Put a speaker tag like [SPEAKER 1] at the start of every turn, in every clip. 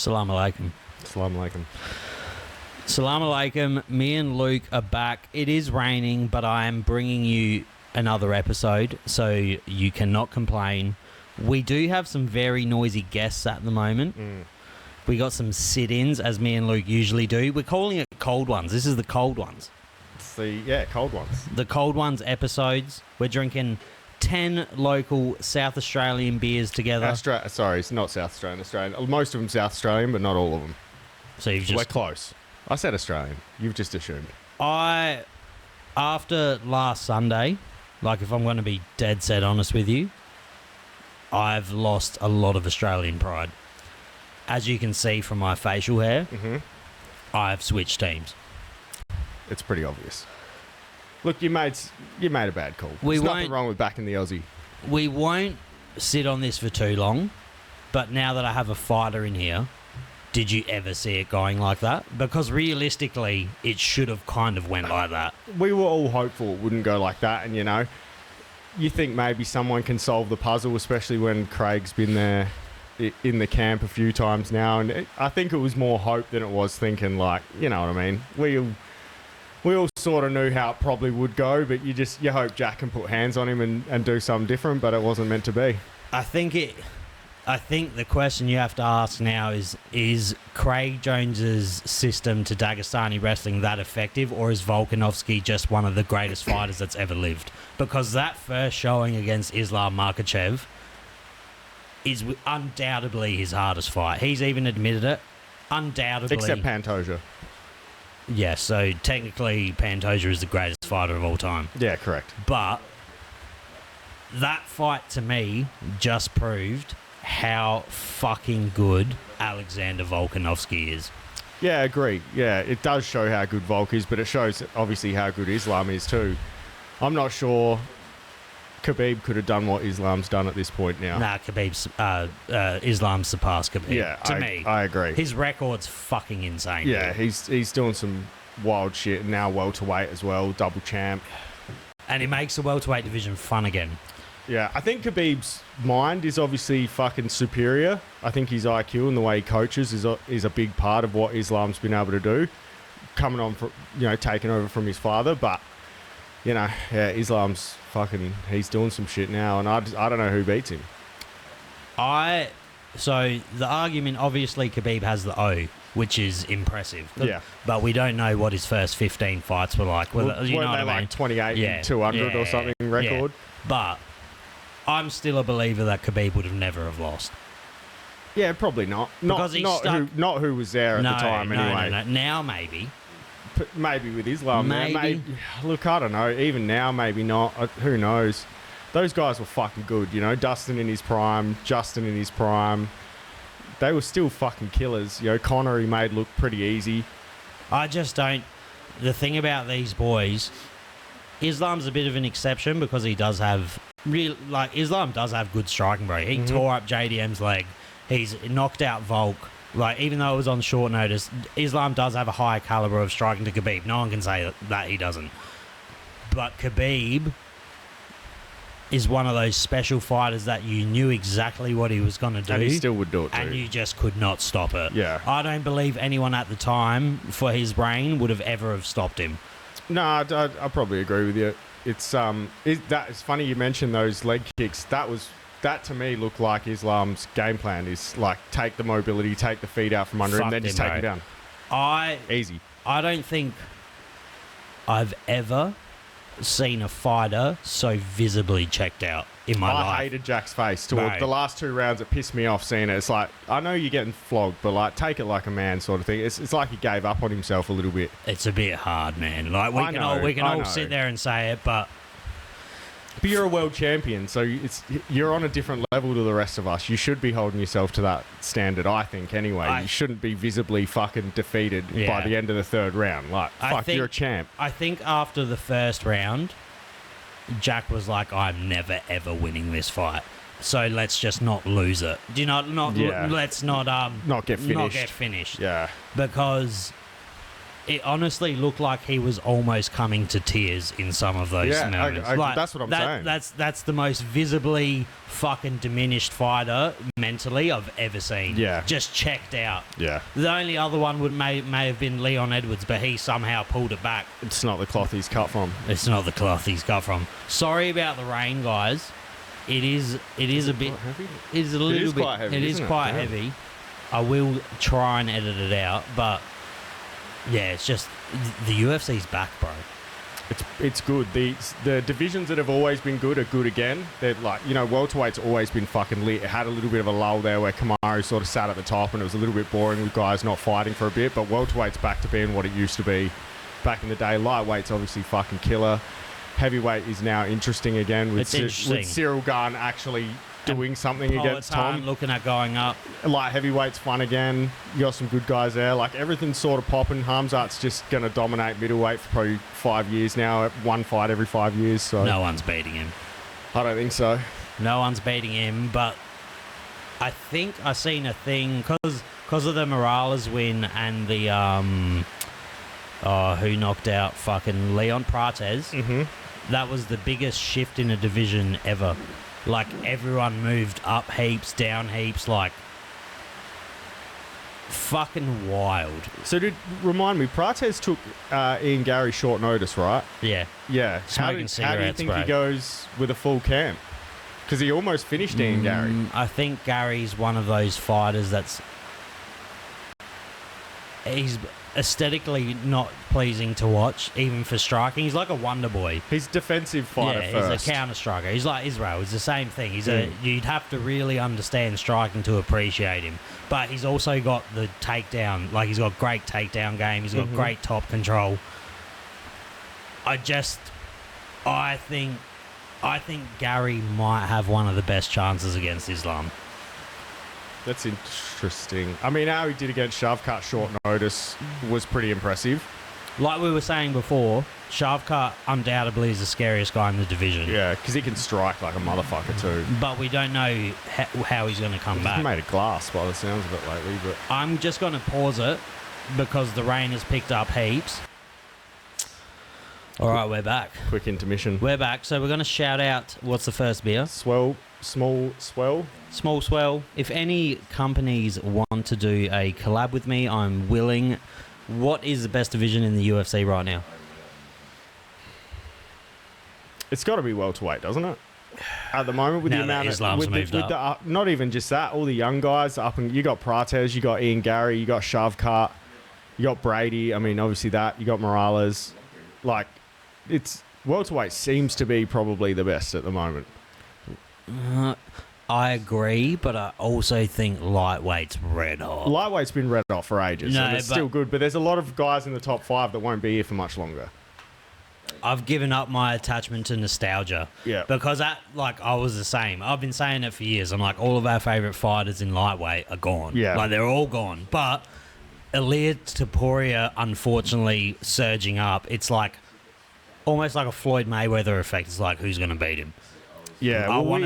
[SPEAKER 1] Salam alaikum.
[SPEAKER 2] Salam alaikum.
[SPEAKER 1] Salam alaikum. Me and Luke are back. It is raining, but I am bringing you another episode, so you cannot complain. We do have some very noisy guests at the moment. We got some sit-ins, as me and Luke usually do. We're calling it cold ones. This is the cold ones.
[SPEAKER 2] Cold ones.
[SPEAKER 1] The cold ones episodes. We're drinking 10 local South Australian beers together.
[SPEAKER 2] Sorry, it's not South Australian. Most of them South Australian, but not all of them.
[SPEAKER 1] So you've just...
[SPEAKER 2] We're close. I said Australian. You've just assumed.
[SPEAKER 1] After last Sunday, like if I'm going to be dead set honest with you, I've lost a lot of Australian pride. As you can see from my facial hair, I've switched teams.
[SPEAKER 2] It's pretty obvious. Look, you made a bad call. There's nothing wrong with backing the Aussie.
[SPEAKER 1] We won't sit on this for too long, but now that I have a fighter in here, did you ever see it going like that? Because realistically, it should have kind of went like that.
[SPEAKER 2] We were all hopeful it wouldn't go like that, and you think maybe someone can solve the puzzle, especially when Craig's been there in the camp a few times now, and I think it was more hope than it was thinking, like, you know what I mean? We all sort of knew how it probably would go, but you hope Jack can put hands on him and do something different, but it wasn't meant to be.
[SPEAKER 1] I think the question you have to ask now is Craig Jones's system to Dagestani wrestling that effective, or is Volkanovski just one of the greatest fighters that's ever lived? Because that first showing against Islam Makhachev is undoubtedly his hardest fight. He's even admitted it. Undoubtedly.
[SPEAKER 2] Except Pantoja.
[SPEAKER 1] Yeah, so technically Pantoja is the greatest fighter of all time.
[SPEAKER 2] Yeah, correct.
[SPEAKER 1] But that fight to me just proved how fucking good Alexander Volkanovski is.
[SPEAKER 2] Yeah, I agree. Yeah, it does show how good Volk is, but it shows obviously how good Islam is too. I'm not sure Khabib could have done what Islam's done at this point now.
[SPEAKER 1] Nah, Islam surpassed Khabib.
[SPEAKER 2] Yeah,
[SPEAKER 1] to me.
[SPEAKER 2] I agree.
[SPEAKER 1] His record's fucking insane.
[SPEAKER 2] Yeah,
[SPEAKER 1] dude.
[SPEAKER 2] he's doing some wild shit, now welterweight as well, double champ.
[SPEAKER 1] And it makes the welterweight division fun again.
[SPEAKER 2] Yeah, I think Khabib's mind is obviously fucking superior. I think his IQ and the way he coaches is a big part of what Islam's been able to do, coming on from, taking over from his father. But Islam's he's doing some shit now, and I don't know who beats him.
[SPEAKER 1] So the argument, obviously Khabib has the O, which is impressive.
[SPEAKER 2] Yeah.
[SPEAKER 1] But we don't know what his first 15 fights were like.
[SPEAKER 2] Weren't they like 28 and 200 or something record?
[SPEAKER 1] Yeah. But I'm still a believer that Khabib would have never have lost.
[SPEAKER 2] Yeah, probably not. Not who was there at the time anyway.
[SPEAKER 1] No. Now maybe.
[SPEAKER 2] Maybe with Islam.
[SPEAKER 1] Maybe.
[SPEAKER 2] Look, I don't know. Even now, maybe not. Who knows? Those guys were fucking good. Dustin in his prime, Justin in his prime. They were still fucking killers. Conor he made look pretty easy.
[SPEAKER 1] I just don't... The thing about these boys, Islam's a bit of an exception because he does have... Islam does have good striking, bro. He tore up JDM's leg. He's knocked out Volk. Even though it was on short notice, Islam does have a higher caliber of striking to Khabib. No one can say that he doesn't. But Khabib is one of those special fighters that you knew exactly what he was going to do.
[SPEAKER 2] And he still would do it too.
[SPEAKER 1] And you just could not stop it.
[SPEAKER 2] Yeah.
[SPEAKER 1] I don't believe anyone at the time, for his brain, would have ever have stopped him.
[SPEAKER 2] No, I probably agree with you. It's funny you mentioned those leg kicks. That to me looked like Islam's game plan is like take the mobility, take the feet out from under him, then just take him down. Easy.
[SPEAKER 1] I don't think I've ever seen a fighter so visibly checked out in my life.
[SPEAKER 2] I hated Jack's face towards the last two rounds. It pissed me off seeing it. It's like, I know you're getting flogged, but take it like a man sort of thing. It's like he gave up on himself a little bit.
[SPEAKER 1] It's a bit hard, man. We can all sit there and say it, but
[SPEAKER 2] you're a world champion, so you're on a different level to the rest of us. You should be holding yourself to that standard, I think, anyway. You shouldn't be visibly fucking defeated by the end of the third round. You're a champ.
[SPEAKER 1] I think after the first round, Jack was like, I'm never, ever winning this fight. So let's just not lose it. Let's not
[SPEAKER 2] get finished.
[SPEAKER 1] Not get finished.
[SPEAKER 2] Yeah.
[SPEAKER 1] Because it honestly looked like he was almost coming to tears in some of those moments.
[SPEAKER 2] That's what I'm saying.
[SPEAKER 1] That's the most visibly fucking diminished fighter mentally I've ever seen.
[SPEAKER 2] Yeah.
[SPEAKER 1] Just checked out.
[SPEAKER 2] Yeah.
[SPEAKER 1] The only other one may have been Leon Edwards, but he somehow pulled it back.
[SPEAKER 2] It's not the cloth he's cut from.
[SPEAKER 1] It's not the cloth he's cut from. Sorry about the rain, guys. It is a bit
[SPEAKER 2] heavy?
[SPEAKER 1] It's a little bit
[SPEAKER 2] quite heavy,
[SPEAKER 1] it is
[SPEAKER 2] isn't it?
[SPEAKER 1] quite
[SPEAKER 2] Yeah.
[SPEAKER 1] heavy. I will try and edit it out, but yeah, it's just the UFC's back, bro.
[SPEAKER 2] It's good. The divisions that have always been good are good again. They're like, welterweight's always been fucking lit. It had a little bit of a lull there where Kamaru sort of sat at the top and it was a little bit boring with guys not fighting for a bit, but welterweight's back to being what it used to be back in the day. Lightweight's obviously fucking killer. Heavyweight is now interesting again with Cyril Gane actually doing something against Tom.
[SPEAKER 1] Looking at going up.
[SPEAKER 2] Light heavyweight's fun again. You got some good guys there. Like, everything's sort of popping. Hamzat's just going to dominate middleweight for probably 5 years now. One fight every 5 years. So
[SPEAKER 1] no one's beating him.
[SPEAKER 2] I don't think so.
[SPEAKER 1] No one's beating him, but I think I seen a thing because of the Morales win and the who knocked out fucking Leon Prates.
[SPEAKER 2] Mm-hmm.
[SPEAKER 1] That was the biggest shift in a division ever. Like, everyone moved up heaps, down heaps, like, fucking wild.
[SPEAKER 2] So, remind me, Prates took Ian Gary short notice, right?
[SPEAKER 1] Yeah.
[SPEAKER 2] Yeah.
[SPEAKER 1] Smoking cigarettes,
[SPEAKER 2] how do you think
[SPEAKER 1] bro.
[SPEAKER 2] he goes with a full camp? Because he almost finished Ian Gary.
[SPEAKER 1] I think Gary's one of those fighters he's aesthetically not pleasing to watch, even for striking. He's like a wonder boy.
[SPEAKER 2] He's defensive fighter first.
[SPEAKER 1] He's a counter striker. He's like Israel. He's the same thing. You'd have to really understand striking to appreciate him. But he's also got the takedown. Like, he's got great takedown game. He's got great top control. I think Gary might have one of the best chances against Islam.
[SPEAKER 2] That's interesting. I mean, how he did against Shavkat short notice was pretty impressive.
[SPEAKER 1] Like we were saying before, Shavkat undoubtedly is the scariest guy in the division.
[SPEAKER 2] Yeah, because he can strike like a motherfucker too.
[SPEAKER 1] But we don't know how he's going to come back.
[SPEAKER 2] He's made of glass by the sounds of it lately. But
[SPEAKER 1] I'm just going to pause it because the rain has picked up heaps. All right, we're back.
[SPEAKER 2] Quick intermission.
[SPEAKER 1] We're back. So we're going to shout out, what's the first beer?
[SPEAKER 2] Small Swell.
[SPEAKER 1] Small Swell. If any companies want to do a collab with me, I'm willing. What is the best division in the UFC right now?
[SPEAKER 2] It's got to be welterweight, doesn't it? At the moment, with
[SPEAKER 1] now
[SPEAKER 2] the amount
[SPEAKER 1] that Islam's moved up.
[SPEAKER 2] Not even just that, all the young guys up, and you got Prates, you got Ian Gary, you got Shavkat, you got Brady. I mean, obviously that you got Morales. Like, it's welterweight seems to be probably the best at the moment.
[SPEAKER 1] I agree, but I also think lightweight's red hot.
[SPEAKER 2] Lightweight's been red hot for ages, and it's still good, but there's a lot of guys in the top 5 that won't be here for much longer.
[SPEAKER 1] I've given up my attachment to nostalgia.
[SPEAKER 2] Yeah.
[SPEAKER 1] Because I was the same. I've been saying it for years. I'm like, all of our favourite fighters in lightweight are gone.
[SPEAKER 2] Yeah.
[SPEAKER 1] Like, they're all gone. But Ilia Topuria, unfortunately, surging up, it's like almost like a Floyd Mayweather effect. It's like, who's going to beat him?
[SPEAKER 2] Yeah,
[SPEAKER 1] I want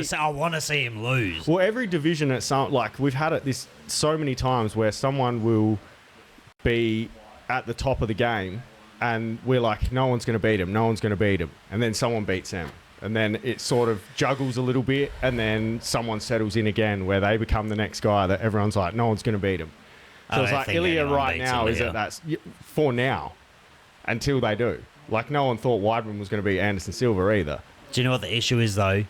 [SPEAKER 1] to see him lose.
[SPEAKER 2] Well, every division at some, like, we've had it this so many times where someone will be at the top of the game and we're like, no one's going to beat him, and then someone beats them, and then it sort of juggles a little bit, and then someone settles in again where they become the next guy that everyone's like, no one's going to beat him. So it's like Ilya right now is at that for now until they do. Like, no one thought Weidman was going to beat Anderson Silva either.
[SPEAKER 1] Do you know what the issue is though?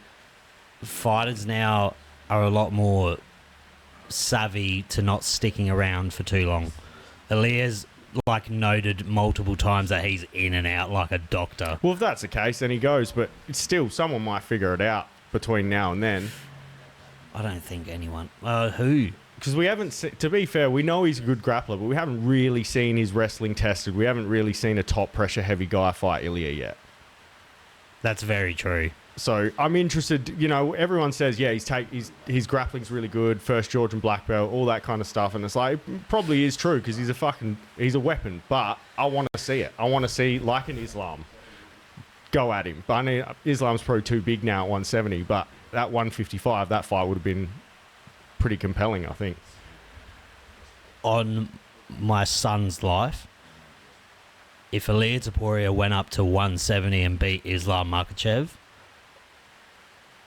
[SPEAKER 1] Fighters now are a lot more savvy to not sticking around for too long. Elia's like noted multiple times that he's in and out like a doctor.
[SPEAKER 2] Well, if that's the case, then he goes, but still, someone might figure it out between now and then.
[SPEAKER 1] I don't think anyone. Who?
[SPEAKER 2] Because we haven't, to be fair, we know he's a good grappler, but we haven't really seen his wrestling tested. We haven't really seen a top pressure heavy guy fight Ilya yet.
[SPEAKER 1] That's very true.
[SPEAKER 2] So I'm interested, everyone says, yeah, his grappling's really good, first Georgian black belt, all that kind of stuff. And it's like, it probably is true because he's a weapon, but I want to see it. I want to see, like an Islam, go at him. But I mean, Islam's probably too big now at 170, but at 155, that fight would have been pretty compelling, I think.
[SPEAKER 1] On my son's life, if Ilia Topuria went up to 170 and beat Islam Makhachev,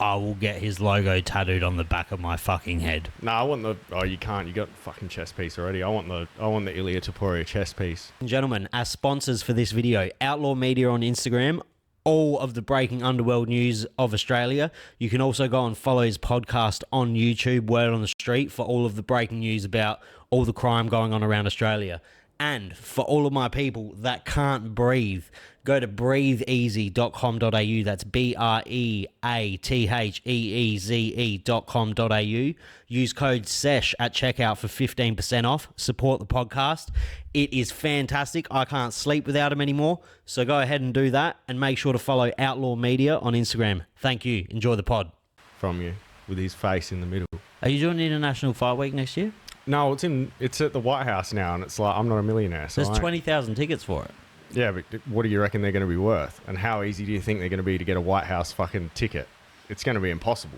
[SPEAKER 1] I will get his logo tattooed on the back of my fucking head.
[SPEAKER 2] No, I want the... Oh, you can't. You got the fucking chest piece already. I want the Ilia Topuria chest piece.
[SPEAKER 1] Gentlemen, as sponsors for this video, Outlaw Media on Instagram, all of the breaking underworld news of Australia. You can also go and follow his podcast on YouTube, Word on the Street, for all of the breaking news about all the crime going on around Australia. And for all of my people that can't breathe, go to breatheeasy.com.au. That's breatheeze.com.au. Use code SESH at checkout for 15% off. Support the podcast. It is fantastic. I can't sleep without him anymore. So go ahead and do that, and make sure to follow Outlaw Media on Instagram. Thank you. Enjoy the pod.
[SPEAKER 2] From you, with his face in the middle.
[SPEAKER 1] Are you doing International Fight Week next year?
[SPEAKER 2] No, it's at the White House now, and it's like, I'm not a millionaire. So
[SPEAKER 1] There's 20,000 tickets for it.
[SPEAKER 2] Yeah, but what do you reckon they're going to be worth? And how easy do you think they're going to be to get a White House fucking ticket? It's going to be impossible.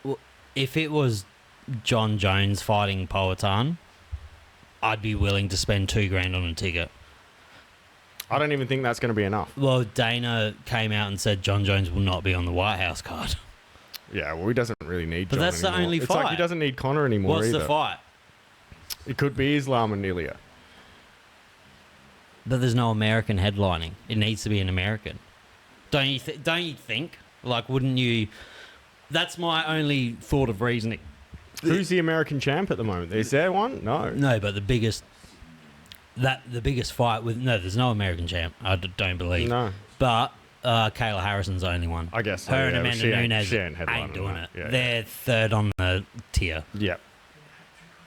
[SPEAKER 1] Well, if it was John Jones fighting Powhatan, I'd be willing to spend $2,000 on a ticket.
[SPEAKER 2] I don't even think that's going to be enough.
[SPEAKER 1] Well, Dana came out and said John Jones will not be on the White House card.
[SPEAKER 2] Yeah, well, he doesn't really need John
[SPEAKER 1] But that's
[SPEAKER 2] anymore.
[SPEAKER 1] the only
[SPEAKER 2] It's
[SPEAKER 1] fight.
[SPEAKER 2] like he doesn't need Conor anymore
[SPEAKER 1] What's
[SPEAKER 2] either.
[SPEAKER 1] the fight?
[SPEAKER 2] It could be Islam and Ilia.
[SPEAKER 1] But there's no American headlining. It needs to be an American. Don't you think? Like, wouldn't you... That's my only thought of reasoning.
[SPEAKER 2] Who's the American champ at the moment? Is there one? No.
[SPEAKER 1] No, but the biggest fight with... No, there's no American champ. I don't believe.
[SPEAKER 2] No.
[SPEAKER 1] But Kayla Harrison's the only one.
[SPEAKER 2] I guess so,
[SPEAKER 1] Her and
[SPEAKER 2] yeah,
[SPEAKER 1] Amanda
[SPEAKER 2] she
[SPEAKER 1] Nunes
[SPEAKER 2] ain't headlining
[SPEAKER 1] ain't doing
[SPEAKER 2] that.
[SPEAKER 1] it.
[SPEAKER 2] Yeah,
[SPEAKER 1] They're third on the tier.
[SPEAKER 2] Yep.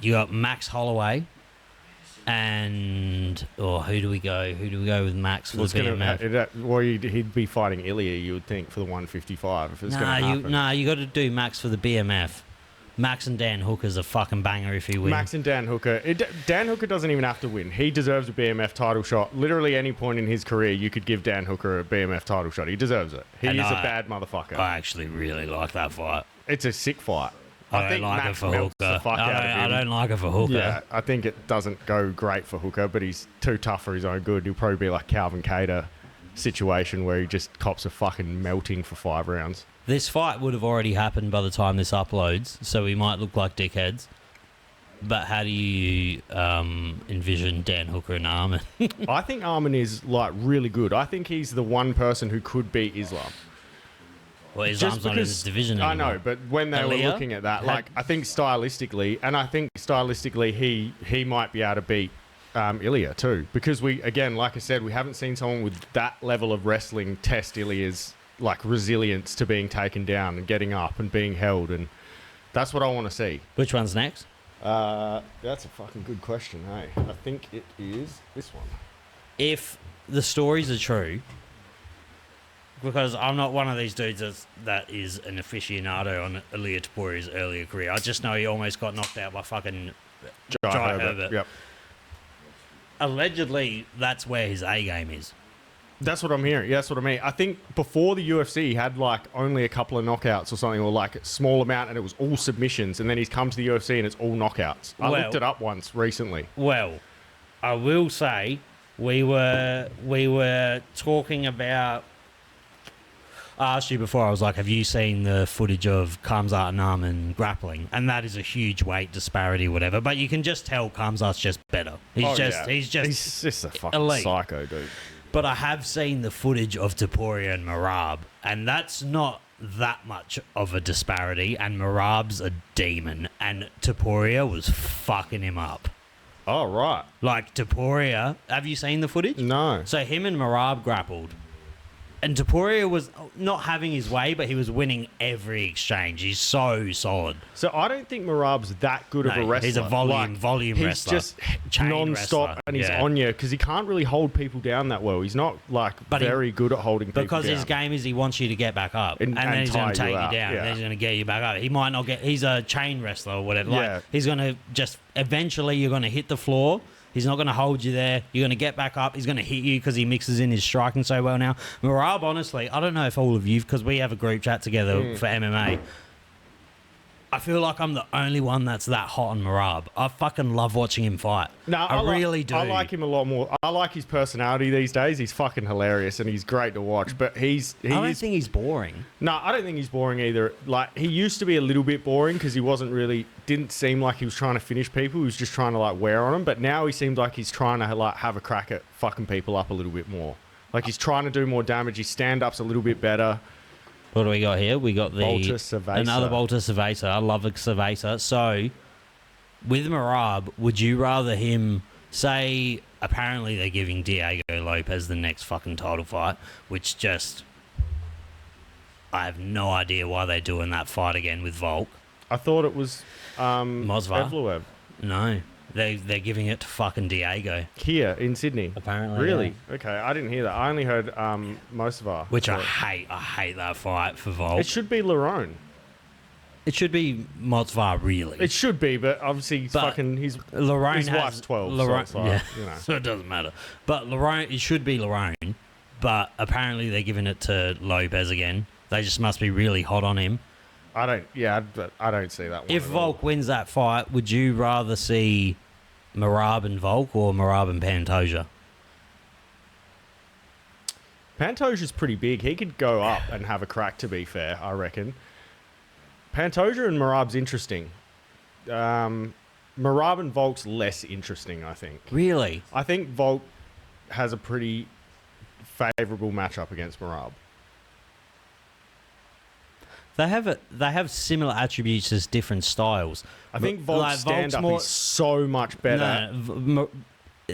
[SPEAKER 1] You got Max Holloway, and who do we go? Who do we go with Max for the BMF?
[SPEAKER 2] Well, he'd be fighting Ilia, you would think, for the 155 if it's going to happen.
[SPEAKER 1] You got to do Max for the BMF. Max and Dan Hooker's a fucking banger if he wins.
[SPEAKER 2] Max and Dan Hooker. Dan Hooker doesn't even have to win. He deserves a BMF title shot. Literally any point in his career, you could give Dan Hooker a BMF title shot. He deserves it. He is a bad motherfucker.
[SPEAKER 1] I actually really like that fight.
[SPEAKER 2] It's a sick fight.
[SPEAKER 1] I don't like it for Hooker. I don't like it for Hooker.
[SPEAKER 2] Yeah, I think it doesn't go great for Hooker, but he's too tough for his own good. He'll probably be like Calvin Kattar situation where he just cops a fucking melting for 5 rounds.
[SPEAKER 1] This fight would have already happened by the time this uploads, so we might look like dickheads. But how do you envision Dan Hooker and Arman?
[SPEAKER 2] I think Arman is like really good. I think he's the one person who could beat Islam.
[SPEAKER 1] Well, Islam's not in this division anymore.
[SPEAKER 2] I know, but when they were looking at that, like, I think stylistically, he might be able to beat Ilia too. Because again, like I said, we haven't seen someone with that level of wrestling test Ilia's like resilience to being taken down and getting up and being held, and that's what I want to see.
[SPEAKER 1] Which one's next?
[SPEAKER 2] That's a fucking good question, hey. I think it is this one.
[SPEAKER 1] If the stories are true, because I'm not one of these dudes that is an aficionado on Ilia Topuria's earlier career. I just know he almost got knocked out by fucking Jai Herbert.
[SPEAKER 2] Yep.
[SPEAKER 1] Allegedly, that's where his A game is.
[SPEAKER 2] That's what I'm hearing. Yeah, that's what I mean. I think before the UFC, he had like only a couple of knockouts or something, or like a small amount, and it was all submissions. And then he's come to the UFC and it's all knockouts. I looked it up once recently.
[SPEAKER 1] Well, I will say we were talking about. I asked you before. I was like, "Have you seen the footage of Khamzat and Arman grappling?" And that is a huge weight disparity, whatever. But you can just tell Khamzat's just better. He's just
[SPEAKER 2] a fucking
[SPEAKER 1] elite.
[SPEAKER 2] psycho, dude.
[SPEAKER 1] But I have seen the footage of Topuria and Merab, and that's not that much of a disparity. And Merab's a demon, and Topuria was fucking him up.
[SPEAKER 2] Oh, right.
[SPEAKER 1] Like, Topuria, have you seen the footage?
[SPEAKER 2] No.
[SPEAKER 1] So him and Merab grappled. And Topuria was not having his way, but he was winning every exchange. He's so solid.
[SPEAKER 2] So I don't think Merab's that good of a wrestler.
[SPEAKER 1] He's a volume wrestler.
[SPEAKER 2] He's just non-stop and he's on you because he can't really hold people down that well. He's not like very good at holding people down.
[SPEAKER 1] Because his game is he wants you to get back up. And then he's going to take you down.
[SPEAKER 2] Yeah.
[SPEAKER 1] And then he's going to get you back up. He might not get... He's a chain wrestler or whatever. Like, he's going to just... Eventually, you're going to hit the floor. He's not going to hold you there. You're going to get back up. He's going to hit you because he mixes in his striking so well now. Merab, honestly, I don't know if all of you, because we have a group chat together for MMA. I feel like I'm the only one that's that hot on Merab. I fucking love watching him fight.
[SPEAKER 2] No,
[SPEAKER 1] I really do.
[SPEAKER 2] I like him a lot more. I like his personality these days. He's fucking hilarious and he's great to watch. But I
[SPEAKER 1] don't think he's boring.
[SPEAKER 2] No, I don't think he's boring either. Like, he used to be a little bit boring because he didn't seem like he was trying to finish people. He was just trying to like wear on them. But now he seems like he's trying to like have a crack at fucking people up a little bit more. Like, he's trying to do more damage. His stand-up's a little bit better.
[SPEAKER 1] What do we got here? We got
[SPEAKER 2] Volta Cerveza.
[SPEAKER 1] Another Volta Cerveza. I love a Cerveza. So, with Merab, would you rather him say, apparently they're giving Diego Lopez the next fucking title fight, which just, I have no idea why they're doing that fight again with Volk.
[SPEAKER 2] I thought it was
[SPEAKER 1] Mosvar?
[SPEAKER 2] Evloev.
[SPEAKER 1] No. They're giving it to fucking Diego.
[SPEAKER 2] Here in Sydney.
[SPEAKER 1] Apparently.
[SPEAKER 2] Really?
[SPEAKER 1] Yeah.
[SPEAKER 2] Okay, I didn't hear that. I only heard Mosvar.
[SPEAKER 1] Which I hate. I hate that fight for Volk.
[SPEAKER 2] It should be Lerone.
[SPEAKER 1] It should be Motsvar, really.
[SPEAKER 2] It should be, but obviously his wife's 12, so it's like, you know.
[SPEAKER 1] So it doesn't matter. But Lerone, it should be Lerone, but apparently they're giving it to Lopez again. They just must be really hot on him.
[SPEAKER 2] I don't see that one.
[SPEAKER 1] If Volk wins that fight, would you rather see Merab and Volk or Merab and Pantoja?
[SPEAKER 2] Pantoja's pretty big. He could go up and have a crack, to be fair, I reckon. Pantoja and Merab's interesting. Merab and Volk's less interesting, I think.
[SPEAKER 1] Really?
[SPEAKER 2] I think Volk has a pretty favourable matchup against Merab.
[SPEAKER 1] They have similar attributes as different styles.
[SPEAKER 2] I think Volk's stand-up is so much better.
[SPEAKER 1] No,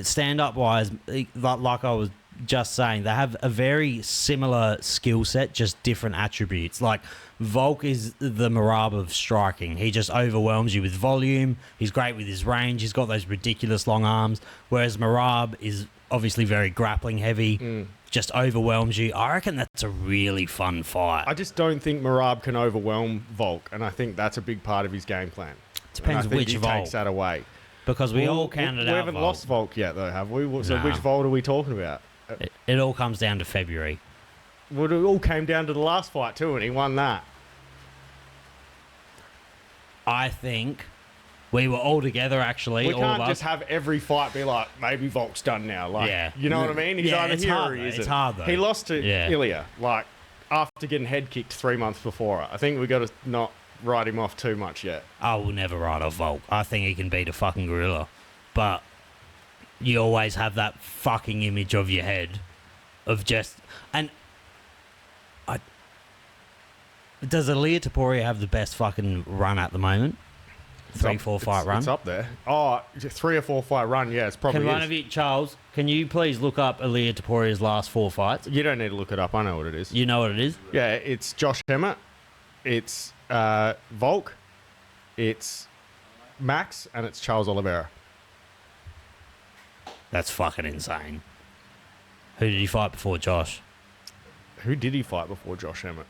[SPEAKER 1] stand-up wise, like I was just saying, they have a very similar skill set, just different attributes. Like, Volk is the Merab of striking. He just overwhelms you with volume. He's great with his range. He's got those ridiculous long arms. Whereas Merab is obviously very grappling heavy. Just overwhelms you. I reckon that's a really fun fight.
[SPEAKER 2] I just don't think Merab can overwhelm Volk, and I think that's a big part of his game plan.
[SPEAKER 1] Depends which Volk.
[SPEAKER 2] He takes that away.
[SPEAKER 1] Because we all counted out
[SPEAKER 2] We haven't lost Volk yet, though, have we? So which Volk are we talking about?
[SPEAKER 1] It all comes down to February.
[SPEAKER 2] Well, it all came down to the last fight, too, and he won that.
[SPEAKER 1] I think we were all together, actually.
[SPEAKER 2] We
[SPEAKER 1] all
[SPEAKER 2] can't
[SPEAKER 1] of us.
[SPEAKER 2] just have every fight be like, maybe Volk's done now. Like,
[SPEAKER 1] Yeah.
[SPEAKER 2] You know what I mean? He's either
[SPEAKER 1] it's
[SPEAKER 2] here
[SPEAKER 1] hard,
[SPEAKER 2] or he
[SPEAKER 1] though.
[SPEAKER 2] isn't.
[SPEAKER 1] It's hard, though.
[SPEAKER 2] He lost to Ilya, like, after getting head kicked 3 months before it. I think we got to not write him off too much yet.
[SPEAKER 1] I will never write off Volk. I think he can beat a fucking gorilla. But you always have that fucking image of your head of just... And does Ilia Topuria have the best fucking run at the moment? 3-4 fight run?
[SPEAKER 2] It's up there. Oh, 3 or 4 fight run, yeah, it's probably
[SPEAKER 1] Can one of you, Charles, can you please look up Ilia Topuria's last 4 fights?
[SPEAKER 2] You don't need to look it up. I know what it is.
[SPEAKER 1] You know what it is?
[SPEAKER 2] Yeah, it's Josh Emmett. It's Volk. It's Max. And it's Charles Oliveira.
[SPEAKER 1] That's fucking insane. Who did he fight before Josh?
[SPEAKER 2] Who did he fight before Josh Emmett?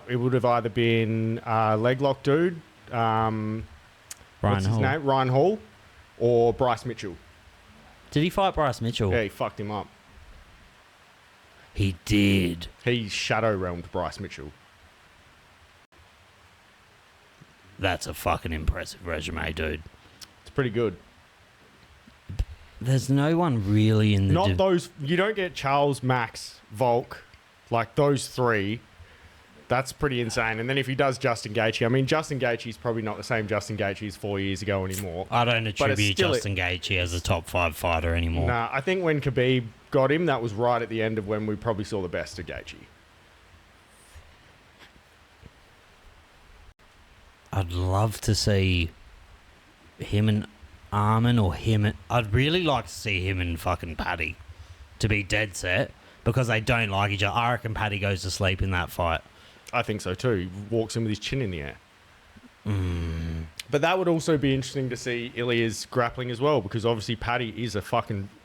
[SPEAKER 2] It would have either been leg lock dude. What's his name? Ryan Hall or Bryce Mitchell.
[SPEAKER 1] Did he fight Bryce Mitchell?
[SPEAKER 2] Yeah, he fucked him up.
[SPEAKER 1] He did.
[SPEAKER 2] He shadow realmed Bryce Mitchell.
[SPEAKER 1] That's a fucking impressive resume, dude.
[SPEAKER 2] It's pretty good.
[SPEAKER 1] There's no one really in the...
[SPEAKER 2] Not those... You don't get Charles, Max, Volk, like those 3. That's pretty insane. And then if he does Justin Gaethje, I mean, Justin Gaethje's probably not the same Justin Gaethje as 4 years ago anymore.
[SPEAKER 1] I don't attribute Justin Gaethje as a top 5 fighter anymore.
[SPEAKER 2] Nah, I think when Khabib got him, that was right at the end of when we probably saw the best of Gaethje.
[SPEAKER 1] I'd love to see him and Armin or him... I'd really like to see him and fucking Paddy, to be dead set, because they don't like each other. I reckon Paddy goes to sleep in that fight.
[SPEAKER 2] I think so too. He walks in with his chin in the air. But that would also be interesting to see Ilya's grappling as well, because obviously Paddy is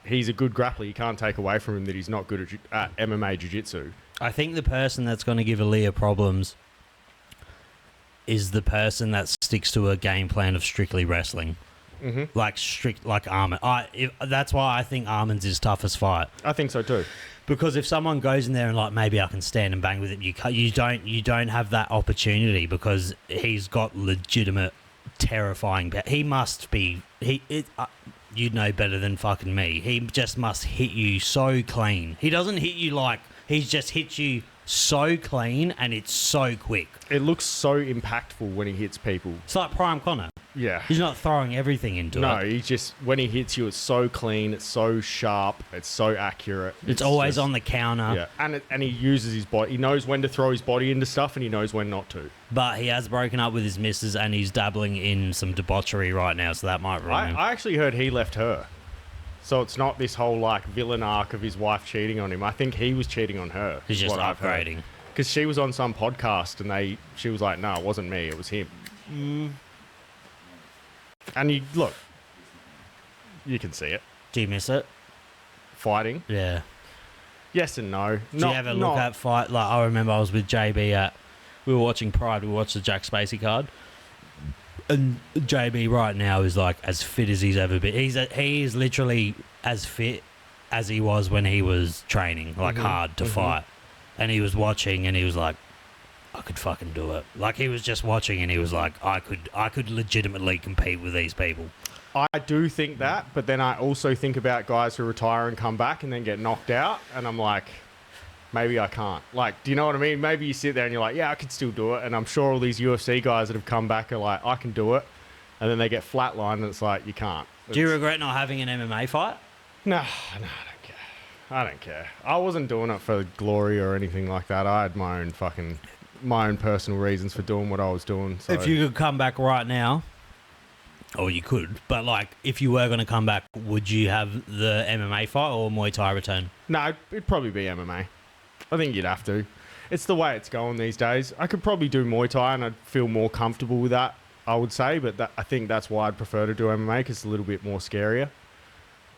[SPEAKER 2] he's a good grappler. You can't take away from him that he's not good at MMA Jiu-Jitsu.
[SPEAKER 1] I think the person that's going to give Ilya problems is the person that sticks to a game plan of strictly wrestling. Like Armin. That's why I think Armin's his toughest fight.
[SPEAKER 2] I think so too.
[SPEAKER 1] Because if someone goes in there and like maybe I can stand and bang with him, you don't have that opportunity because he's got legitimate terrifying. He must be you'd know better than fucking me. He just must hit you so clean. He doesn't hit you like he's just hit you so clean and it's so quick.
[SPEAKER 2] It looks so impactful when he hits people.
[SPEAKER 1] It's like Prime Connor.
[SPEAKER 2] Yeah.
[SPEAKER 1] He's not throwing everything into it.
[SPEAKER 2] No, he just, when he hits you, it's so clean, it's so sharp, it's so accurate.
[SPEAKER 1] It's always on the counter.
[SPEAKER 2] Yeah, and he uses his body. He knows when to throw his body into stuff and he knows when not to.
[SPEAKER 1] But he has broken up with his missus and he's dabbling in some debauchery right now, so that might ruin him.
[SPEAKER 2] I actually heard he left her. So it's not this whole like villain arc of his wife cheating on him. I think he was cheating on her.
[SPEAKER 1] He's just upgrading.
[SPEAKER 2] Because she was on some podcast and she was like, no, it wasn't me, it was him. And you look, you can see it.
[SPEAKER 1] Do you miss it?
[SPEAKER 2] Fighting?
[SPEAKER 1] Yeah.
[SPEAKER 2] Yes and no.
[SPEAKER 1] Do you ever look at fight? Like I remember I was with JB we were watching Pride. We watched the Jack Spacey card, and JB right now is like as fit as he's ever been. He is literally as fit as he was when he was training, like hard to fight. And he was watching, and he was like, I could fucking do it. Like he was just watching, and he was like, I could legitimately compete with these people.
[SPEAKER 2] I do think that, but then I also think about guys who retire and come back and then get knocked out, and I'm like, maybe I can't. Like, do you know what I mean? Maybe you sit there and you're like, yeah, I could still do it, and I'm sure all these UFC guys that have come back are like, I can do it, and then they get flatlined, and it's like, you can't.
[SPEAKER 1] Do you regret not having an MMA fight?
[SPEAKER 2] No, I don't care. I don't care. I wasn't doing it for glory or anything like that. I had my own personal reasons for doing what I was doing. So.
[SPEAKER 1] If you could come back right now, or you could, but like if you were going to come back, would you have the MMA fight or Muay Thai return?
[SPEAKER 2] No, it'd probably be MMA. I think you'd have to. It's the way it's going these days. I could probably do Muay Thai and I'd feel more comfortable with that, I would say, but I think that's why I'd prefer to do MMA because it's a little bit more scarier.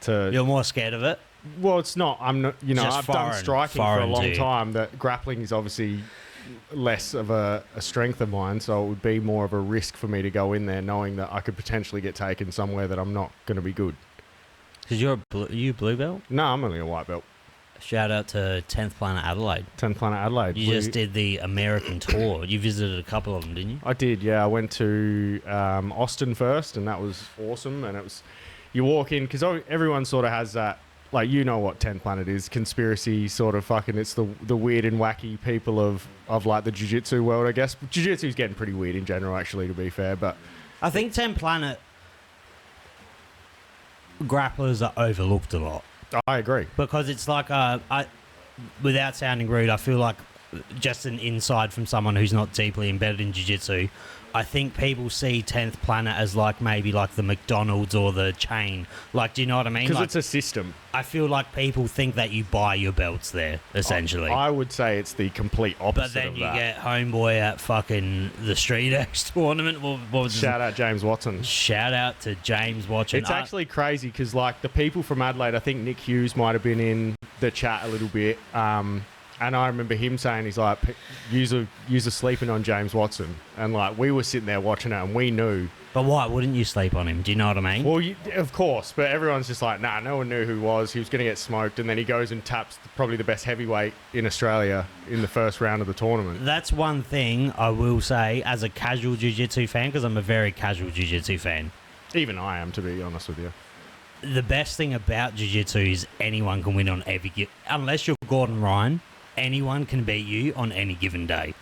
[SPEAKER 1] You're more scared of it?
[SPEAKER 2] Well, it's not. I'm not. You know, I've done striking for a long time. That grappling is obviously less of a strength of mine, so it would be more of a risk for me to go in there knowing that I could potentially get taken somewhere that I'm not going to be good.
[SPEAKER 1] Because you're you blue belt?
[SPEAKER 2] No, I'm only a white belt.
[SPEAKER 1] Shout out to 10th Planet Adelaide.
[SPEAKER 2] 10th Planet Adelaide.
[SPEAKER 1] You just did the American tour. You visited a couple of them, didn't you?
[SPEAKER 2] I did, yeah. I went to Austin first, and that was awesome. And it was, you walk in, because everyone sort of has that, like, you know what 10 Planet is, conspiracy sort of fucking, it's the weird and wacky people of like the jiu-jitsu world, I guess. Jiu-jitsu's getting pretty weird in general, actually, to be fair, but...
[SPEAKER 1] I think 10 Planet grapplers are overlooked a lot.
[SPEAKER 2] I agree.
[SPEAKER 1] Because it's like, without sounding rude, I feel like just an insight from someone who's not deeply embedded in jiu-jitsu, I think people see 10th Planet as like maybe like the McDonald's or the chain. Like, do you know what I mean?
[SPEAKER 2] Because
[SPEAKER 1] like,
[SPEAKER 2] it's a system.
[SPEAKER 1] I feel like people think that you buy your belts there, essentially.
[SPEAKER 2] I would say it's the complete opposite of that.
[SPEAKER 1] But then you get homeboy at fucking the Street X tournament. What was
[SPEAKER 2] Shout out James Watson.
[SPEAKER 1] Shout out to James Watson.
[SPEAKER 2] It's actually crazy because like the people from Adelaide, I think Nick Hughes might have been in the chat a little bit. And I remember him saying, he's like, user sleeping on James Watson. And like, we were sitting there watching it and we knew.
[SPEAKER 1] But why wouldn't you sleep on him? Do you know what I mean?
[SPEAKER 2] Well, of course. But everyone's just like, nah, no one knew who he was. He was going to get smoked. And then he goes and taps probably the best heavyweight in Australia in the first round of the tournament.
[SPEAKER 1] That's one thing I will say as a casual jiu-jitsu fan, because I'm a very casual jiu-jitsu fan.
[SPEAKER 2] Even I am, to be honest with you.
[SPEAKER 1] The best thing about jiu-jitsu is anyone can win on unless you're Gordon Ryan. Anyone can beat you on any given day.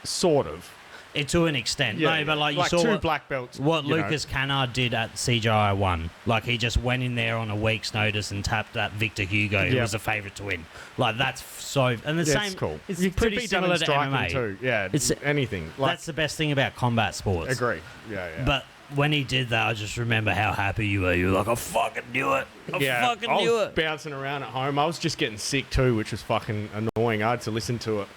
[SPEAKER 2] Sort of.
[SPEAKER 1] To an extent.
[SPEAKER 2] Yeah,
[SPEAKER 1] no, but like you
[SPEAKER 2] like
[SPEAKER 1] saw
[SPEAKER 2] two black belts.
[SPEAKER 1] What Lucas Cannard did at CGI 1. Like he just went in there on a week's notice and tapped that Victor Hugo, who was a favourite to win. Like that's so... And the same...
[SPEAKER 2] It's cool.
[SPEAKER 1] It's pretty similar to MMA.
[SPEAKER 2] Too. Yeah, it's anything. Like,
[SPEAKER 1] that's the best thing about combat sports.
[SPEAKER 2] Agree. Yeah.
[SPEAKER 1] But when he did that, I just remember how happy you were. You were like, I fucking knew it. I fucking knew it.
[SPEAKER 2] I was bouncing around at home. I was just getting sick too, which was fucking annoying. I had to listen to it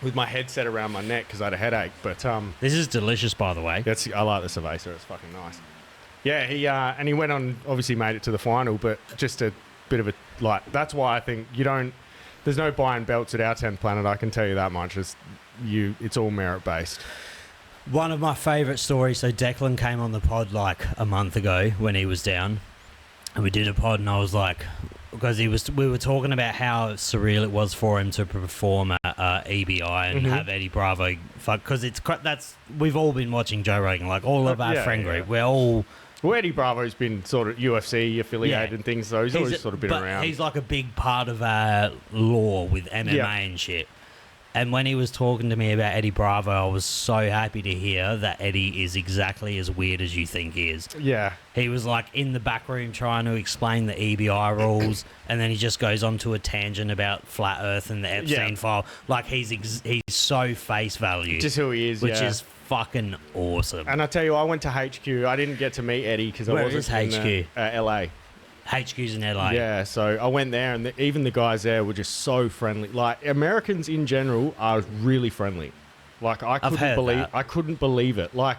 [SPEAKER 2] with my headset around my neck because I had a headache. But
[SPEAKER 1] this is delicious, by the way.
[SPEAKER 2] I like the Cerveza. It's fucking nice. Yeah, he went on, obviously made it to the final, but just a bit of a, like, that's why I think there's no buying belts at our 10th Planet, I can tell you that much. It's all merit-based.
[SPEAKER 1] One of my favourite stories, so Declan came on the pod like a month ago when he was down, and we did a pod, and I was like, because we were talking about how surreal it was for him to perform at EBI and have Eddie Bravo fuck, because we've all been watching Joe Rogan, like all of our friend group. We're all.
[SPEAKER 2] Well, Eddie Bravo's been sort of UFC affiliated and things, so he's always sort of been around.
[SPEAKER 1] He's like a big part of our law with MMA and shit. And when he was talking to me about Eddie Bravo, I was so happy to hear that Eddie is exactly as weird as you think he is.
[SPEAKER 2] Yeah.
[SPEAKER 1] He was like in the back room trying to explain the EBI rules, and then he just goes on to a tangent about flat Earth and the Epstein file. Like he's so face value.
[SPEAKER 2] Just who he is,
[SPEAKER 1] which is fucking awesome.
[SPEAKER 2] And I tell you, I went to HQ. I didn't get to meet Eddie because I wasn't in LA.
[SPEAKER 1] HQ's in LA.
[SPEAKER 2] Yeah, so I went there, and even the guys there were just so friendly. Like Americans in general are really friendly. Like I couldn't believe it. Like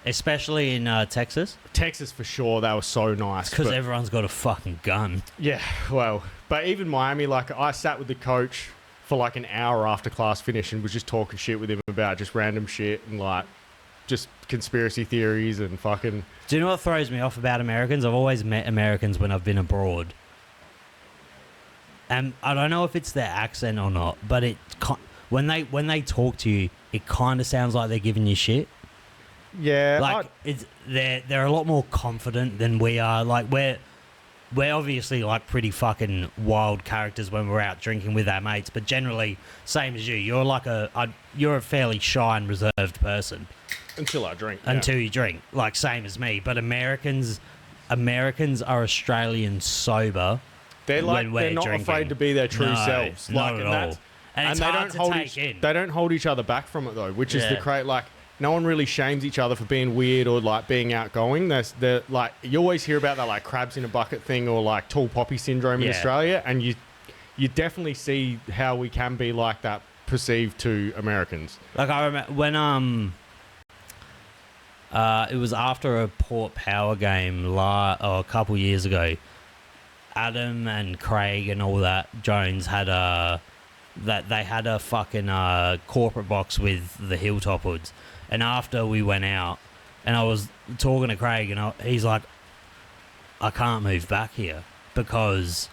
[SPEAKER 1] especially in Texas.
[SPEAKER 2] Texas for sure, they were so nice.
[SPEAKER 1] Because everyone's got a fucking gun.
[SPEAKER 2] Yeah, well, but even Miami, like I sat with the coach for like an hour after class finished and was just talking shit with him about just random shit and like just conspiracy theories and fucking.
[SPEAKER 1] Do you know what throws me off about Americans? I've always met Americans when I've been abroad, and I don't know if it's their accent or not, but when they talk to you, it kind of sounds like they're giving you shit.
[SPEAKER 2] Yeah,
[SPEAKER 1] like they're a lot more confident than we are. Like we're obviously like pretty fucking wild characters when we're out drinking with our mates, but generally same as you. You're like you're a fairly shy and reserved person.
[SPEAKER 2] Until I drink.
[SPEAKER 1] Until you drink. Like, same as me. But Americans are Australian sober.
[SPEAKER 2] They're like, they're not
[SPEAKER 1] drinking.
[SPEAKER 2] Afraid to be their true selves.
[SPEAKER 1] Not at all. And it's hard to take in.
[SPEAKER 2] They don't hold each other back from it, though, which is the great, like, no one really shames each other for being weird or, like, being outgoing. They're like, you always hear about that, like, crabs in a bucket thing or, like, tall poppy syndrome in Australia. And you definitely see how we can be like that perceived to Americans.
[SPEAKER 1] Like, I remember when, it was after a Port Power game a couple years ago. Adam and Craig and all that Jones had they had a fucking corporate box with the Hilltop Hoods, and after we went out, and I was talking to Craig, and he's like, I can't move back here because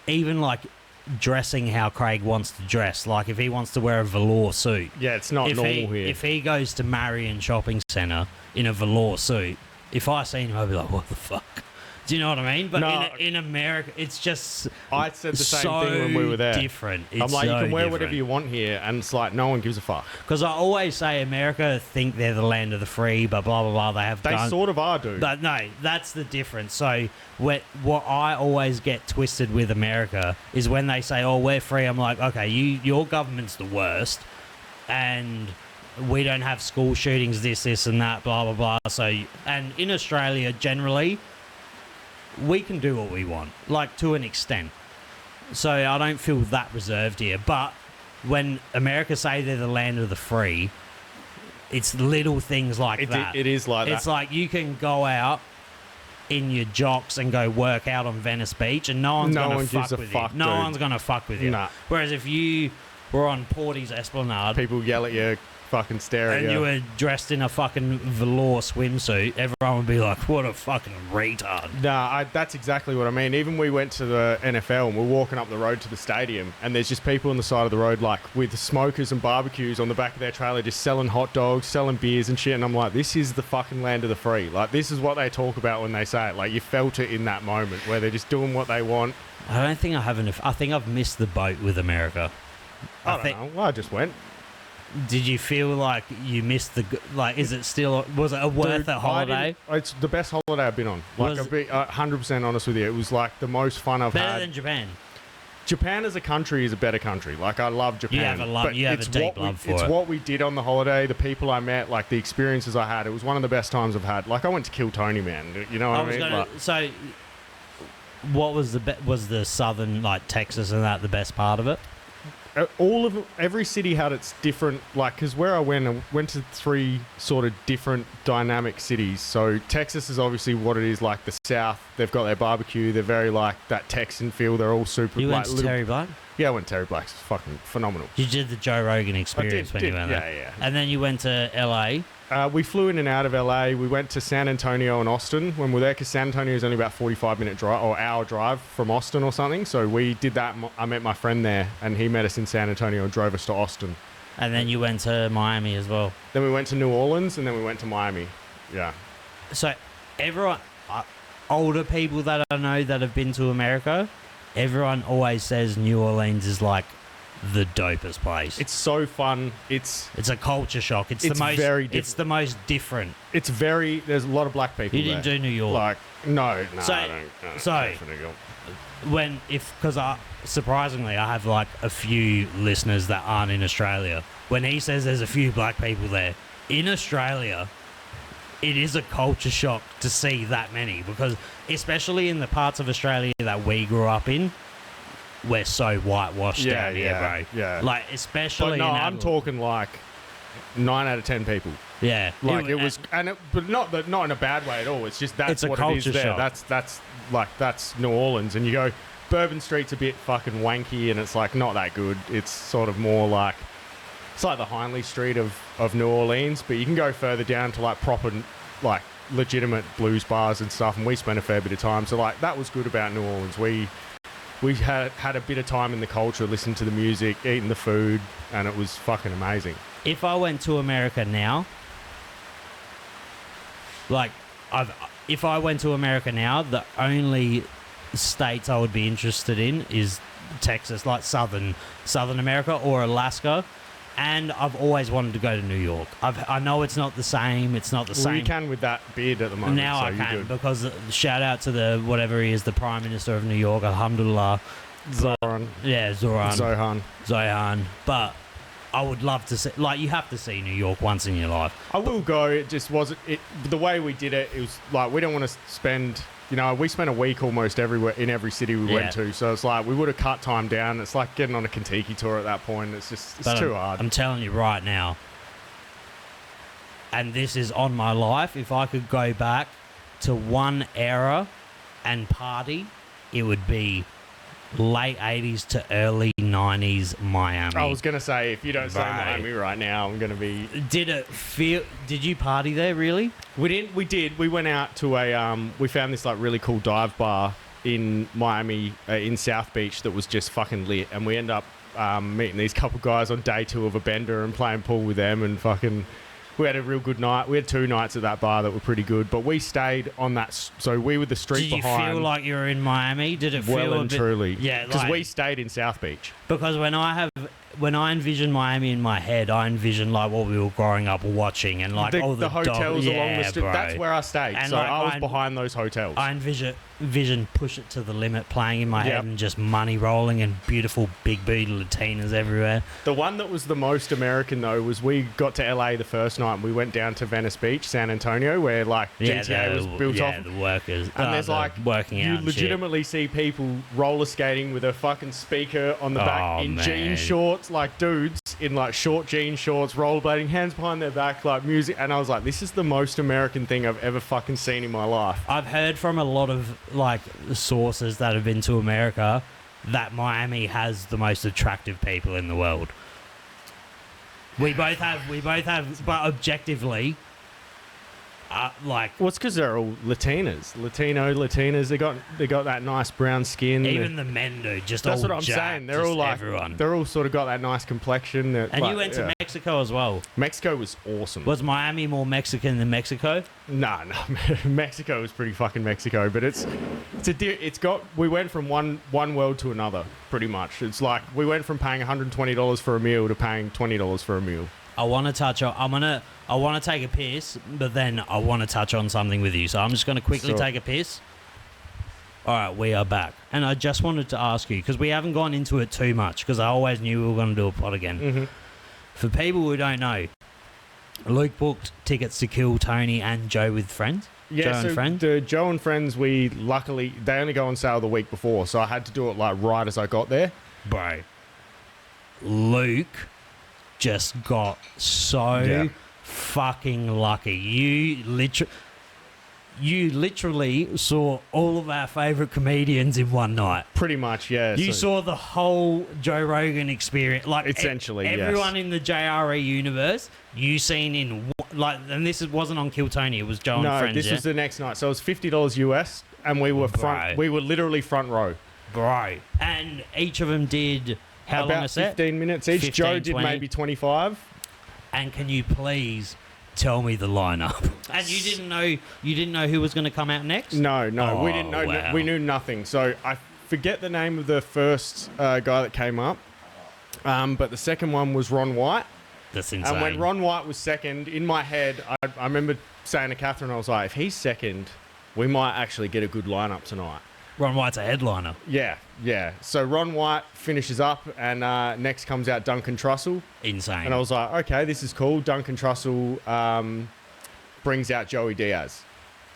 [SPEAKER 1] even like dressing how Craig wants to dress, like if he wants to wear a velour suit,
[SPEAKER 2] it's not normal here.
[SPEAKER 1] If he goes to Marion Shopping Centre in a velour suit, if I seen him, I'd be like, what the fuck? Do you know what I mean? But in America, it's just
[SPEAKER 2] I said the same thing when we were there.
[SPEAKER 1] Different.
[SPEAKER 2] I'm like, you can wear whatever you want here, and it's like no one gives a fuck.
[SPEAKER 1] Because I always say America think they're the land of the free, but blah blah blah. They have guns.
[SPEAKER 2] Sort of are, dude.
[SPEAKER 1] But no, that's the difference. So what I always get twisted with America is when they say, "Oh, we're free." I'm like, okay, your government's the worst, and we don't have school shootings, this and that, blah blah blah. So, and in Australia generally, we can do what we want, like to an extent. So I don't feel that reserved here. But when America say they're the land of the free, it's little things like that.
[SPEAKER 2] It is like that.
[SPEAKER 1] It's like you can go out in your jocks and go work out on Venice Beach, and no one's going to fuck with you. No one's going to fuck with you.
[SPEAKER 2] Nah.
[SPEAKER 1] Whereas if you were on Porty's Esplanade,
[SPEAKER 2] people yell at you, fucking stare at you,
[SPEAKER 1] and you were dressed in a fucking velour swimsuit, everyone would be like, what a fucking retard.
[SPEAKER 2] Nah, that's exactly what I mean. Even we went to the NFL and we're walking up the road to the stadium, and there's just people on the side of the road, like with smokers and barbecues on the back of their trailer, just selling hot dogs, selling beers and shit. And I'm like, this is the fucking land of the free. Like, this is what they talk about when they say it. Like, you felt it in that moment where they're just doing what they want.
[SPEAKER 1] I don't think I haven't. I think I've missed the boat with America.
[SPEAKER 2] I don't know. Well, I just went.
[SPEAKER 1] Did you feel like you missed the, like, is it still, was it a worth it holiday?
[SPEAKER 2] It's the best holiday I've been on. Like, I'll be 100% honest with you. It was like the most fun I've had.
[SPEAKER 1] Better than Japan.
[SPEAKER 2] Japan as a country is a better country. Like, I love Japan.
[SPEAKER 1] You have a deep love for it.
[SPEAKER 2] It's what we did on the holiday, the people I met, like the experiences I had. It was one of the best times I've had. Like, I went to kill Tony, man. You know what I mean?
[SPEAKER 1] So, what was the southern, like Texas and that, the best part of it?
[SPEAKER 2] Every city had its different, like, because where I went to 3 sort of different dynamic cities. So Texas is obviously what it is, like the South. They've got their barbecue. They're very like that Texan feel. They're all super.
[SPEAKER 1] You
[SPEAKER 2] like,
[SPEAKER 1] went to Terry Black?
[SPEAKER 2] Yeah, I went to Terry Black's. It's fucking phenomenal.
[SPEAKER 1] You did the Joe Rogan experience when you went there.
[SPEAKER 2] Yeah.
[SPEAKER 1] And then you went to LA.
[SPEAKER 2] We flew in and out of LA. We went to San Antonio and Austin when we were there, because San Antonio is only about 45-minute drive or hour drive from Austin or something. So we did that. I met my friend there, and he met us in San Antonio and drove us to Austin.
[SPEAKER 1] And then you went to Miami as well.
[SPEAKER 2] Then we went to New Orleans, and then we went to Miami. Yeah.
[SPEAKER 1] So everyone, older people that I know that have been to America, everyone always says New Orleans is like the dopest place.
[SPEAKER 2] It's so fun. It's
[SPEAKER 1] a culture shock. It's the most
[SPEAKER 2] very different.
[SPEAKER 1] It's the most different.
[SPEAKER 2] It's very. There's a lot of black people.
[SPEAKER 1] You didn't do New York.
[SPEAKER 2] Like no,
[SPEAKER 1] So-
[SPEAKER 2] I don't. No,
[SPEAKER 1] so-
[SPEAKER 2] definitely don't.
[SPEAKER 1] Because surprisingly I have like a few listeners that aren't in Australia. When he says there's a few black people there in Australia, it is a culture shock to see that many, because especially in the parts of Australia that we grew up in, we're so whitewashed down here, bro.
[SPEAKER 2] Yeah.
[SPEAKER 1] Like especially.
[SPEAKER 2] But no,
[SPEAKER 1] in
[SPEAKER 2] I'm talking like 9 out of 10 people.
[SPEAKER 1] Yeah.
[SPEAKER 2] Like it was, but not in a bad way at all. It's just that's
[SPEAKER 1] It's a
[SPEAKER 2] what it is
[SPEAKER 1] culture
[SPEAKER 2] there.
[SPEAKER 1] shock.
[SPEAKER 2] That's New Orleans, and you go Bourbon Street's a bit fucking wanky, and it's like not that good. It's sort of more like it's like the Hindley Street of New Orleans, but you can go further down to like proper like legitimate blues bars and stuff. And we spent a fair bit of time, so like that was good about New Orleans. We had a bit of time in the culture, listening to the music, eating the food, and it was fucking amazing.
[SPEAKER 1] If I went to America now, if I went to America now, the only states I would be interested in is Texas, like Southern America or Alaska. And I've always wanted to go to New York. I know it's not the same. It's not the same.
[SPEAKER 2] You can with that beard at the moment.
[SPEAKER 1] Now
[SPEAKER 2] so
[SPEAKER 1] I
[SPEAKER 2] you're
[SPEAKER 1] can,
[SPEAKER 2] good.
[SPEAKER 1] because shout out to the whatever he is, the Prime Minister of New York, Alhamdulillah.
[SPEAKER 2] Zoran.
[SPEAKER 1] Yeah,
[SPEAKER 2] Zohan.
[SPEAKER 1] Zohan. But I would love to see, like, you have to see New York once in your life.
[SPEAKER 2] I will go. It just wasn't. The way we did it, it was like we don't want to spend. You know, we spent a week almost everywhere in every city we went to. So it's like we would have cut time down. It's like getting on a Kentucky tour at that point. It's too hard.
[SPEAKER 1] I'm telling you right now, and this is on my life, if I could go back to one era and party, it would be late 80s to early 90s Miami.
[SPEAKER 2] I was going to say, if you don't say Miami right now, I'm going to be...
[SPEAKER 1] Did you party there, really?
[SPEAKER 2] We did. We went out to we found this like really cool dive bar in Miami, in South Beach, that was just fucking lit. And we ended up meeting these couple guys on day 2 of a bender and playing pool with them, and fucking... We had a real good night. We had 2 nights at that bar that were pretty good, but we stayed on that. So we were the street behind.
[SPEAKER 1] Did you feel like you were in Miami? Did it feel
[SPEAKER 2] well and truly?
[SPEAKER 1] Yeah,
[SPEAKER 2] because we stayed in South Beach.
[SPEAKER 1] Because when I envision Miami in my head, I envision like what we were growing up watching, and like all the
[SPEAKER 2] hotels along the street.
[SPEAKER 1] Bro.
[SPEAKER 2] That's where I stayed.
[SPEAKER 1] And
[SPEAKER 2] so
[SPEAKER 1] like,
[SPEAKER 2] I was behind those hotels.
[SPEAKER 1] I envision Push It to the Limit playing in my head, and just money rolling and beautiful big booty Latinas everywhere.
[SPEAKER 2] The one that was the most American though was we got to LA the first night and we went down to Venice Beach, San Antonio, where like GTA was built off.
[SPEAKER 1] Yeah, the workers.
[SPEAKER 2] And there's like
[SPEAKER 1] working out.
[SPEAKER 2] You legitimately see people roller skating with a fucking speaker on the back in jean shorts, like dudes in like short jean shorts, rollerblading, hands behind their back, like music. And I was like, this is the most American thing I've ever fucking seen in my life.
[SPEAKER 1] I've heard from a lot of like sources that have been to America that Miami has the most attractive people in the world. We both have, but objectively, like...
[SPEAKER 2] Well, it's because they're all Latinas. Latinas. They got that nice brown skin.
[SPEAKER 1] Even the men do. That's
[SPEAKER 2] what I'm saying. They're all like...
[SPEAKER 1] Everyone.
[SPEAKER 2] They're all sort of got that nice complexion.
[SPEAKER 1] And like, you went to Mexico as well.
[SPEAKER 2] Mexico was awesome.
[SPEAKER 1] Was Miami more Mexican than Mexico?
[SPEAKER 2] No. Mexico was pretty fucking Mexico. But we went from one world to another, pretty much. It's like we went from paying $120 for a meal to paying $20 for a meal.
[SPEAKER 1] I want to touch on... I want to take a piss, but then I want to touch on something with you. So I'm just going to quickly take a piss. All right, we are back. And I just wanted to ask you, because we haven't gone into it too much, because I always knew we were going to do a pod again.
[SPEAKER 2] Mm-hmm.
[SPEAKER 1] For people who don't know, Luke booked tickets to kill Tony and Joe with friends.
[SPEAKER 2] Yeah,
[SPEAKER 1] Joe and Friends.
[SPEAKER 2] The Joe and Friends, they only go on sale the week before, so I had to do it like right as I got there.
[SPEAKER 1] Bro, Luke just got so... fucking lucky. You literally... you literally saw all of our favourite comedians in one night.
[SPEAKER 2] Pretty much, yeah.
[SPEAKER 1] You saw the whole Joe Rogan experience. Like,
[SPEAKER 2] essentially,
[SPEAKER 1] everyone in the JRE universe, you seen in, like, and this wasn't on Kill Tony, it was Joe and Friends.
[SPEAKER 2] No, this was the next night. So it was $50 US, and we were we were literally front row.
[SPEAKER 1] Bro. And each of them did how long a set?
[SPEAKER 2] 15 minutes each.
[SPEAKER 1] 15,
[SPEAKER 2] Joe did
[SPEAKER 1] 20.
[SPEAKER 2] maybe 25.
[SPEAKER 1] And can you please tell me the lineup? And you didn't know who was going to come out next?
[SPEAKER 2] No, we
[SPEAKER 1] Oh,
[SPEAKER 2] didn't know.
[SPEAKER 1] wow.
[SPEAKER 2] We knew nothing. So I forget the name of the first guy that came up, but the second one was Ron White.
[SPEAKER 1] That's insane.
[SPEAKER 2] And when Ron White was second, in my head, I remember saying to Catherine, I was like, if he's second, we might actually get a good lineup tonight.
[SPEAKER 1] Ron White's a headliner.
[SPEAKER 2] Yeah. So Ron White finishes up, and next comes out Duncan Trussell.
[SPEAKER 1] Insane.
[SPEAKER 2] And I was like, okay, this is cool. Duncan Trussell brings out Joey Diaz.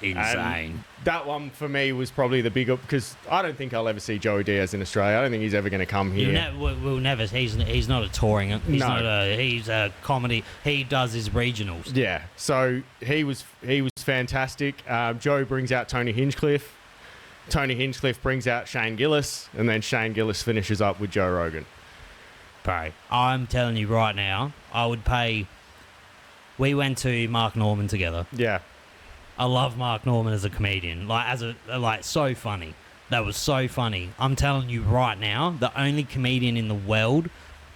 [SPEAKER 1] Insane.
[SPEAKER 2] And that one for me was probably the bigger, because I don't think I'll ever see Joey Diaz in Australia. I don't think he's ever going to come here.
[SPEAKER 1] We'll never. He's not a touring. He's a comedy. He does his regionals.
[SPEAKER 2] Yeah. So he was fantastic. Joe brings out Tony Hinchcliffe. Tony Hinchcliffe brings out Shane Gillis, and then Shane Gillis finishes up with Joe Rogan.
[SPEAKER 1] Bro, I'm telling you right now, I would pay. We went to Mark Norman together.
[SPEAKER 2] Yeah.
[SPEAKER 1] I love Mark Norman as a comedian. So funny. That was so funny. I'm telling you right now, the only comedian in the world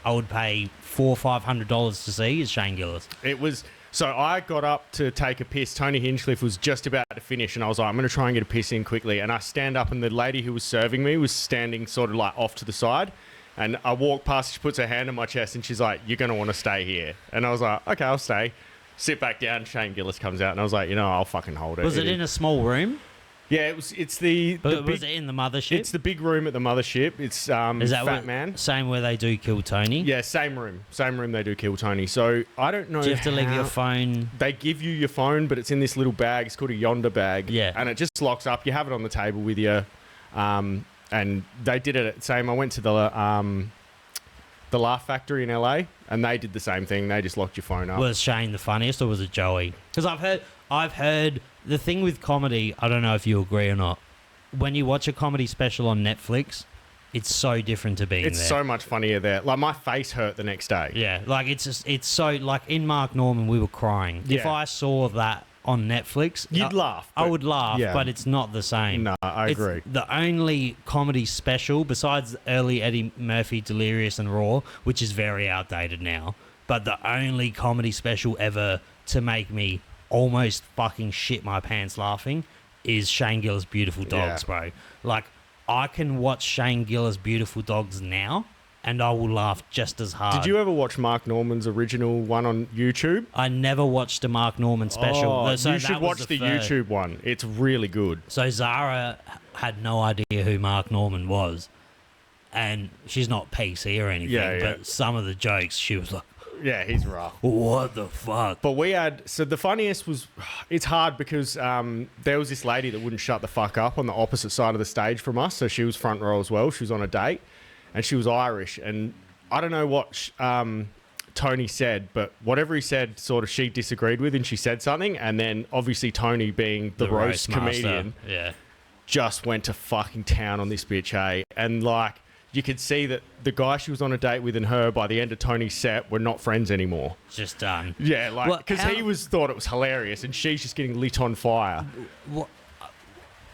[SPEAKER 1] I would pay $400 or $500 to see is Shane Gillis.
[SPEAKER 2] It was. So I got up to take a piss. Tony Hinchcliffe was just about to finish, and I was like, I'm going to try and get a piss in quickly. And I stand up, and the lady who was serving me was standing sort of like off to the side. And I walk past, she puts her hand on my chest, and she's like, you're going to want to stay here. And I was like, okay, I'll stay. Sit back down. Shane Gillis comes out, and I was like, I'll fucking hold it.
[SPEAKER 1] Was it in a small room?
[SPEAKER 2] Yeah, it's the
[SPEAKER 1] was it in the Mothership?
[SPEAKER 2] It's the big room at the Mothership. It's
[SPEAKER 1] Is that
[SPEAKER 2] Fat Man.
[SPEAKER 1] Same where they do Kill Tony?
[SPEAKER 2] Yeah, same room. Same room they do Kill Tony. So I don't know.
[SPEAKER 1] Do you have to leave your phone?
[SPEAKER 2] They give you your phone, but it's in this little bag. It's called a Yonder bag.
[SPEAKER 1] Yeah.
[SPEAKER 2] And it just locks up. You have it on the table with you. And they did it at same. I went to the Laugh Factory in LA, and they did the same thing. They just locked your phone up.
[SPEAKER 1] Was Shane the funniest, or was it Joey? Because I've heard the thing with comedy. I don't know if you agree or not. When you watch a comedy special on Netflix, it's so different to being there.
[SPEAKER 2] It's so much funnier there. Like, my face hurt the next day.
[SPEAKER 1] Yeah, like it's so, like, in Mark Norman, we were crying.
[SPEAKER 2] Yeah.
[SPEAKER 1] If I saw that on Netflix,
[SPEAKER 2] You'd laugh.
[SPEAKER 1] I would laugh,
[SPEAKER 2] yeah.
[SPEAKER 1] but it's not the same.
[SPEAKER 2] No, I agree.
[SPEAKER 1] It's the only comedy special, besides early Eddie Murphy, Delirious and Raw, which is very outdated now, but the only comedy special ever to make me almost fucking shit my pants laughing is Shane Gillis' Beautiful Dogs, bro. Like, I can watch Shane Gillis' Beautiful Dogs now, and I will laugh just as hard.
[SPEAKER 2] Did you ever watch Mark Norman's original one on YouTube?
[SPEAKER 1] I never watched a Mark Norman special.
[SPEAKER 2] Oh,
[SPEAKER 1] So
[SPEAKER 2] you should watch the YouTube one. It's really good.
[SPEAKER 1] So Zara had no idea who Mark Norman was, and she's not PC or anything, but some of the jokes, she was like,
[SPEAKER 2] yeah, he's rough.
[SPEAKER 1] What the fuck?
[SPEAKER 2] But so the funniest was, it's hard because there was this lady that wouldn't shut the fuck up on the opposite side of the stage from us. So she was front row as well. She was on a date, and she was Irish. And I don't know what Tony said, but whatever he said, sort of she disagreed with, and she said something. And then obviously Tony, being the roast comedian, just went to fucking town on this bitch, hey? And like, you could see that the guy she was on a date with and her, by the end of Tony's set, were not friends anymore.
[SPEAKER 1] Just done.
[SPEAKER 2] Yeah, like, because he thought it was hilarious, and she's just getting lit on fire.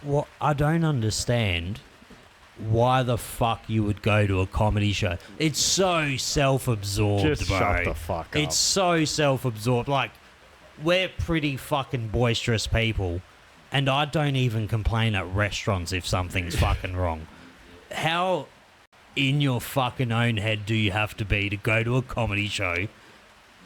[SPEAKER 1] What I don't understand, why the fuck you would go to a comedy show? It's so self-absorbed,
[SPEAKER 2] Just
[SPEAKER 1] bro.
[SPEAKER 2] shut the fuck up.
[SPEAKER 1] It's so self-absorbed. Like, we're pretty fucking boisterous people, and I don't even complain at restaurants if something's fucking wrong. How in your fucking own head do you have to be to go to a comedy show,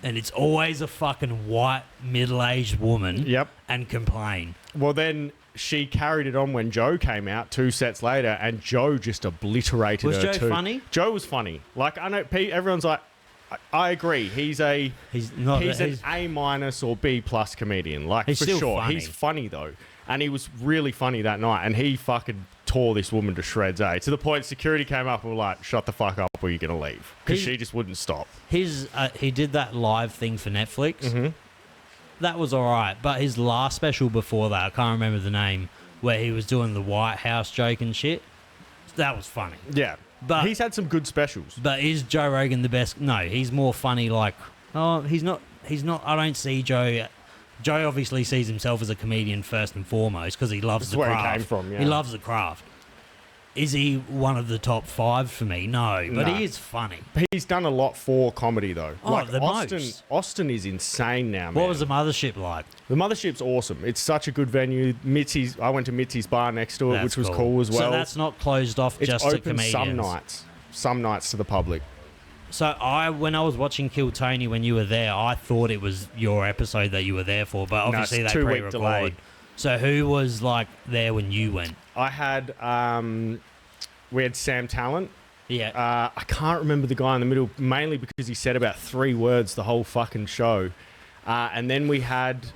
[SPEAKER 1] and it's always a fucking white middle-aged woman and complain?
[SPEAKER 2] Well, then she carried it on when Joe came out 2 sets later, and Joe just obliterated her.
[SPEAKER 1] Was Joe funny?
[SPEAKER 2] Joe was funny. Like, I know everyone's like, I agree. He's an A- or B+ comedian. Like,
[SPEAKER 1] he's
[SPEAKER 2] for
[SPEAKER 1] still
[SPEAKER 2] sure.
[SPEAKER 1] funny.
[SPEAKER 2] He's funny though, and he was really funny that night. And he fucking tore this woman to shreds, eh? To the point security came up and were like, "Shut the fuck up, or you're gonna leave," because she just wouldn't stop.
[SPEAKER 1] He did that live thing for Netflix.
[SPEAKER 2] Mm-hmm.
[SPEAKER 1] that was all right. But his last special before that, I can't remember the name, where he was doing the White House joke and shit. That was funny.
[SPEAKER 2] Yeah.
[SPEAKER 1] But
[SPEAKER 2] he's had some good specials.
[SPEAKER 1] But is Joe Rogan the best? No, he's more funny. Like, oh, he's not. I don't see Joe. Joe obviously sees himself as a comedian first and foremost because he loves the craft.
[SPEAKER 2] Where he came from, yeah.
[SPEAKER 1] He loves the craft. Is he one of the top 5 for me? No, but he is funny.
[SPEAKER 2] He's done a lot for comedy, though.
[SPEAKER 1] Oh,
[SPEAKER 2] like
[SPEAKER 1] the most.
[SPEAKER 2] Austin is insane now, man.
[SPEAKER 1] What was the Mothership like?
[SPEAKER 2] The Mothership's awesome. It's such a good venue. I went to Mitzi's bar next to it, which was cool as well.
[SPEAKER 1] So that's not closed off
[SPEAKER 2] it's
[SPEAKER 1] just
[SPEAKER 2] open
[SPEAKER 1] to comedians?
[SPEAKER 2] Some nights to the public.
[SPEAKER 1] So when I was watching Kill Tony when you were there, I thought it was your episode that you were there for, but obviously they pre-record. So who was like there when you went?
[SPEAKER 2] I had we had Sam Talent.
[SPEAKER 1] Yeah.
[SPEAKER 2] I can't remember the guy in the middle, mainly because he said about 3 words the whole fucking show. And then we had,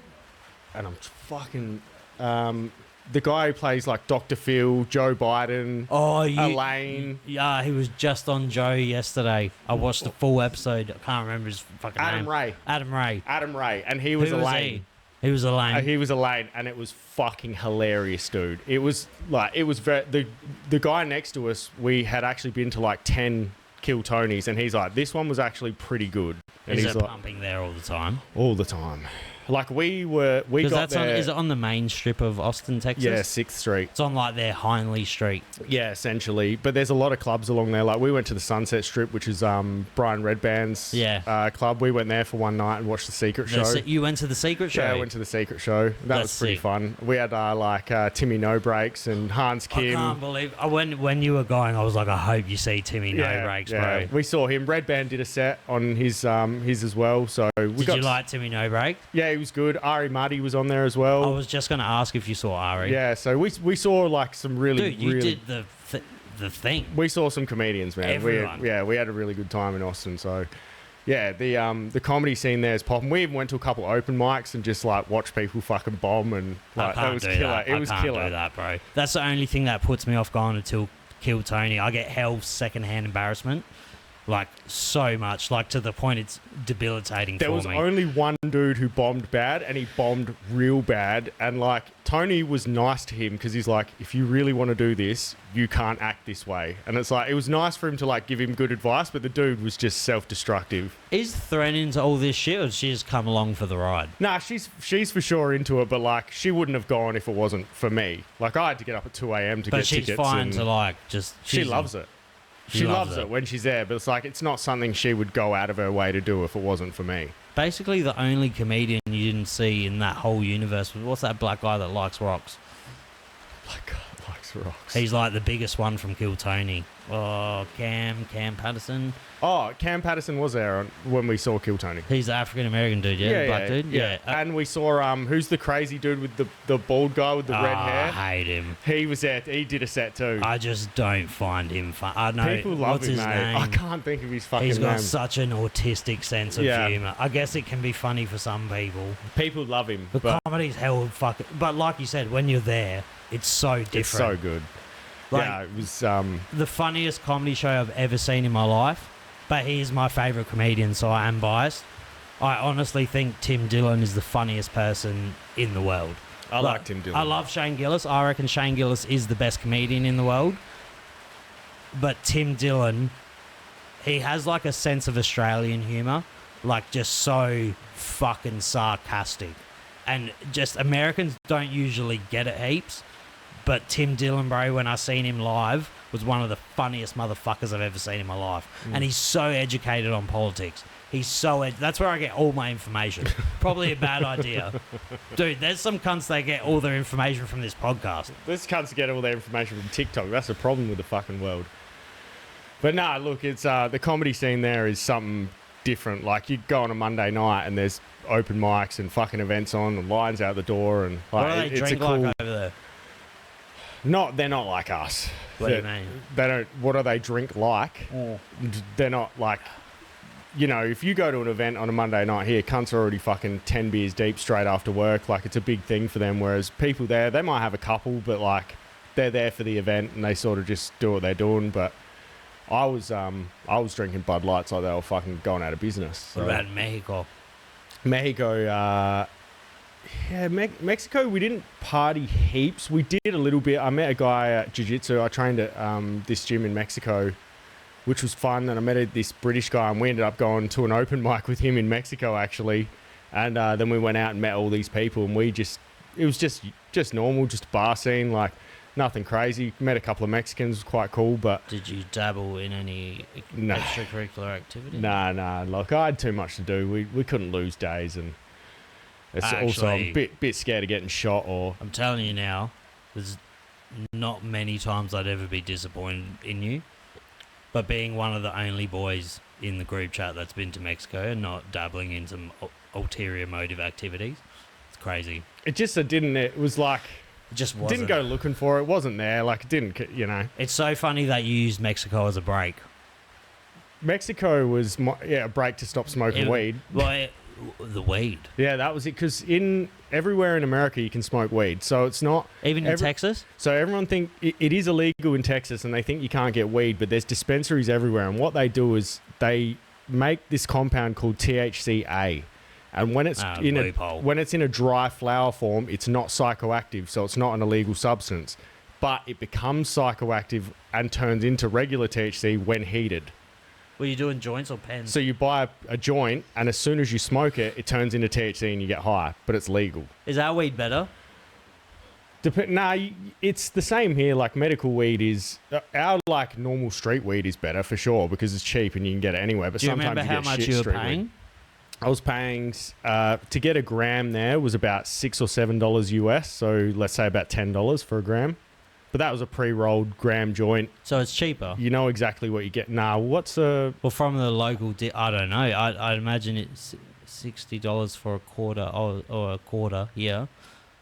[SPEAKER 2] and I'm fucking, the guy who plays like Dr. Phil, Joe Biden, Elaine.
[SPEAKER 1] Yeah, he was just on Joe yesterday. I watched the full episode. I can't remember his fucking name. Adam Ray. And he was Elaine.
[SPEAKER 2] He was Elaine, and it was fucking hilarious, dude. It was very, the guy next to us, we had actually been to like 10 Kill Tonys, and he's like, this one was actually pretty good. And
[SPEAKER 1] he's
[SPEAKER 2] like,
[SPEAKER 1] pumping there all the time?
[SPEAKER 2] All the time. Like we got there.
[SPEAKER 1] Is it on the main strip of Austin, Texas?
[SPEAKER 2] Yeah, 6th Street.
[SPEAKER 1] It's on like their Hindley Street.
[SPEAKER 2] Yeah, essentially. But there's a lot of clubs along there. Like we went to the Sunset Strip, which is Brian Redband's club. We went there for one night and watched the Secret Show.
[SPEAKER 1] You went to the Secret Show?
[SPEAKER 2] Yeah, I went to the Secret Show. That was pretty fun. We had Timmy No Breaks and Hans Kim.
[SPEAKER 1] I can't believe when you were going, I was like, I hope you see Timmy No Breaks, bro.
[SPEAKER 2] We saw him. Redband did a set on his as well. So
[SPEAKER 1] did you like Timmy No Break?
[SPEAKER 2] Yeah, he was good. Ari Muddy was on there as well.
[SPEAKER 1] I was just going to ask if you saw Ari.
[SPEAKER 2] Yeah, so we saw like some really...
[SPEAKER 1] Dude, you did the thing.
[SPEAKER 2] We saw some comedians, man.
[SPEAKER 1] Everyone.
[SPEAKER 2] We had a really good time in Austin, so... Yeah, the comedy scene there is popping. We even went to a couple open mics and just like watched people fucking bomb and like that was killer. It was killer. I can't do that, bro.
[SPEAKER 1] That's the only thing that puts me off going to Kill Tony. I get hell secondhand embarrassment. Like, so much. Like, to the point it's debilitating for me.
[SPEAKER 2] There was only one dude who bombed bad, and he bombed real bad. And, like, Tony was nice to him because he's like, if you really want to do this, you can't act this way. And it's like, it was nice for him to, like, give him good advice, but the dude was just self-destructive.
[SPEAKER 1] Is Thren into all this shit, or does she just come along for the ride?
[SPEAKER 2] Nah, she's for sure into it, but, like, she wouldn't have gone if it wasn't for me. Like, I had to get up at 2 a.m. to get tickets.
[SPEAKER 1] But she's fine to, like, just...
[SPEAKER 2] She loves it. She loves it when she's there, but it's like it's not something she would go out of her way to do if it wasn't for me.
[SPEAKER 1] Basically, the only comedian you didn't see in that whole universe was what's that black guy that likes rocks?
[SPEAKER 2] Black guy that likes rocks.
[SPEAKER 1] He's like the biggest one from Kill Tony. Oh, Cam Patterson.
[SPEAKER 2] Oh, Cam Patterson was there when we saw Kill Tony.
[SPEAKER 1] He's the African American dude, yeah, black dude. Yeah.
[SPEAKER 2] And we saw who's the crazy dude with the bald guy with the red hair?
[SPEAKER 1] I hate him.
[SPEAKER 2] He was there. He did a set too.
[SPEAKER 1] I just don't find him fun. I know
[SPEAKER 2] people love
[SPEAKER 1] what's
[SPEAKER 2] him,
[SPEAKER 1] his
[SPEAKER 2] mate.
[SPEAKER 1] name.
[SPEAKER 2] I can't think of his fucking name.
[SPEAKER 1] He's got such an autistic sense of humour. I guess it can be funny for some people.
[SPEAKER 2] People love him.
[SPEAKER 1] The comedy's hell fucking. But like you said, when you're there, it's so different.
[SPEAKER 2] It's so good.
[SPEAKER 1] Like,
[SPEAKER 2] yeah, it was
[SPEAKER 1] the funniest comedy show I've ever seen in my life. But he is my favourite comedian, so I am biased. I honestly think Tim Dillon is the funniest person in the world.
[SPEAKER 2] I like Tim Dillon.
[SPEAKER 1] I love Shane Gillis. I reckon Shane Gillis is the best comedian in the world. But Tim Dillon, he has like a sense of Australian humour. Like just so fucking sarcastic. And just Americans don't usually get it heaps. But Tim Dillon, bro, when I seen him live, was one of the funniest motherfuckers I've ever seen in my life. And he's so educated on politics. He's so... That's where I get all my information. Probably a bad idea. Dude, there's some cunts that get all their information from this podcast.
[SPEAKER 2] There's cunts that get all their information from TikTok. That's the problem with the fucking world. But nah, look, it's the comedy scene there is something different. Like, you go on a Monday night and there's open mics and fucking events on and lines out the door. And like,
[SPEAKER 1] what do they drink like over there?
[SPEAKER 2] They're not like us.
[SPEAKER 1] What do you mean?
[SPEAKER 2] They don't. What do they drink like? They're not like, you know, if you go to an event on a Monday night here, cunts are already fucking 10 beers deep straight after work. Like, it's a big thing for them. Whereas people there, they might have a couple, but like, they're there for the event and they sort of just do what they're doing. But I was drinking Bud Lights like they were fucking going out of business. So.
[SPEAKER 1] What about Mexico?
[SPEAKER 2] Mexico, Yeah, Mexico, we didn't party heaps. We did a little bit. I met a guy at jiu-jitsu. I trained at this gym in Mexico, which was fun. And I met this British guy, and we ended up going to an open mic with him in Mexico, actually. And then we went out and met all these people, and it was just normal, just a bar scene, like nothing crazy. Met a couple of Mexicans, quite cool. But
[SPEAKER 1] did you dabble in any extracurricular activity?
[SPEAKER 2] Nah. Like, I had too much to do. We couldn't lose days, and it's also I'm a bit scared of getting shot. Or
[SPEAKER 1] I'm telling you now, there's not many times I'd ever be disappointed in you. But being one of the only boys in the group chat that's been to Mexico and not dabbling in some ulterior motive activities, it's crazy.
[SPEAKER 2] It was like...
[SPEAKER 1] It just wasn't.
[SPEAKER 2] Didn't go looking for it. It wasn't there. Like, it didn't, you know.
[SPEAKER 1] It's so funny that you used Mexico as a break.
[SPEAKER 2] Mexico was, a break to stop smoking weed.
[SPEAKER 1] Well, the weed.
[SPEAKER 2] Yeah, that was it. Because everywhere in America you can smoke weed. So it's not...
[SPEAKER 1] Even in Texas?
[SPEAKER 2] So everyone think it is illegal in Texas, and they think you can't get weed, but there's dispensaries everywhere. And what they do is they make this compound called THCA. And when it's in a dry flower form, it's not psychoactive, so it's not an illegal substance. But it becomes psychoactive and turns into regular THC when heated.
[SPEAKER 1] Were you doing joints or pens?
[SPEAKER 2] So you buy a joint, and as soon as you smoke it, it turns into THC and you get high, but it's legal.
[SPEAKER 1] Is our weed better?
[SPEAKER 2] It's the same here. Like, medical weed is... our, like, normal street weed is better, for sure, because it's cheap and you can get it anywhere. But
[SPEAKER 1] do you
[SPEAKER 2] sometimes
[SPEAKER 1] remember how much you were paying?
[SPEAKER 2] Weed. I was paying, to get a gram there was about $6 or $7 US. So let's say about $10 for a gram. But that was a pre-rolled gram joint.
[SPEAKER 1] So it's cheaper.
[SPEAKER 2] You know exactly what you get.
[SPEAKER 1] Well, from the local, I don't know. I'd imagine it's $60 for a quarter or a quarter. Yeah.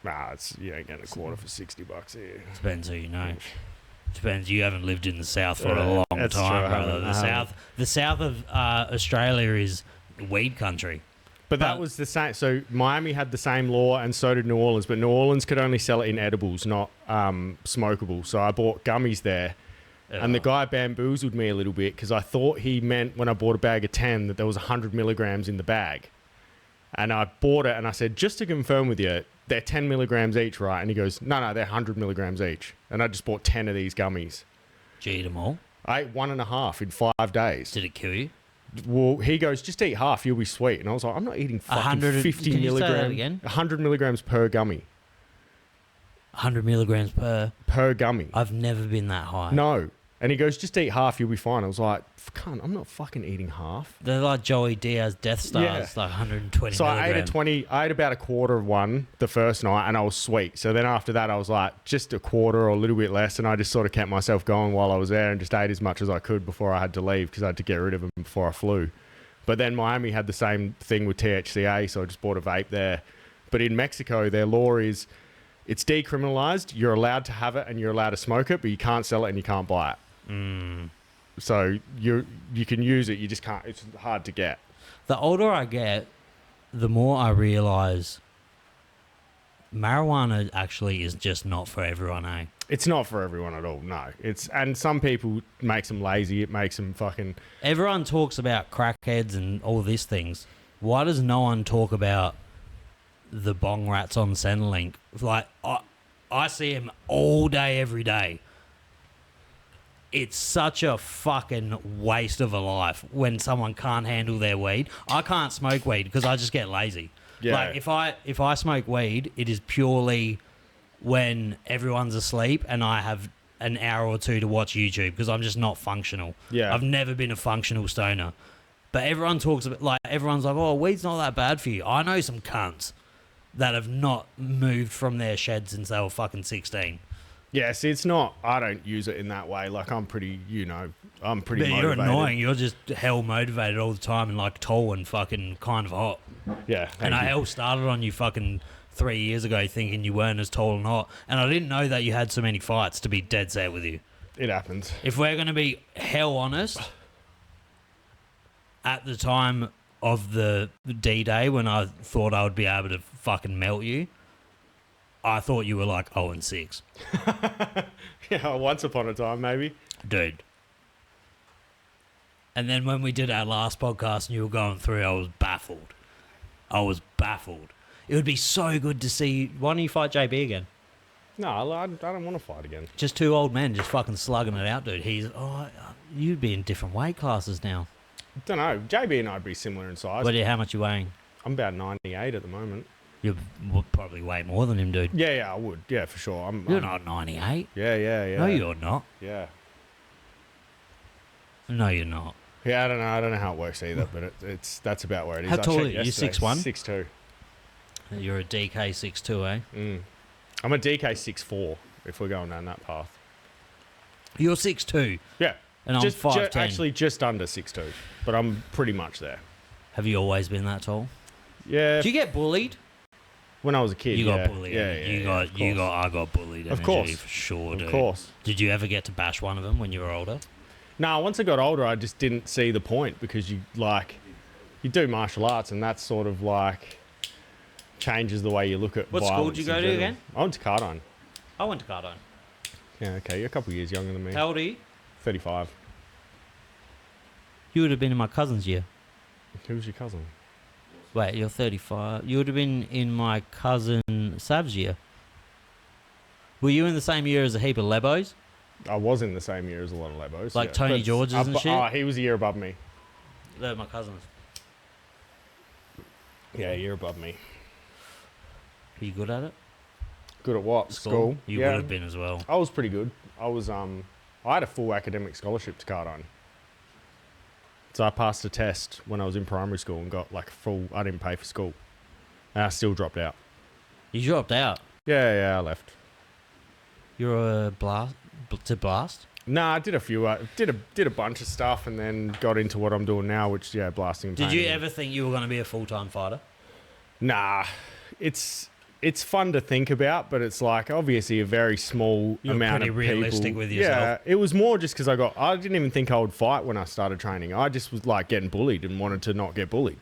[SPEAKER 2] Nah, you ain't getting a quarter for $60 here.
[SPEAKER 1] Depends who you know. Depends. You haven't lived in the South for a long time, brother. The South of Australia is weed country.
[SPEAKER 2] But that was the same. So Miami had the same law, and so did New Orleans. But New Orleans could only sell it in edibles, not smokable. So I bought gummies there. And the guy bamboozled me a little bit because I thought he meant when I bought a bag of 10 that there was 100 milligrams in the bag. And I bought it, and I said, just to confirm with you, they're 10 milligrams each, right? And he goes, no, they're 100 milligrams each. And I just bought 10 of these gummies.
[SPEAKER 1] Did you eat them all?
[SPEAKER 2] I ate 1.5 in 5 days.
[SPEAKER 1] Did it kill you?
[SPEAKER 2] Well, he goes, just eat half, you'll be sweet. And I was like, I'm not eating fucking 50 milligrams. 100 milligrams per gummy.
[SPEAKER 1] 100 milligrams
[SPEAKER 2] per gummy.
[SPEAKER 1] I've never been that high.
[SPEAKER 2] No. And he goes, just eat half, you'll be fine. I was like, cunt, I'm not fucking eating half.
[SPEAKER 1] They're like Joey Diaz Death Stars, like 120
[SPEAKER 2] so
[SPEAKER 1] milligrams.
[SPEAKER 2] I ate about a quarter of one the first night, and I was sweet. So then after that, I was like, just a quarter or a little bit less, and I just sort of kept myself going while I was there and just ate as much as I could before I had to leave because I had to get rid of them before I flew. But then Miami had the same thing with THCA, so I just bought a vape there. But in Mexico, their law is it's decriminalized. You're allowed to have it and you're allowed to smoke it, but you can't sell it and you can't buy it. So you can use it, you just can't. It's hard to get.
[SPEAKER 1] The older I get, the more I realize marijuana actually is just not for everyone, eh?
[SPEAKER 2] It's not for everyone at all, no. And some people makes them lazy. It makes them fucking...
[SPEAKER 1] Everyone talks about crackheads and all these things. Why does no one talk about the bong rats on Centrelink? Like, I see them all day, every day. It's such a fucking waste of a life when someone can't handle their weed. I can't smoke weed because I just get lazy.
[SPEAKER 2] Yeah.
[SPEAKER 1] Like, if I smoke weed, it is purely when everyone's asleep and I have an hour or two to watch YouTube because I'm just not functional.
[SPEAKER 2] Yeah.
[SPEAKER 1] I've never been a functional stoner. But everyone talks about, like, everyone's like, oh, weed's not that bad for you. I know some cunts that have not moved from their shed since they were fucking 16.
[SPEAKER 2] Yeah, see, it's not... I don't use it in that way. Like, I'm pretty, I'm pretty
[SPEAKER 1] but
[SPEAKER 2] motivated.
[SPEAKER 1] You're annoying. You're just hell motivated all the time and, like, tall and fucking kind of hot.
[SPEAKER 2] Yeah,
[SPEAKER 1] and I hell started on you fucking 3 years ago thinking you weren't as tall and hot. And I didn't know that you had so many fights, to be dead set with you.
[SPEAKER 2] It happens.
[SPEAKER 1] If we're going to be hell honest, at the time of the D-Day when I thought I would be able to fucking melt you, I thought you were like 0-6.
[SPEAKER 2] Yeah, once upon a time, maybe.
[SPEAKER 1] Dude. And then when we did our last podcast and you were going through, I was baffled. It would be so good to see. Why don't you fight JB again?
[SPEAKER 2] No, I don't want to fight again.
[SPEAKER 1] Just two old men just fucking slugging it out, dude. You'd be in different weight classes now.
[SPEAKER 2] Don't know. JB and I'd be similar in size.
[SPEAKER 1] But how much you weighing?
[SPEAKER 2] I'm about 98 at the moment.
[SPEAKER 1] You would probably weigh more than him, dude.
[SPEAKER 2] Yeah, I would. Yeah, for sure.
[SPEAKER 1] You're not 98.
[SPEAKER 2] Yeah.
[SPEAKER 1] No, you're not.
[SPEAKER 2] Yeah.
[SPEAKER 1] No, you're not.
[SPEAKER 2] Yeah, I don't know how it works either, but that's about where it is.
[SPEAKER 1] How tall are you? You're 6'1"?
[SPEAKER 2] 6'2".
[SPEAKER 1] You're a DK 6'2", eh?
[SPEAKER 2] I'm a DK 6'4", if we're going down that path.
[SPEAKER 1] You're 6'2".
[SPEAKER 2] Yeah.
[SPEAKER 1] And I'm 5'10".
[SPEAKER 2] Actually, just under 6'2", but I'm pretty much there.
[SPEAKER 1] Have you always been that tall?
[SPEAKER 2] Yeah.
[SPEAKER 1] Did you get bullied?
[SPEAKER 2] When I was a kid,
[SPEAKER 1] you got bullied.
[SPEAKER 2] Yeah,
[SPEAKER 1] I got bullied.
[SPEAKER 2] Of course,
[SPEAKER 1] for sure, dude.
[SPEAKER 2] Of course.
[SPEAKER 1] Did you ever get to bash one of them when you were older?
[SPEAKER 2] No, once I got older, I just didn't see the point because you do martial arts and that sort of like changes the way you look at
[SPEAKER 1] What school did you go to again?
[SPEAKER 2] I went to Cardine.
[SPEAKER 1] I went to Cardine.
[SPEAKER 2] Yeah, okay. You're a couple of years younger than me.
[SPEAKER 1] How old are you?
[SPEAKER 2] 35.
[SPEAKER 1] You would have been in my cousin's year.
[SPEAKER 2] Who's your cousin?
[SPEAKER 1] Wait, you're 35. You would have been in my cousin Sav's year. Were you in the same year as a heap of lebos?
[SPEAKER 2] I was in the same year as a lot of lebos.
[SPEAKER 1] Like Tony George's and shit?
[SPEAKER 2] Oh, he was a year above me.
[SPEAKER 1] They're my cousins.
[SPEAKER 2] Yeah, a year above me.
[SPEAKER 1] Are you good at it?
[SPEAKER 2] Good at what? School?
[SPEAKER 1] You would have been as well.
[SPEAKER 2] I was pretty good. I had a full academic scholarship to Cardine. So I passed a test when I was in primary school and got like I didn't pay for school. And I still dropped out.
[SPEAKER 1] You dropped out?
[SPEAKER 2] Yeah, I left.
[SPEAKER 1] You're a blast?
[SPEAKER 2] Nah, I did a few. Did a bunch of stuff and then got into what I'm doing now, which, blasting and
[SPEAKER 1] Did you
[SPEAKER 2] painting.
[SPEAKER 1] ever think you were going to be a full-time fighter?
[SPEAKER 2] Nah, it's fun to think about, but it's like obviously a very small amount of people.
[SPEAKER 1] Pretty realistic with yourself.
[SPEAKER 2] Yeah, it was more just because I didn't even think I would fight when I started training. I just was like getting bullied and wanted to not get bullied.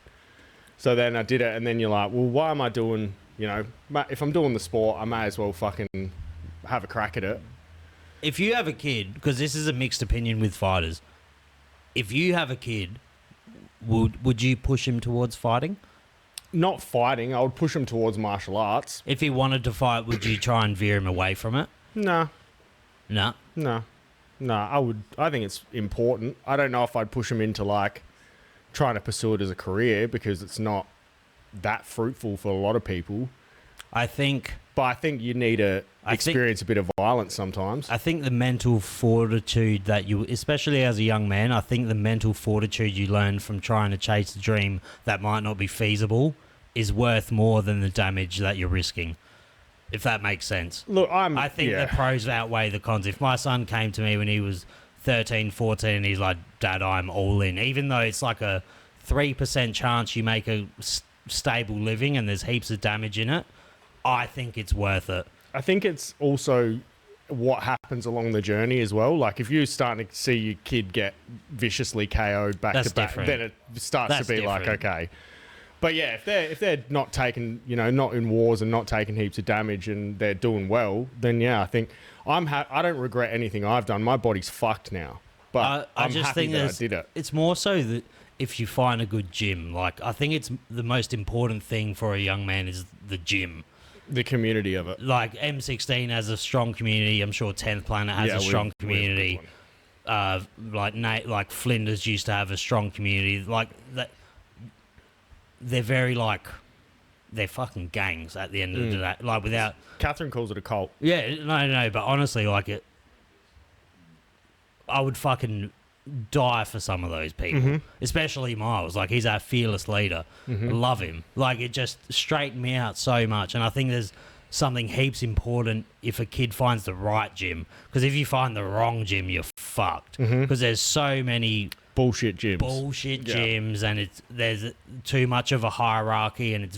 [SPEAKER 2] So then I did it, and then you're like, well, why am I doing, if I'm doing the sport, I may as well fucking have a crack at it.
[SPEAKER 1] If you have a kid, because this is a mixed opinion with fighters, if you have a kid, would you push him towards fighting?
[SPEAKER 2] Not fighting. I would push him towards martial arts.
[SPEAKER 1] If he wanted to fight, would you try and veer him away from it?
[SPEAKER 2] Nah.
[SPEAKER 1] No.
[SPEAKER 2] I would. I think it's important. I don't know if I'd push him into like trying to pursue it as a career because it's not that fruitful for a lot of people. But I think you need to experience a bit of violence sometimes.
[SPEAKER 1] I think the mental fortitude that you, especially as a young man, I think the mental fortitude you learn from trying to chase a dream that might not be feasible is worth more than the damage that you're risking, if that makes sense.
[SPEAKER 2] Look,
[SPEAKER 1] I think the pros outweigh the cons. If my son came to me when he was 13, 14, and he's like, Dad, I'm all in, even though it's like a 3% chance you make a stable living and there's heaps of damage in it, I think it's worth it.
[SPEAKER 2] I think it's also what happens along the journey as well. Like if you're starting to see your kid get viciously KO'd back to back, then it starts to be like, okay. But yeah, if they're not taking, not in wars and not taking heaps of damage and they're doing well, then I think I don't regret anything I've done. My body's fucked now, but I'm just happy that I did it.
[SPEAKER 1] It's more so that if you find a good gym, like I think it's the most important thing for a young man is the gym.
[SPEAKER 2] The community of it.
[SPEAKER 1] Like M16 has a strong community. I'm sure 10th Planet has a strong community. Like Flinders used to have a strong community. Like that, they're very like they're fucking gangs at the end of the day. Like without
[SPEAKER 2] Catherine calls it a cult.
[SPEAKER 1] Yeah, no. But honestly, like I would fucking die for some of those people, especially Miles. Like he's our fearless leader. I love him. Like it just straightened me out so much. And I think there's something heaps important if a kid finds the right gym, because if you find the wrong gym, you're fucked, because there's so many
[SPEAKER 2] bullshit gyms
[SPEAKER 1] and there's too much of a hierarchy and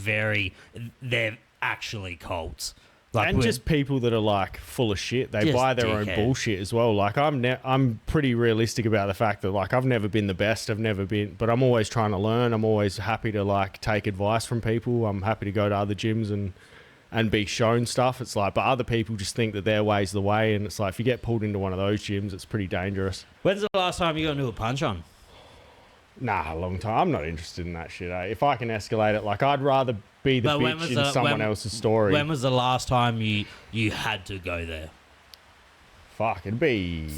[SPEAKER 1] they're actually cults. Like
[SPEAKER 2] and just people that are like full of shit. They buy their own bullshit as well. Like I'm pretty realistic about the fact that like I've never been the best. But I'm always trying to learn. I'm always happy to like take advice from people. I'm happy to go to other gyms and be shown stuff. It's like, but other people just think that their way's the way. And it's like, if you get pulled into one of those gyms, it's pretty dangerous.
[SPEAKER 1] When's the last time you got into a punch on?
[SPEAKER 2] Nah, a long time. I'm not interested in that shit. If I can escalate it, like I'd rather be the
[SPEAKER 1] But when
[SPEAKER 2] bitch
[SPEAKER 1] was
[SPEAKER 2] in
[SPEAKER 1] the-
[SPEAKER 2] someone
[SPEAKER 1] when-
[SPEAKER 2] else's story.
[SPEAKER 1] When was the last time you had to go there?
[SPEAKER 2] Fuck, it'd be...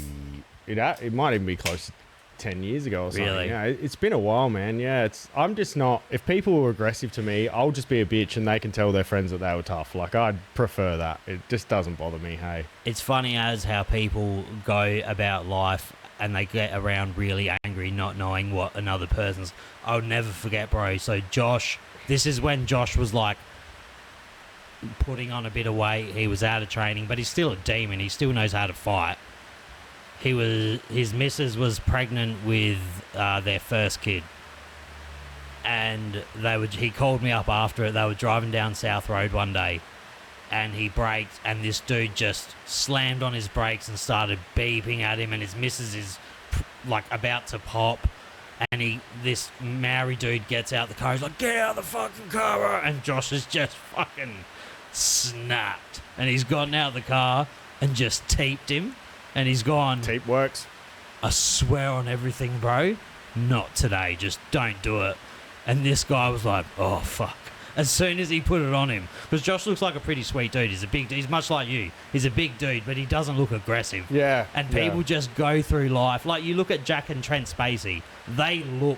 [SPEAKER 2] It might even be close to 10 years ago or something.
[SPEAKER 1] Really?
[SPEAKER 2] Yeah, it's been a while, man. Yeah, I'm just not... If people were aggressive to me, I'll just be a bitch and they can tell their friends that they were tough. Like, I'd prefer that. It just doesn't bother me, hey.
[SPEAKER 1] It's funny as how people go about life and they get around really angry, not knowing what another person's... I'll never forget, bro. So Josh... This is when Josh was, like, putting on a bit of weight. He was out of training, but he's still a demon. He still knows how to fight. His missus was pregnant with their first kid. And he called me up after it. They were driving down South Road one day. And he braked, and this dude just slammed on his brakes and started beeping at him, and his missus is like about to pop, and this Maori dude gets out the car. He's like, "Get out of the fucking car!" Bro." And Josh has just fucking snapped, and he's gotten out of the car and just teeped him, and he's gone.
[SPEAKER 2] Teep works.
[SPEAKER 1] I swear on everything, bro, not today. Just don't do it. And this guy was like, "Oh fuck." As soon as he put it on him, because Josh looks like a pretty sweet dude. He's much like you. He's a big dude, but he doesn't look aggressive.
[SPEAKER 2] Yeah.
[SPEAKER 1] And people just go through life. Like, you look at Jack and Trent Spacey, they look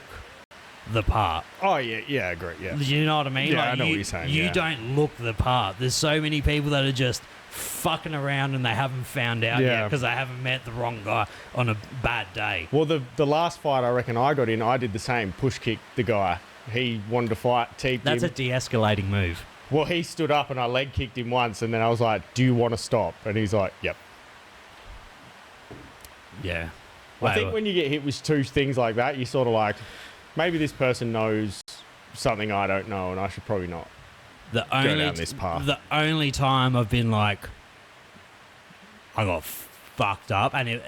[SPEAKER 1] the part.
[SPEAKER 2] Oh, yeah, yeah, I agree, yeah.
[SPEAKER 1] You know what I mean?
[SPEAKER 2] Yeah,
[SPEAKER 1] like,
[SPEAKER 2] I know what you're saying,
[SPEAKER 1] You
[SPEAKER 2] yeah.
[SPEAKER 1] don't look the part. There's so many people that are just fucking around and they haven't found out yet because they haven't met the wrong guy on a bad day.
[SPEAKER 2] Well, the last fight I reckon I got in, I did the same. Push kick the guy. He wanted to fight, teeped
[SPEAKER 1] That's
[SPEAKER 2] him.
[SPEAKER 1] a de-escalating move.
[SPEAKER 2] Well, he stood up and I leg kicked him once, and then I was like, "Do you want to stop?" And he's like, "Yep."
[SPEAKER 1] Yeah.
[SPEAKER 2] I think when you get hit with two things like that, you sort of like, maybe this person knows something I don't know, and I should probably not go down this path.
[SPEAKER 1] The only time I've been like, I got fucked up, and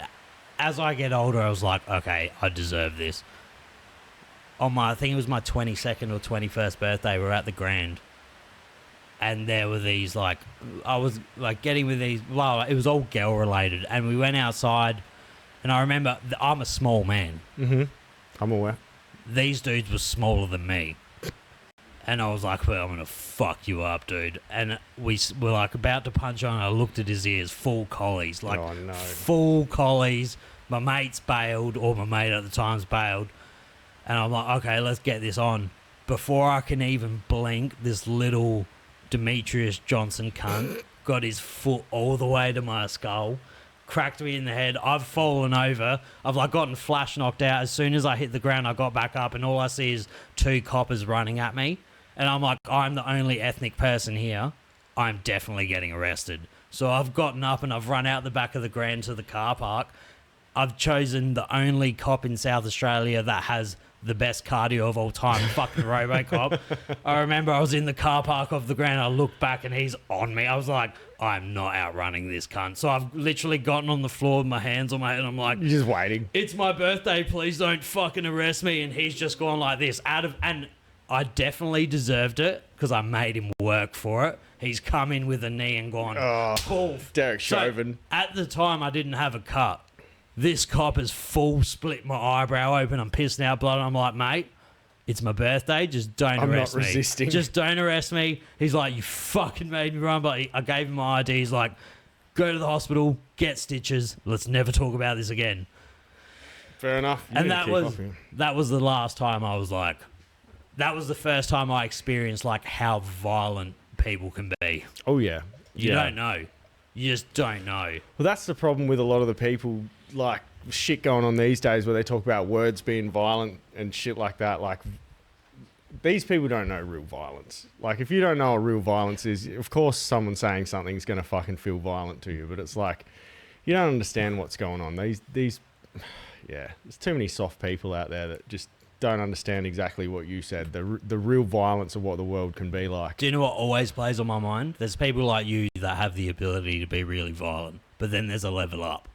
[SPEAKER 1] as I get older, I was like, okay, I deserve this. I think it was my 22nd or 21st birthday, we were at the Grand, and there were these, like, I was, like, getting with these, well, it was all girl-related, and we went outside, and I remember, I'm a small man.
[SPEAKER 2] Mm-hmm. I'm aware.
[SPEAKER 1] These dudes were smaller than me. And I was like, well, I'm going to fuck you up, dude. And we were, like, about to punch on, I looked at his ears, full collies, like,
[SPEAKER 2] Oh, no.
[SPEAKER 1] full collies. My mate's bailed, or my mate at the time's bailed. And I'm like, okay, let's get this on. Before I can even blink, this little Demetrius Johnson cunt got his foot all the way to my skull, cracked me in the head. I've fallen over. I've like gotten flash knocked out. As soon as I hit the ground, I got back up, and all I see is two coppers running at me. And I'm like, I'm the only ethnic person here. I'm definitely getting arrested. So I've gotten up and I've run out the back of the Grand to the car park. I've chosen the only cop in South Australia that has the best cardio of all time, fucking Robocop. I remember I was in the car park of the Grand. I looked back and he's on me. I was like, I'm not outrunning this cunt. So I've literally gotten on the floor with my hands on my head. And I'm like,
[SPEAKER 2] You're just waiting.
[SPEAKER 1] it's my birthday. Please don't fucking arrest me. And he's just gone like this and I definitely deserved it because I made him work for it. He's come in with a knee and gone, poof.
[SPEAKER 2] Derek Chauvin.
[SPEAKER 1] So, at the time, I didn't have a cut. This cop has full split my eyebrow open. I'm pissing out blood. And I'm like, mate, it's my birthday. Just don't arrest me.
[SPEAKER 2] I'm not resisting.
[SPEAKER 1] Just don't arrest me. He's like, you fucking made me run. But I gave him my ID. He's like, go to the hospital, get stitches. Let's never talk about this again.
[SPEAKER 2] Fair enough. You
[SPEAKER 1] And
[SPEAKER 2] need to keep off
[SPEAKER 1] that was the last time I was like, that was the first time I experienced like how violent people can be.
[SPEAKER 2] Oh, yeah.
[SPEAKER 1] You don't know. You just don't know.
[SPEAKER 2] Well, that's the problem with a lot of the people, like, shit going on these days where they talk about words being violent and shit like that. Like, these people don't know real violence. Like, if you don't know what real violence is, of course someone saying something's going to fucking feel violent to you. But it's like, you don't understand what's going on. These, yeah, there's too many soft people out there that just don't understand exactly what you said. The real violence of what the world can be like.
[SPEAKER 1] Do you know what always plays on my mind? There's people like you that have the ability to be really violent, but then there's a level up.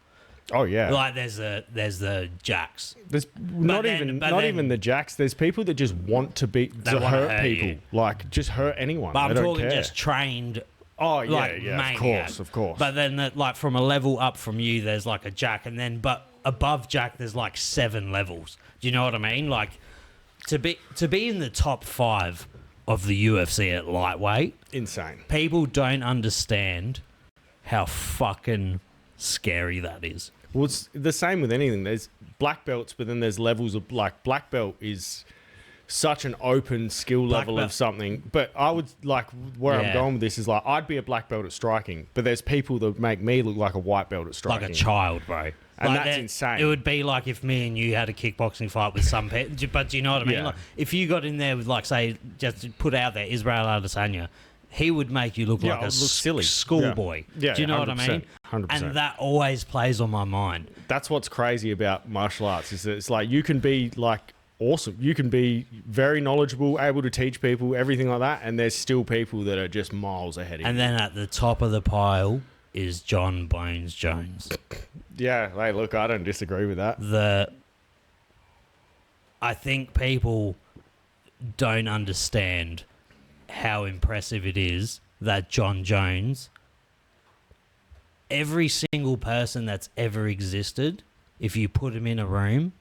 [SPEAKER 2] Oh yeah,
[SPEAKER 1] Like there's the jacks.
[SPEAKER 2] there's not even the jacks. There's people that just want to
[SPEAKER 1] wanna
[SPEAKER 2] hurt
[SPEAKER 1] hurt
[SPEAKER 2] people,
[SPEAKER 1] you.
[SPEAKER 2] like just hurt anyone.
[SPEAKER 1] But I'm
[SPEAKER 2] They don't
[SPEAKER 1] talking
[SPEAKER 2] care.
[SPEAKER 1] just trained.
[SPEAKER 2] Oh yeah,
[SPEAKER 1] like
[SPEAKER 2] yeah,
[SPEAKER 1] maniac.
[SPEAKER 2] of course.
[SPEAKER 1] But then like from a level up from you, there's like a jack, and then but above jack, there's like 7 levels. Do you know what I mean? Like to be in the top 5 of the UFC at lightweight.
[SPEAKER 2] Insane.
[SPEAKER 1] People don't understand how fucking scary that is.
[SPEAKER 2] Well, it's the same with anything. There's black belts, but then there's levels of like black belt is such an open skill level of something. But I would like where I'm going with this is like I'd be a black belt at striking, but there's people that make me look like a white belt at striking.
[SPEAKER 1] Like a child, bro.
[SPEAKER 2] And
[SPEAKER 1] like
[SPEAKER 2] that's insane.
[SPEAKER 1] It would be like if me and you had a kickboxing fight with some people. But do you know what I mean?
[SPEAKER 2] Yeah.
[SPEAKER 1] Like, if you got in there with, like, say, just to put out there, Israel Adesanya, he would make you look like a
[SPEAKER 2] silly
[SPEAKER 1] schoolboy.
[SPEAKER 2] Yeah,
[SPEAKER 1] do you know what I mean?
[SPEAKER 2] 100%.
[SPEAKER 1] And that always plays on my mind.
[SPEAKER 2] That's what's crazy about martial arts is that it's like you can be like awesome. You can be very knowledgeable, able to teach people, everything like that, and there's still people that are just miles ahead of you.
[SPEAKER 1] And then at the top of the pile is John Bones Jones.
[SPEAKER 2] Yeah, hey, look, I don't disagree with that.
[SPEAKER 1] I think people don't understand how impressive it is that John Jones, every single person that's ever existed, if you put him in a room,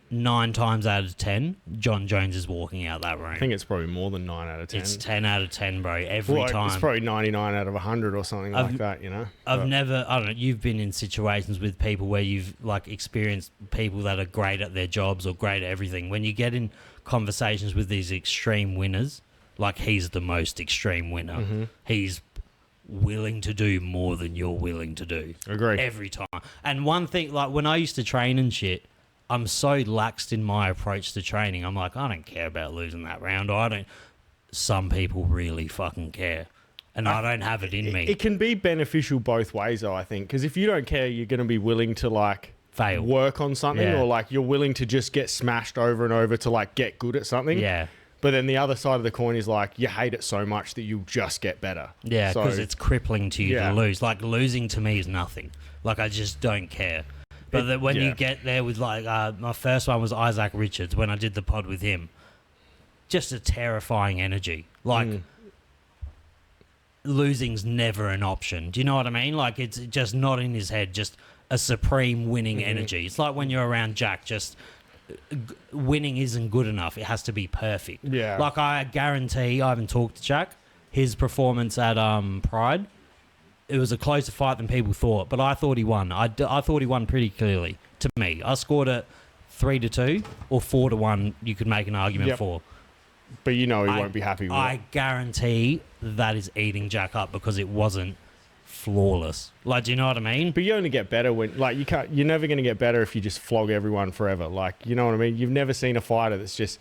[SPEAKER 1] 9 times out of 10, John Jones is walking out that room.
[SPEAKER 2] I think it's probably more than 9 out of 10.
[SPEAKER 1] It's 10 out of 10, bro, every time.
[SPEAKER 2] It's probably 99 out of 100 or something like that, you know?
[SPEAKER 1] I don't know, you've been in situations with people where you've, like, experienced people that are great at their jobs or great at everything. When you get in conversations with these extreme winners, like he's the most extreme winner, he's willing to do more than you're willing to do.
[SPEAKER 2] Agree.
[SPEAKER 1] Every time. And one thing, like, when I used to train and shit, I'm so laxed in my approach to training. I'm like, I don't care about losing that round. Or I don't. Some people really fucking care. And I don't have it in me.
[SPEAKER 2] It can be beneficial both ways, though, I think. Because if you don't care, you're going to be willing to, like,
[SPEAKER 1] fail,
[SPEAKER 2] work on something.
[SPEAKER 1] Yeah.
[SPEAKER 2] Or, like, you're willing to just get smashed over and over to, like, get good at something.
[SPEAKER 1] Yeah.
[SPEAKER 2] But then the other side of the coin is, like, you hate it so much that you just get better.
[SPEAKER 1] Yeah, because it's crippling to you to lose. Like, losing to me is nothing. Like, I just don't care. But when you get there with, like, my first one was Isaac Richards when I did the pod with him. Just a terrifying energy. Like, losing's never an option. Do you know what I mean? Like, it's just not in his head, just a supreme winning energy. It's like when you're around Jack, just winning isn't good enough. It has to be perfect.
[SPEAKER 2] Yeah.
[SPEAKER 1] Like, I guarantee, I haven't talked to Jack, his performance at Pride, it was a closer fight than people thought, but I thought he won. I thought he won pretty clearly, to me. I scored it 3-2 or 4-1, you could make an argument for.
[SPEAKER 2] But you know he won't be happy with it.
[SPEAKER 1] I guarantee that is eating Jack up because it wasn't flawless. Like, do you know what I mean?
[SPEAKER 2] But you only get better when, like, you're never going to get better if you just flog everyone forever. Like, you know what I mean? You've never seen a fighter that's just,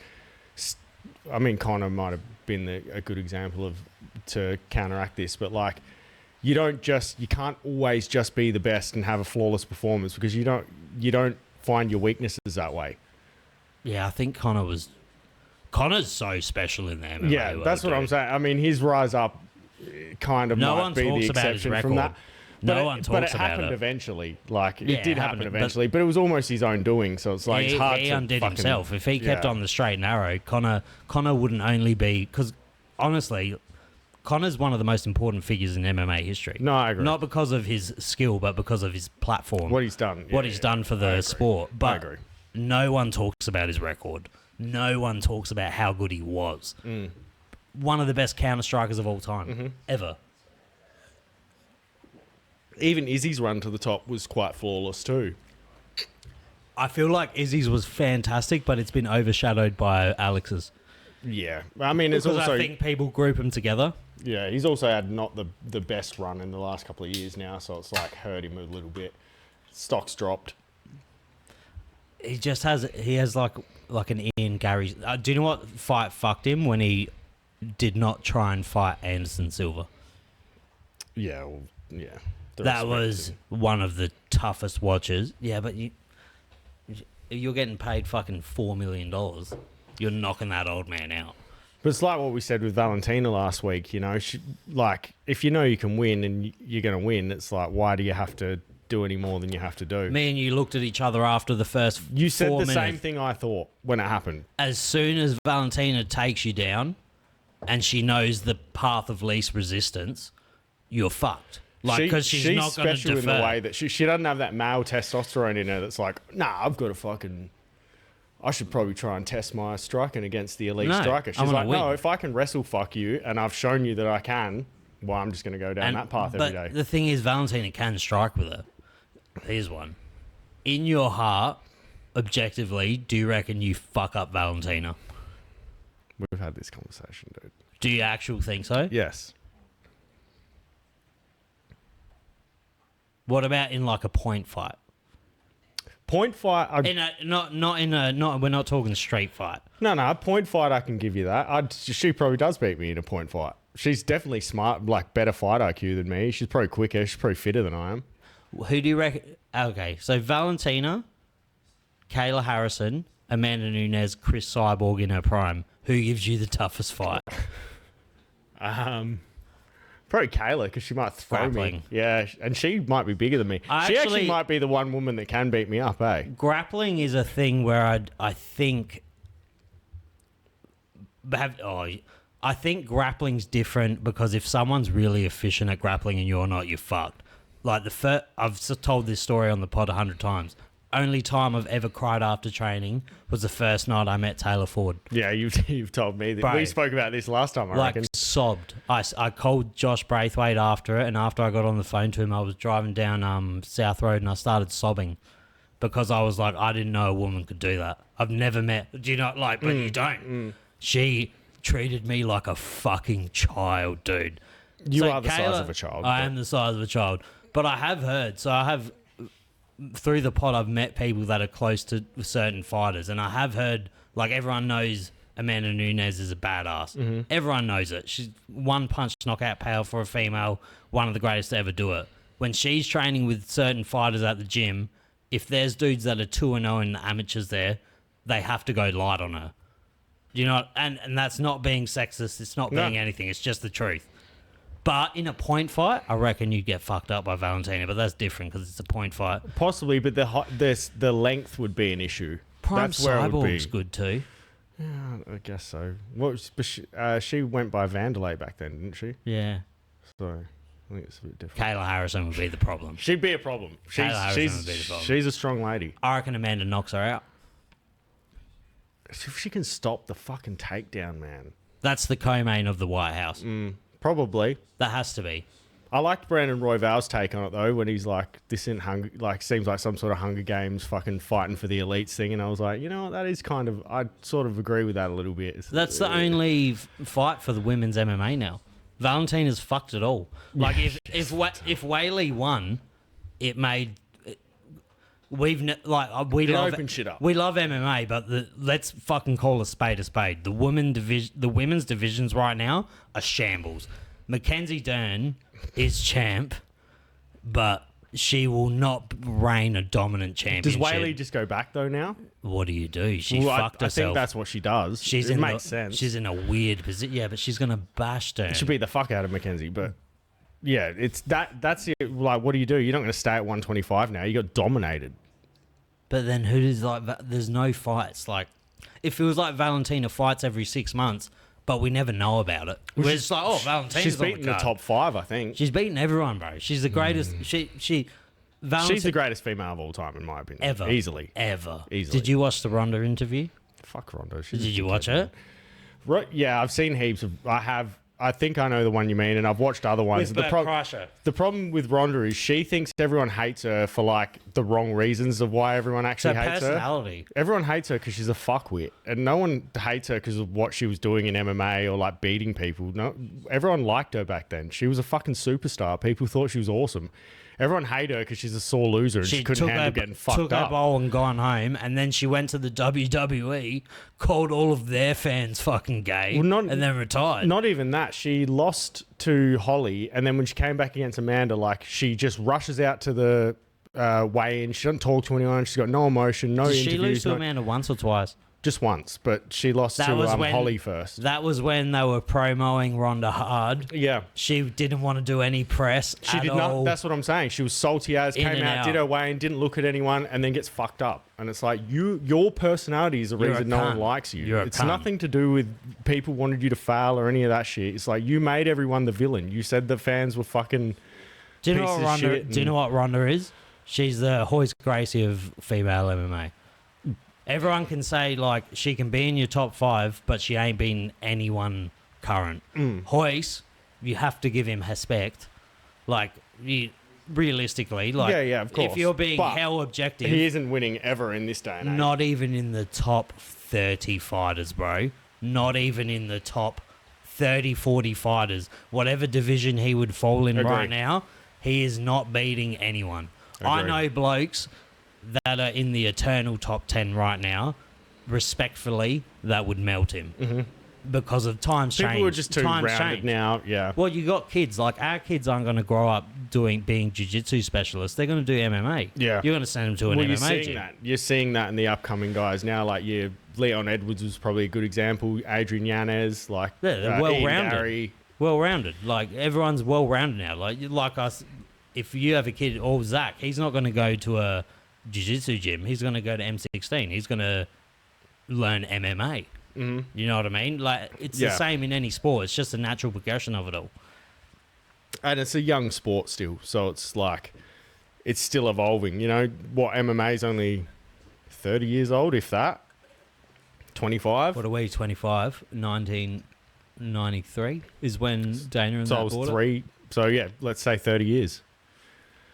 [SPEAKER 2] I mean, Conor might have been a good example to counteract this, but, like, you can't always just be the best and have a flawless performance because you don't find your weaknesses that way.
[SPEAKER 1] Yeah, I think Connor's so special in the MMA.
[SPEAKER 2] Yeah, that's what I'm saying. I mean, his rise up kind of might be the exception from that.
[SPEAKER 1] No one talks about it.
[SPEAKER 2] But it happened eventually. Like,
[SPEAKER 1] Yeah,
[SPEAKER 2] it did happen
[SPEAKER 1] happened,
[SPEAKER 2] eventually, but it was almost his own doing. So it's like, it's hard to
[SPEAKER 1] he undid
[SPEAKER 2] fucking,
[SPEAKER 1] himself. If he kept on the straight and narrow, Conor wouldn't only be... Because, honestly, Conor's one of the most important figures in MMA history.
[SPEAKER 2] No, I agree.
[SPEAKER 1] Not because of his skill, but because of his platform.
[SPEAKER 2] What he's done.
[SPEAKER 1] What he's done for the sport. But
[SPEAKER 2] I agree.
[SPEAKER 1] No one talks about his record. No one talks about how good he was. One of the best counter-strikers of all time. Ever.
[SPEAKER 2] Even Izzy's run to the top was quite flawless too.
[SPEAKER 1] I feel like Izzy's was fantastic, but it's been overshadowed by Alex's.
[SPEAKER 2] Yeah. I mean, it's
[SPEAKER 1] because
[SPEAKER 2] also...
[SPEAKER 1] I think people group them together.
[SPEAKER 2] Yeah, he's also had not the best run in the last couple of years now, so it's like hurt him a little bit. Stock's dropped.
[SPEAKER 1] He has like an Ian Gary. Do you know what fight fucked him? When he did not try and fight Anderson Silva.
[SPEAKER 2] Yeah, well, yeah.
[SPEAKER 1] That was one of the toughest watches. Yeah, but you're getting paid fucking $4 million. You're knocking that old man out.
[SPEAKER 2] But it's like what we said with Valentina last week, you know. Like, if you know you can win and you're going to win, it's like, why do you have to do any more than you have to do?
[SPEAKER 1] Me and you looked at each other after the first 4 minutes.
[SPEAKER 2] You said the same thing I thought when it happened.
[SPEAKER 1] As soon as Valentina takes you down and she knows the path of least resistance, you're fucked. Like, because she's not going to defer.
[SPEAKER 2] In the way that she doesn't have that male testosterone in her that's like, nah, I've got to I should probably try and test my striking against the elite
[SPEAKER 1] No,
[SPEAKER 2] striker. She's
[SPEAKER 1] I'm
[SPEAKER 2] like,
[SPEAKER 1] gonna
[SPEAKER 2] no,
[SPEAKER 1] win.
[SPEAKER 2] if I can wrestle fuck you and I've shown you that I can, well, I'm just going to go down that path every day.
[SPEAKER 1] But the thing is, Valentina can strike with her. Here's one. In your heart, objectively, do you reckon you fuck up Valentina?
[SPEAKER 2] We've had this conversation, dude.
[SPEAKER 1] Do you actually think so?
[SPEAKER 2] Yes.
[SPEAKER 1] What about in like a point fight?
[SPEAKER 2] Point fight,
[SPEAKER 1] We're not talking street fight.
[SPEAKER 2] no, a point fight, I can give you that. She probably does beat me in a point fight. She's definitely smart, like better fight IQ than me. She's probably quicker. She's probably fitter than I am.
[SPEAKER 1] Who do you reckon? Okay, so Valentina, Kayla Harrison, Amanda Nunes, Chris Cyborg in her prime. Who gives you the toughest fight?
[SPEAKER 2] Probably Kayla, because she might throw
[SPEAKER 1] Grappling.
[SPEAKER 2] me. Yeah, and she might be bigger than me. She actually might be the one woman that can beat me up, eh?
[SPEAKER 1] Grappling is a thing where I think grappling's different because if someone's really efficient at grappling and you're not, you're fucked. Like I've told this story on the pod 100 times. Only time I've ever cried after training was the first night I met Taylor Ford.
[SPEAKER 2] Yeah, you've told me that.
[SPEAKER 1] Bro,
[SPEAKER 2] we spoke about this last time, I reckon.
[SPEAKER 1] Sobbed. I called Josh Braithwaite after it, and after I got on the phone to him, I was driving down South Road and I started sobbing because I was like, I didn't know a woman could do that. I've never met. Do you know? Like, but you don't. She treated me like a fucking child, dude.
[SPEAKER 2] You are the size of a child.
[SPEAKER 1] I am the size of a child. But I have heard, through the pod, I've met people that are close to certain fighters, and I have heard, like, everyone knows Amanda Nunes is a badass. Mm-hmm. Everyone knows it. She's one punch knockout power for a female, one of the greatest to ever do it. When she's training with certain fighters at the gym, if there's dudes that are 2-0 and the amateurs there, they have to go light on her. You know, and that's not being sexist. It's not being anything. It's just the truth. But in a point fight, I reckon you'd get fucked up by Valentina, but that's different because it's a point fight.
[SPEAKER 2] Possibly, but the length would be an issue.
[SPEAKER 1] Prime
[SPEAKER 2] That's where it would be.
[SPEAKER 1] Cyborg's good too.
[SPEAKER 2] Yeah, I guess so. She went by Vanderlei back then, didn't she?
[SPEAKER 1] Yeah.
[SPEAKER 2] So I think it's a bit different.
[SPEAKER 1] Kayla Harrison would be the problem.
[SPEAKER 2] She'd be a problem.
[SPEAKER 1] Kayla Harrison would be the problem.
[SPEAKER 2] She's a strong lady.
[SPEAKER 1] I reckon Amanda knocks her out.
[SPEAKER 2] If she can stop the fucking takedown, man.
[SPEAKER 1] That's the co-main of the White House.
[SPEAKER 2] Probably.
[SPEAKER 1] That has to be.
[SPEAKER 2] I liked Brandon Royval's take on it though, when he's like, "This isn't seems like some sort of Hunger Games fucking fighting for the elites thing," and I was like, you know what, that is kind of, I sort of agree with that a little bit.
[SPEAKER 1] That's the only fight for the women's MMA now. Valentina's fucked it all. Like if Whaley won, it made. We love
[SPEAKER 2] open shit up.
[SPEAKER 1] We love MMA, but let's fucking call a spade a spade. The women's divisions right now are shambles. Mackenzie Dern is champ, but she will not reign a dominant championship.
[SPEAKER 2] Does Whaley just go back though now?
[SPEAKER 1] What do you do? She fucked herself.
[SPEAKER 2] I think that's what she does. It makes sense.
[SPEAKER 1] She's in a weird position. Yeah, but she's gonna bash Dern.
[SPEAKER 2] It should beat the fuck out of Mackenzie, but yeah, it's that's it. Like, what do? You're not going to stay at 125 now. You got dominated.
[SPEAKER 1] But then who does there's no fights. Like, if it was like Valentina fights every 6 months, but we never know about it. We're just like, oh, Valentina's
[SPEAKER 2] she's beaten the top 5, I think.
[SPEAKER 1] She's beaten everyone, bro. She's the greatest. She's
[SPEAKER 2] the greatest female of all time, in my opinion.
[SPEAKER 1] Ever.
[SPEAKER 2] Easily.
[SPEAKER 1] Did you watch the Ronda interview?
[SPEAKER 2] Fuck Ronda.
[SPEAKER 1] Did you watch it?
[SPEAKER 2] Right, yeah, I've seen heaps of. I think I know the one you mean, and I've watched other ones.
[SPEAKER 1] With Kreischer.
[SPEAKER 2] The problem with Ronda is she thinks everyone hates her for like the wrong reasons of why everyone actually hates
[SPEAKER 1] personality.
[SPEAKER 2] her. Everyone hates her because she's a fuckwit, and no one hates her because of what she was doing in MMA or like beating people. No, everyone liked her back then. She was a fucking superstar. People thought she was awesome. Everyone hated her because she's a sore loser and she couldn't handle getting fucked up.
[SPEAKER 1] Took her bowl and gone home, and then she went to the WWE, called all of their fans fucking gay, and then retired.
[SPEAKER 2] Not even that. She lost to Holly, and then when she came back against Amanda, like, she just rushes out to the weigh-in. She doesn't talk to anyone. She's got no emotion, no interviews.
[SPEAKER 1] Did she lose to Amanda once or twice?
[SPEAKER 2] Just once, but she lost to Holly first.
[SPEAKER 1] That was when they were promoting Ronda hard.
[SPEAKER 2] Yeah.
[SPEAKER 1] She didn't want to do any press
[SPEAKER 2] She did not. That's what I'm saying. She was salty as, came out, did her weigh-in, didn't look at anyone, and then gets fucked up. And it's like, your personality is the reason no one likes you. It's nothing to do with people wanted you to fail or any of that shit. It's like, you made everyone the villain. You said the fans were fucking
[SPEAKER 1] Do you know what Ronda is? She's the Royce Gracie of female MMA. Everyone can say, like, she can be in your top 5, but she ain't been anyone current. Hoyce, you have to give him respect. Like, realistically, like,
[SPEAKER 2] yeah, of course.
[SPEAKER 1] if you're being
[SPEAKER 2] But
[SPEAKER 1] hell objective,
[SPEAKER 2] he isn't winning ever in this day and age.
[SPEAKER 1] not even in the top 30 fighters, bro. Not even in the top 30, 40 fighters. Whatever division he would fall in right now, he is not beating anyone. I know blokes that are in the eternal top 10 right now, respectfully, that would melt him. Because of times change.
[SPEAKER 2] People are just too rounded
[SPEAKER 1] change.
[SPEAKER 2] now, yeah.
[SPEAKER 1] Well, you got kids. Like, our kids aren't going to grow up being jiu-jitsu specialists. They're going to do MMA.
[SPEAKER 2] Yeah.
[SPEAKER 1] You're going to send them to an MMA
[SPEAKER 2] you're seeing
[SPEAKER 1] gym.
[SPEAKER 2] that. You're seeing that in the upcoming guys now. Like, Leon Edwards was probably a good example. Adrian Yanez, like,
[SPEAKER 1] Yeah, they're
[SPEAKER 2] Ian
[SPEAKER 1] well-rounded.
[SPEAKER 2] Gary.
[SPEAKER 1] Well-rounded. Like, everyone's well-rounded now. Like us, if you have a kid, or Zach, he's not going to go to a jiu-jitsu gym. He's going to go to M16. He's going to learn MMA. You know what I mean? Like, it's the same in any sport. It's just a natural progression of it all.
[SPEAKER 2] And it's a young sport still, so it's like, it's still evolving. You know, what, MMA is only 30 years old, if that? 25?
[SPEAKER 1] What are we, 25? 1993 is when Dana and
[SPEAKER 2] So I
[SPEAKER 1] that
[SPEAKER 2] was
[SPEAKER 1] bought it?
[SPEAKER 2] 3. So, yeah, let's say 30 years.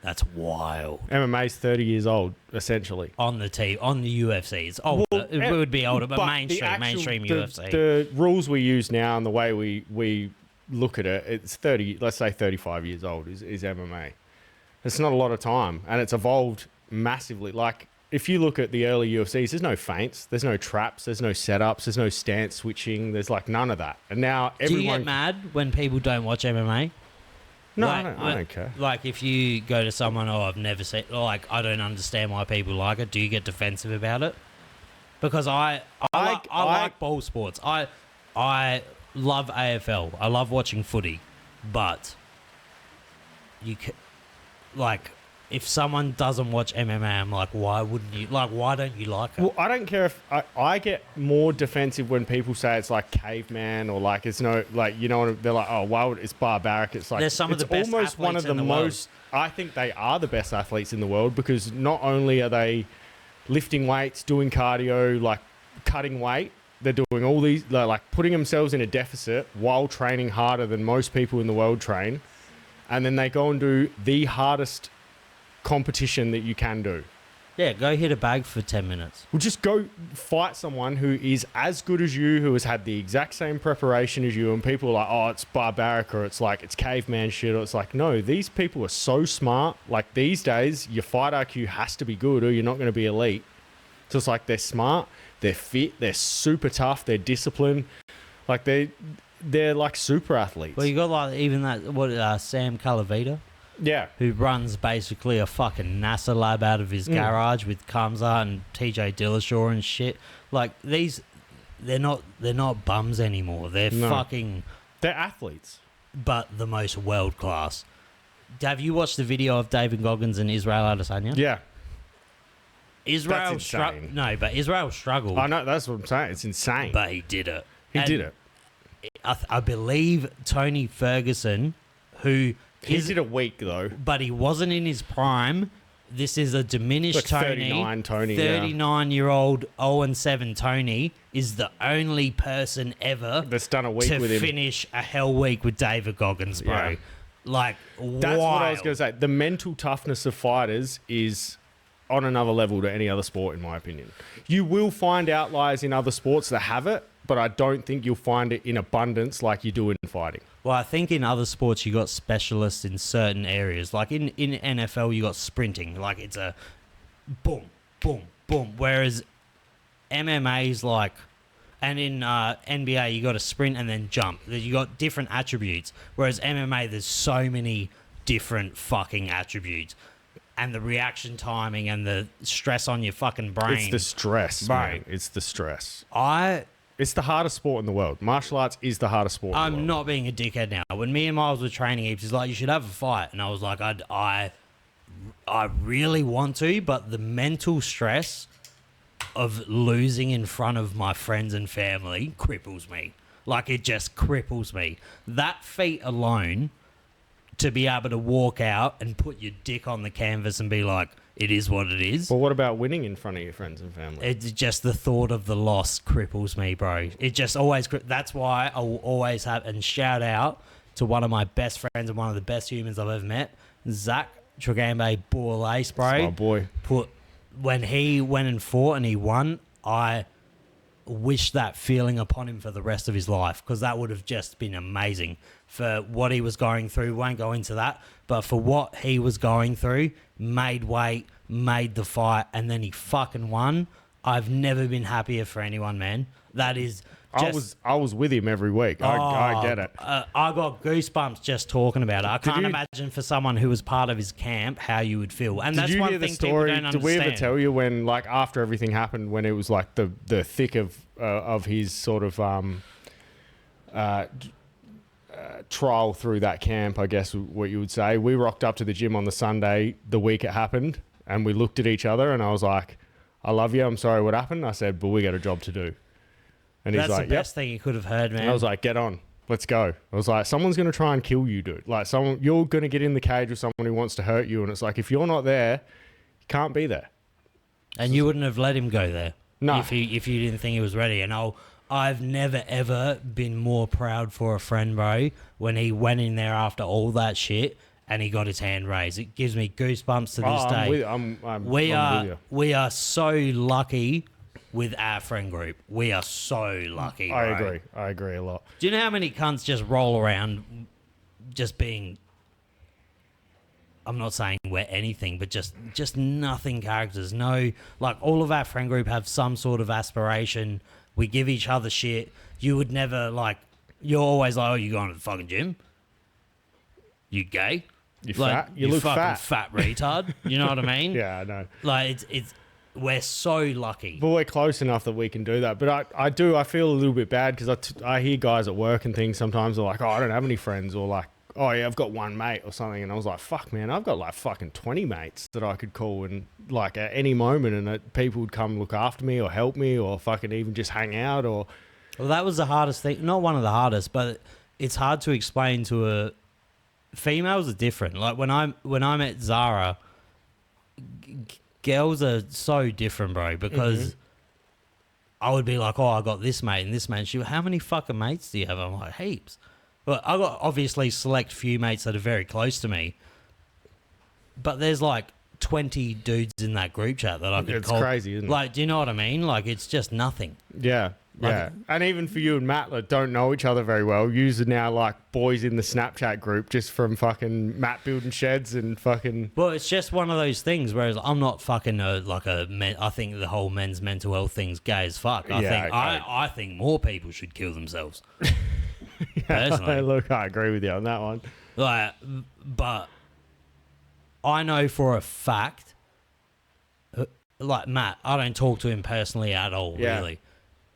[SPEAKER 1] That's wild.
[SPEAKER 2] MMA's 30 years old, essentially.
[SPEAKER 1] On the UFC. It's older.
[SPEAKER 2] Well,
[SPEAKER 1] it would be older, but
[SPEAKER 2] the
[SPEAKER 1] mainstream
[SPEAKER 2] the,
[SPEAKER 1] UFC.
[SPEAKER 2] The rules we use now and the way we look at it, it's 30, let's say 35 years old is MMA. It's not a lot of time, and it's evolved massively. Like, if you look at the early UFCs, there's no feints, there's no traps, there's no setups, there's no stance switching, there's like none of that. And now everyone...
[SPEAKER 1] Do you get mad when people don't watch MMA?
[SPEAKER 2] No,
[SPEAKER 1] like,
[SPEAKER 2] I don't care.
[SPEAKER 1] Like, if you go to someone, I've never seen, like, I don't understand why people like it, do you get defensive about it? Because I like ball sports. I love AFL. I love watching footy. But, like, if someone doesn't watch MMA, I'm like, why wouldn't you? Like, why don't you like it?
[SPEAKER 2] Well, I don't care if... I get more defensive when people say it's like caveman or like it's no... Like, you know, they're like, oh, why would... It's barbaric. It's like...
[SPEAKER 1] They're some of the best
[SPEAKER 2] almost one of the most... I think they are the best athletes in the world because not only are they lifting weights, doing cardio, like cutting weight, they're doing all these... They're like putting themselves in a deficit while training harder than most people in the world train. And then they go and do the hardest competition that you can do.
[SPEAKER 1] Yeah, go hit a bag for 10 minutes.
[SPEAKER 2] Well, just go fight someone who is as good as you, who has had the exact same preparation as you, and people are like, oh, it's barbaric, or it's like, it's caveman shit, or it's like, no, these people are so smart. Like, these days, your fight IQ has to be good, or you're not going to be elite. So it's like, they're smart, they're fit, they're super tough, they're disciplined. Like, they're like super athletes.
[SPEAKER 1] Well, you got like even that, Sam Calavita?
[SPEAKER 2] Yeah.
[SPEAKER 1] Who runs basically a fucking NASA lab out of his garage with Kamza and TJ Dillashaw and shit. Like, they're not bums anymore. They're fucking...
[SPEAKER 2] They're athletes.
[SPEAKER 1] But the most world class. Have you watched the video of David Goggins and Israel Adesanya?
[SPEAKER 2] Yeah.
[SPEAKER 1] Israel struggled. No, but Israel struggled.
[SPEAKER 2] I know, that's what I'm saying. It's insane.
[SPEAKER 1] But he did it.
[SPEAKER 2] He did it.
[SPEAKER 1] I believe Tony Ferguson, who...
[SPEAKER 2] He did a week, though.
[SPEAKER 1] But he wasn't in his prime. This is a diminished
[SPEAKER 2] like
[SPEAKER 1] Tony.
[SPEAKER 2] 39 Tony,
[SPEAKER 1] 39-year-old 0-7 Tony is the only person ever
[SPEAKER 2] that's done a week
[SPEAKER 1] to
[SPEAKER 2] with him.
[SPEAKER 1] Finish a hell week with David Goggins, bro.
[SPEAKER 2] Yeah.
[SPEAKER 1] Like,
[SPEAKER 2] that's what I was going to say. The mental toughness of fighters is on another level to any other sport, in my opinion. You will find outliers in other sports that have it, but I don't think you'll find it in abundance like you do in fighting.
[SPEAKER 1] Well, I think in other sports you got specialists in certain areas. Like in NFL you got sprinting. Like, it's a boom, boom, boom. Whereas MMA's like... And in NBA you got to sprint and then jump. You got different attributes. Whereas MMA there's so many different fucking attributes. And the reaction timing and the stress on your fucking brain.
[SPEAKER 2] It's the stress,
[SPEAKER 1] bro.
[SPEAKER 2] Man. It's the stress.
[SPEAKER 1] It's
[SPEAKER 2] the hardest sport in the world. Martial arts is the hardest sport in the world.
[SPEAKER 1] I'm not being a dickhead now. When me and Miles were training heaps, he's like, you should have a fight. And I was like, I really want to, but the mental stress of losing in front of my friends and family cripples me. Like, it just cripples me. That feat alone, to be able to walk out and put your dick on the canvas and be like, it is what it is.
[SPEAKER 2] Well, what about winning in front of your friends and family?
[SPEAKER 1] It's just the thought of the loss cripples me, bro. It just always... That's why I will always have... And shout out to one of my best friends and one of the best humans I've ever met, Zach Tregambe Bourlace, bro.
[SPEAKER 2] That's my boy.
[SPEAKER 1] When he went and fought and he won, I wish that feeling upon him for the rest of his life, because that would have just been amazing for what he was going through. Won't go into that, but for what he was going through, made weight, made the fight, and then he fucking won. I've never been happier for anyone, man. That is just...
[SPEAKER 2] I was with him every week. I get it.
[SPEAKER 1] I got goosebumps just talking about it. I can't imagine for someone who was part of his camp how you would feel. And that's one thing people don't understand.
[SPEAKER 2] Did we ever tell you when, like, after everything happened, when it was like the thick of his sort of trial through that camp, I guess what you would say, we rocked up to the gym on the Sunday the week it happened, and we looked at each other, and I was like, I love you, I'm sorry what happened. I said, but we got a job to do. And he's
[SPEAKER 1] that's
[SPEAKER 2] like,
[SPEAKER 1] the best thing you could have heard, man.
[SPEAKER 2] And I was like, get on, let's go. I was like, someone's going to try and kill you, dude. Like, you're going to get in the cage with someone who wants to hurt you, and it's like, if you're not there, you can't be there.
[SPEAKER 1] And you wouldn't have let him go there.
[SPEAKER 2] No.
[SPEAKER 1] If you didn't think he was ready. And I've never, ever been more proud for a friend, bro, when he went in there after all that shit and he got his hand raised. It gives me goosebumps to this day.
[SPEAKER 2] I'm with you.
[SPEAKER 1] We are so lucky with our friend group. We are so lucky,
[SPEAKER 2] I
[SPEAKER 1] bro.
[SPEAKER 2] agree. I agree a lot.
[SPEAKER 1] Do you know how many cunts just roll around just being... I'm not saying we're anything, but just nothing characters. No, like, all of our friend group have some sort of aspiration. We give each other shit. You would never, like... You're always like, oh, you going to the fucking gym? You gay?
[SPEAKER 2] You
[SPEAKER 1] like,
[SPEAKER 2] fat? You look
[SPEAKER 1] fucking
[SPEAKER 2] fat.
[SPEAKER 1] retard. You know what I mean?
[SPEAKER 2] Yeah, I know.
[SPEAKER 1] Like, it's we're so lucky.
[SPEAKER 2] But we're close enough that we can do that. But I feel a little bit bad because I hear guys at work and things sometimes are like, oh, I don't have any friends, or like, oh yeah, I've got one mate or something. And I was like, fuck, man, I've got like fucking 20 mates that I could call and like at any moment, and that people would come look after me or help me or fucking even just hang out or...
[SPEAKER 1] Well, that was the hardest thing. Not one of the hardest, but it's hard to explain to a... Females are different. Like when I met Zara, girls are so different, bro, because I would be like, oh, I got this mate and this mate. And she, how many fucking mates do you have? I'm like, heaps. But I got obviously select few mates that are very close to me, but there's like 20 dudes in that group chat that I could call.
[SPEAKER 2] It's crazy, isn't it?
[SPEAKER 1] Like, do you know what I mean? Like, it's just nothing.
[SPEAKER 2] Yeah. Yeah, and even for you and Matt that don't know each other very well, yous are now like boys in the Snapchat group just from fucking Matt building sheds and fucking...
[SPEAKER 1] Well, it's just one of those things, whereas I'm not fucking I think the whole men's mental health thing's gay as fuck. I think more people should kill themselves. Personally.
[SPEAKER 2] Look, I agree with you on that one.
[SPEAKER 1] Like, but I know for a fact, like Matt, I don't talk to him personally at all, really.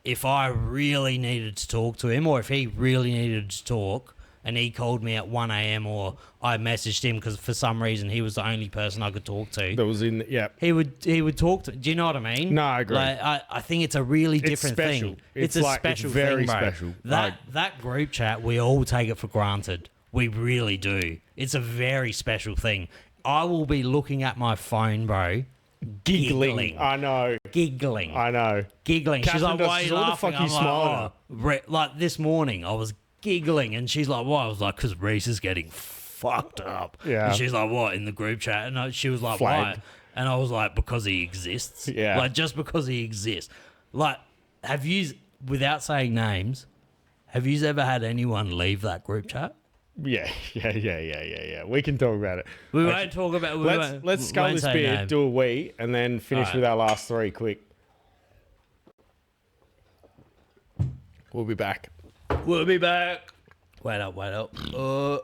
[SPEAKER 1] If I really needed to talk to him, or if he really needed to talk and he called me at 1 a.m. or I messaged him because for some reason he was the only person I could talk to.
[SPEAKER 2] That was in,
[SPEAKER 1] He would talk to... Do you know what I mean?
[SPEAKER 2] No, I agree.
[SPEAKER 1] Like, I think it's a really different thing. It's a like, special
[SPEAKER 2] it's very
[SPEAKER 1] thing, bro.
[SPEAKER 2] special.
[SPEAKER 1] That group chat, we all take it for granted. We really do. It's a very special thing. I will be looking at my phone, bro... Giggling.
[SPEAKER 2] I know.
[SPEAKER 1] Giggling.
[SPEAKER 2] I know.
[SPEAKER 1] Giggling.
[SPEAKER 2] Catherine
[SPEAKER 1] she's like, why are you laughing?
[SPEAKER 2] What the fuck are you smiling at?
[SPEAKER 1] Like this morning, I was giggling, and she's like, why? I was like, because Reese is getting fucked up.
[SPEAKER 2] Yeah.
[SPEAKER 1] And she's like, what? In the group chat? And she was like,
[SPEAKER 2] Flagged.
[SPEAKER 1] why? And I was like, because he exists.
[SPEAKER 2] Yeah.
[SPEAKER 1] Like, just because he exists. Like, have you, without saying names, have you ever had anyone leave that group chat?
[SPEAKER 2] Yeah. We can talk about it.
[SPEAKER 1] We won't talk about it.
[SPEAKER 2] Let's scull this beer, do a wee, and then finish with our last three quick. We'll be back.
[SPEAKER 1] Wait up. All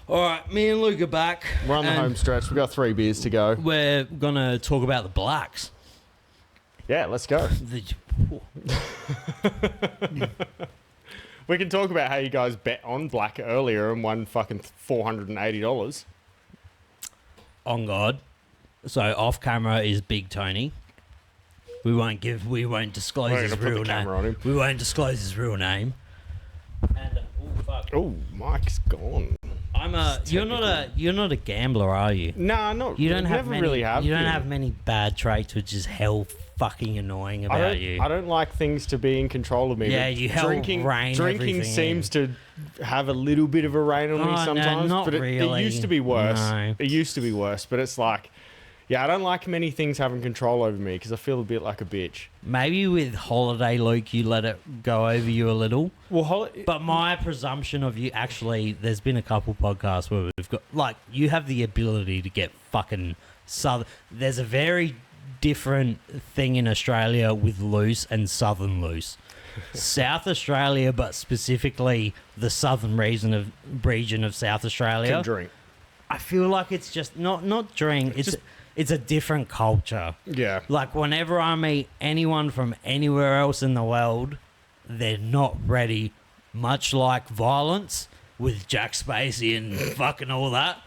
[SPEAKER 1] right, me and Luke are back.
[SPEAKER 2] We're on the home stretch. We've got 3 beers to go.
[SPEAKER 1] We're going to talk about the Blacks.
[SPEAKER 2] Yeah, let's go. We can talk about how you guys bet on Black earlier and won fucking $480.
[SPEAKER 1] On God. So off camera is Big Tony. We won't disclose his real name. We won't disclose his real name. And fuck.
[SPEAKER 2] Oh, Mike's gone.
[SPEAKER 1] You're not a gambler, are you?
[SPEAKER 2] Nah, not.
[SPEAKER 1] You don't have
[SPEAKER 2] never
[SPEAKER 1] many,
[SPEAKER 2] really have.
[SPEAKER 1] You don't have many bad traits, which is hell fucking annoying about you.
[SPEAKER 2] I don't like things to be in control of me.
[SPEAKER 1] Yeah,
[SPEAKER 2] but
[SPEAKER 1] you hell
[SPEAKER 2] drinking
[SPEAKER 1] everything
[SPEAKER 2] seems to have a little bit of a reign on me sometimes.
[SPEAKER 1] No, not
[SPEAKER 2] but it
[SPEAKER 1] really.
[SPEAKER 2] used to be worse.
[SPEAKER 1] No.
[SPEAKER 2] It used to be worse, but it's like, yeah, I don't like many things having control over me because I feel a bit like a bitch.
[SPEAKER 1] Maybe with Holiday Luke, you let it go over you a little.
[SPEAKER 2] Well,
[SPEAKER 1] but my presumption of you, actually, there's been a couple podcasts where we've got, like, you have the ability to get fucking southern. There's a very different thing in Australia with loose and southern loose. South Australia, but specifically the southern region of South Australia.
[SPEAKER 2] can drink.
[SPEAKER 1] I feel like it's just not drink. It's a different culture.
[SPEAKER 2] Yeah.
[SPEAKER 1] Like, whenever I meet anyone from anywhere else in the world, they're not ready, much like violence with Jack Spacey and fucking all that.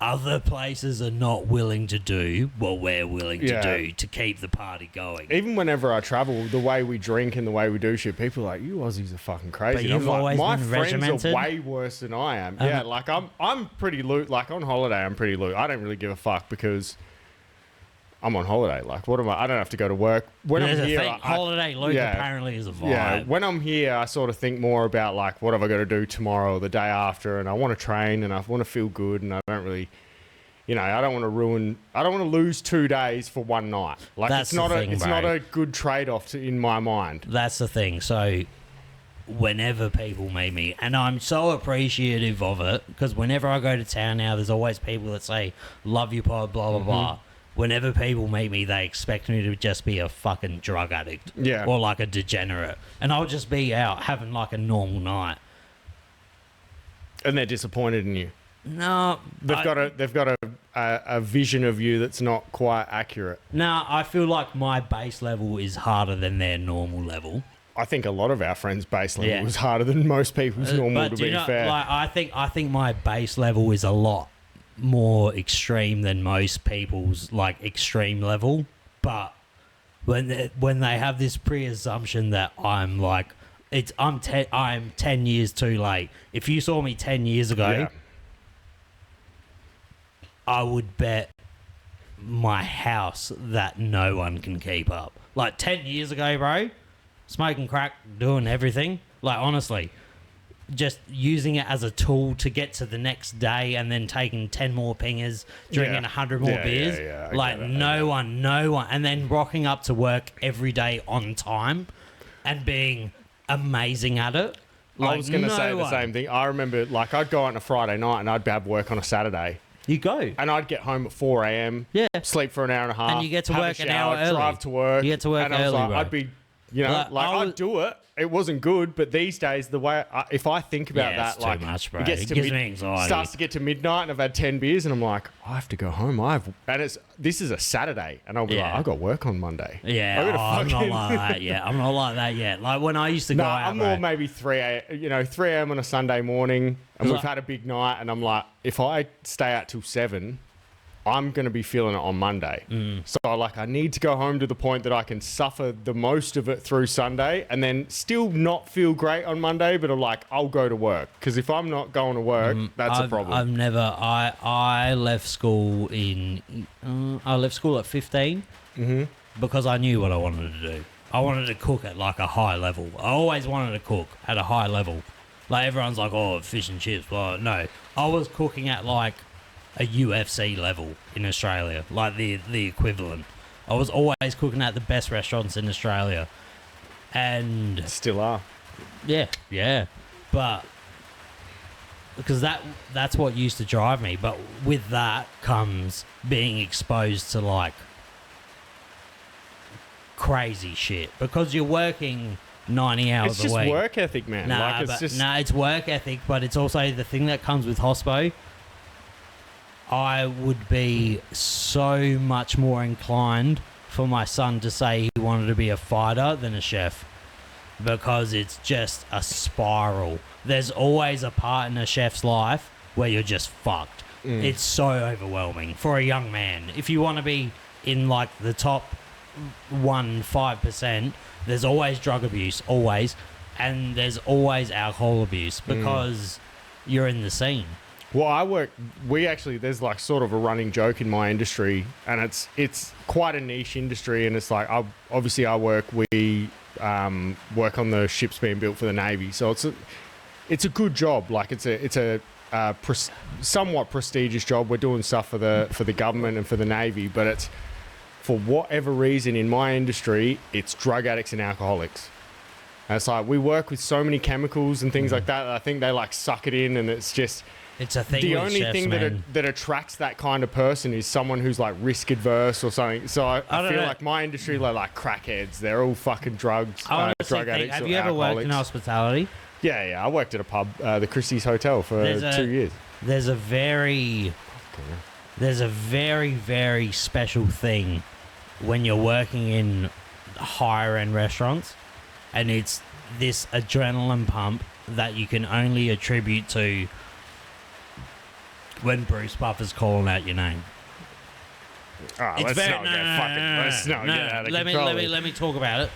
[SPEAKER 1] Other places are not willing to do what we're willing to do to keep the party going.
[SPEAKER 2] Even whenever I travel, the way we drink and the way we do shit, people are like, you Aussies are fucking crazy.
[SPEAKER 1] But you've always
[SPEAKER 2] my
[SPEAKER 1] been
[SPEAKER 2] friends
[SPEAKER 1] regimented.
[SPEAKER 2] are way worse than I am. Yeah, like I'm pretty loose. Like on holiday, I'm pretty loose. I don't really give a fuck because I'm on holiday. Like, what am I? I don't have to go to work. When I'm here,
[SPEAKER 1] Holiday Luke apparently is a vibe.
[SPEAKER 2] Yeah, when I'm here, I sort of think more about like, what have I got to do tomorrow or the day after, and I want to train and I want to feel good, and I don't really. You know, I don't want to lose 2 days for one night. Like,
[SPEAKER 1] That's
[SPEAKER 2] it's not a good trade-off in my mind.
[SPEAKER 1] That's the thing. So, whenever people meet me, and I'm so appreciative of it, because whenever I go to town now, there's always people that say, love your pod, blah, blah, blah. Whenever people meet me, they expect me to just be a fucking drug addict.
[SPEAKER 2] Yeah.
[SPEAKER 1] Or like a degenerate. And I'll just be out having like a normal night.
[SPEAKER 2] And they're disappointed in you.
[SPEAKER 1] No.
[SPEAKER 2] They've got a vision of you that's not quite accurate.
[SPEAKER 1] No, I feel like my base level is harder than their normal level.
[SPEAKER 2] I think a lot of our friends' base level is harder than most people's normal, to be fair.
[SPEAKER 1] Like, I think my base level is a lot more extreme than most people's like extreme level. But when they have this preassumption that I'm like, I'm 10 years too late. If you saw me 10 years ago, I would bet my house that no one can keep up. Like 10 years ago, bro, smoking crack, doing everything. Like, honestly, just using it as a tool to get to the next day and then taking 10 more pingers, drinking 100 more beers. Like, no one. And then rocking up to work every day on time and being amazing at it. Like,
[SPEAKER 2] I was going to say the same thing. I remember, like, I'd go out on a Friday night and I'd have work on a Saturday.
[SPEAKER 1] You go.
[SPEAKER 2] And I'd get home at 4 a.m.
[SPEAKER 1] Yeah.
[SPEAKER 2] Sleep for an hour and a half.
[SPEAKER 1] And you get to
[SPEAKER 2] have
[SPEAKER 1] work
[SPEAKER 2] a
[SPEAKER 1] an
[SPEAKER 2] shower,
[SPEAKER 1] hour early.
[SPEAKER 2] drive to work.
[SPEAKER 1] You get to work
[SPEAKER 2] and I was
[SPEAKER 1] early,
[SPEAKER 2] like,
[SPEAKER 1] bro.
[SPEAKER 2] I'd be, you know, I'd do it. It wasn't good, but these days, the way if I think about that,
[SPEAKER 1] it's
[SPEAKER 2] like,
[SPEAKER 1] too much, bro.
[SPEAKER 2] it gets to
[SPEAKER 1] gives me anxiety.
[SPEAKER 2] Starts to get to midnight, and I've had 10 beers, and I'm like, I have to go home. This is a Saturday, and I'll be like, I've got work on Monday.
[SPEAKER 1] Yeah, I'm not like that yet. I'm not like that yet. Like when I used to go out,
[SPEAKER 2] I'm more maybe 3 a.m. on a Sunday morning, and we've had a big night, and I'm like, if I stay out till 7. I'm going to be feeling it on Monday. So, I need to go home to the point that I can suffer the most of it through Sunday and then still not feel great on Monday, but I'll go to work. Because if I'm not going to work, that's a problem.
[SPEAKER 1] I left school at 15 because I knew what I wanted to do. I wanted to cook at like a high level. I always wanted to cook at a high level. Like everyone's like, oh, fish and chips. Well, no, I was cooking at like a UFC level in Australia, like the equivalent. I was always cooking at the best restaurants in Australia, and
[SPEAKER 2] still are.
[SPEAKER 1] Yeah, but because that's what used to drive me. But with that comes being exposed to like crazy shit because you're working 90 hours
[SPEAKER 2] a week. It's just work ethic, man.
[SPEAKER 1] It's work ethic, but it's also the thing that comes with hospo. I would be so much more inclined for my son to say he wanted to be a fighter than a chef because it's just a spiral. There's always a part in a chef's life where you're just fucked. It's so overwhelming for a young man. If you want to be in like the top 5%, there's always drug abuse, always, and there's always alcohol abuse because you're in the scene.
[SPEAKER 2] Well, there's like sort of a running joke in my industry, and it's quite a niche industry, and it's like, we work on the ships being built for the Navy, so it's a good job. Like it's a somewhat prestigious job. We're doing stuff for the government and for the Navy, but it's, for whatever reason in my industry, it's drug addicts and alcoholics. And it's like, we work with so many chemicals and things like that, I think they like suck it in, and it's just...
[SPEAKER 1] It's a thing.
[SPEAKER 2] The
[SPEAKER 1] with
[SPEAKER 2] only
[SPEAKER 1] chefs,
[SPEAKER 2] thing that attracts that kind of person is someone who's like risk adverse or something. So I feel like my industry, like crackheads, they're all fucking drug addicts.
[SPEAKER 1] Have you ever worked in hospitality?
[SPEAKER 2] Yeah. I worked at a pub, the Christie's Hotel, for 2 years.
[SPEAKER 1] There's a very, very special thing when you're working in higher end restaurants, and it's this adrenaline pump that you can only attribute to when Bruce Buffer's calling out your name.
[SPEAKER 2] Let
[SPEAKER 1] me talk about it.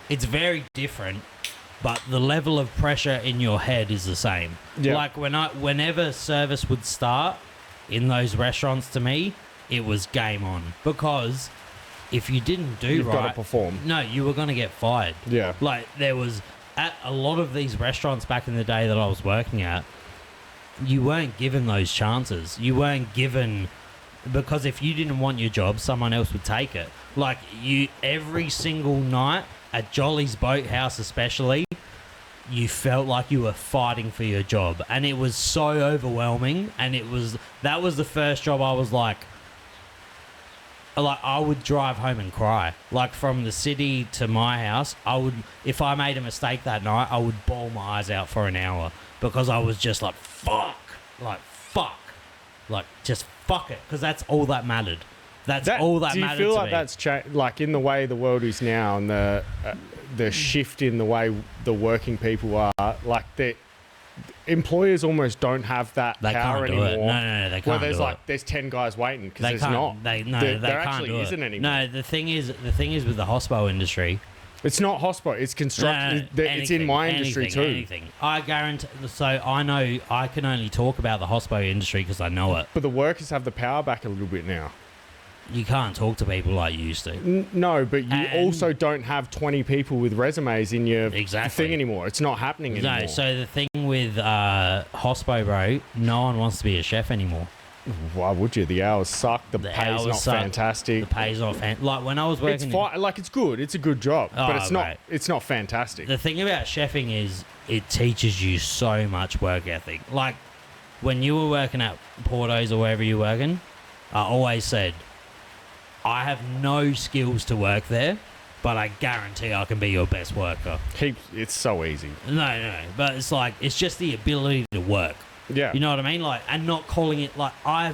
[SPEAKER 1] It's very different, but the level of pressure in your head is the same. Yeah. Like whenever service would start in those restaurants, to me, it was game on, because if you didn't do
[SPEAKER 2] You've
[SPEAKER 1] right,
[SPEAKER 2] got to perform.
[SPEAKER 1] No, you were going to get fired.
[SPEAKER 2] Yeah.
[SPEAKER 1] Like there was at a lot of these restaurants back in the day that I was working at, you weren't given those chances. You weren't given, because if you didn't want your job, someone else would take it. Like every single night at Jolly's Boathouse especially, you felt like you were fighting for your job, and it was so overwhelming. And that was the first job I was like I would drive home and cry. Like from the city to my house, if I made a mistake that night, I would bawl my eyes out for an hour, because I was just like, fuck, just fuck it, because that's all that mattered. That's all that mattered to me. Do you feel
[SPEAKER 2] like that's like in the way the world is now, and the shift in the way the working people are, like employers almost don't have that power anymore.
[SPEAKER 1] No, they can't.
[SPEAKER 2] Where there's 10 guys waiting, because there's not.
[SPEAKER 1] They
[SPEAKER 2] there
[SPEAKER 1] can't
[SPEAKER 2] actually
[SPEAKER 1] do
[SPEAKER 2] isn't
[SPEAKER 1] it.
[SPEAKER 2] anymore.
[SPEAKER 1] No, the thing is with the hospo industry,
[SPEAKER 2] it's not hospo. It's construction. It's in my industry too.
[SPEAKER 1] Anything. I guarantee. So I know I can only talk about the hospo industry because I know it.
[SPEAKER 2] But the workers have the power back a little bit now.
[SPEAKER 1] You can't talk to people like you used to.
[SPEAKER 2] No, but you also don't have 20 people with resumes in your thing anymore. It's not happening anymore.
[SPEAKER 1] No, so the thing with hospo, bro, no one wants to be a chef anymore.
[SPEAKER 2] Why would you? The hours suck. The pay's not fantastic.
[SPEAKER 1] The pay's not like when I was working.
[SPEAKER 2] It's good. It's a good job, but it's not. Right. It's not fantastic.
[SPEAKER 1] The thing about chefing is it teaches you so much work ethic. Like when you were working at Porto's or wherever you're working, I always said, I have no skills to work there, but I guarantee I can be your best worker.
[SPEAKER 2] It's so easy.
[SPEAKER 1] No, but it's like it's just the ability to work.
[SPEAKER 2] Yeah.
[SPEAKER 1] You know what I mean? Like, and not calling it like I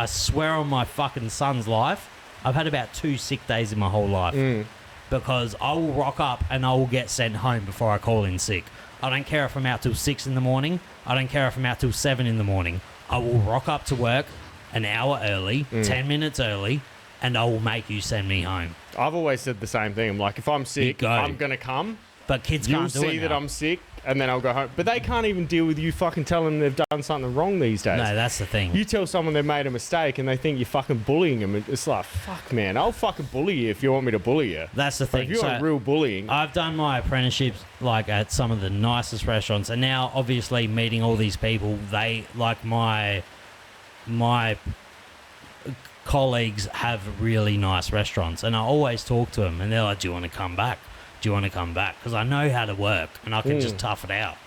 [SPEAKER 1] swear on my fucking son's life, I've had about 2 sick days in my whole life. Because I will rock up and I will get sent home before I call in sick. I don't care if I'm out till 6 in the morning. I don't care if I'm out till 7 in the morning. I will rock up to work an hour early, 10 minutes early, and I will make you send me home.
[SPEAKER 2] I've always said the same thing. I'm like, if I'm sick, I'm going to come.
[SPEAKER 1] But kids can't do it.
[SPEAKER 2] You'll see that I'm sick, and then I'll go home. But they can't even deal with you fucking telling them they've done something wrong these days.
[SPEAKER 1] No, that's the thing.
[SPEAKER 2] You tell someone they've made a mistake, and they think you're fucking bullying them. It's like, fuck, man, I'll fucking bully you if you want me to bully you.
[SPEAKER 1] That's the thing.
[SPEAKER 2] But if you want real bullying...
[SPEAKER 1] I've done my apprenticeships, like, at some of the nicest restaurants, and now, obviously, meeting all these people, they, like, my colleagues have really nice restaurants, and I always talk to them, and they're like, do you want to come back? Do you want to come back? Because I know how to work, and I can just tough it out.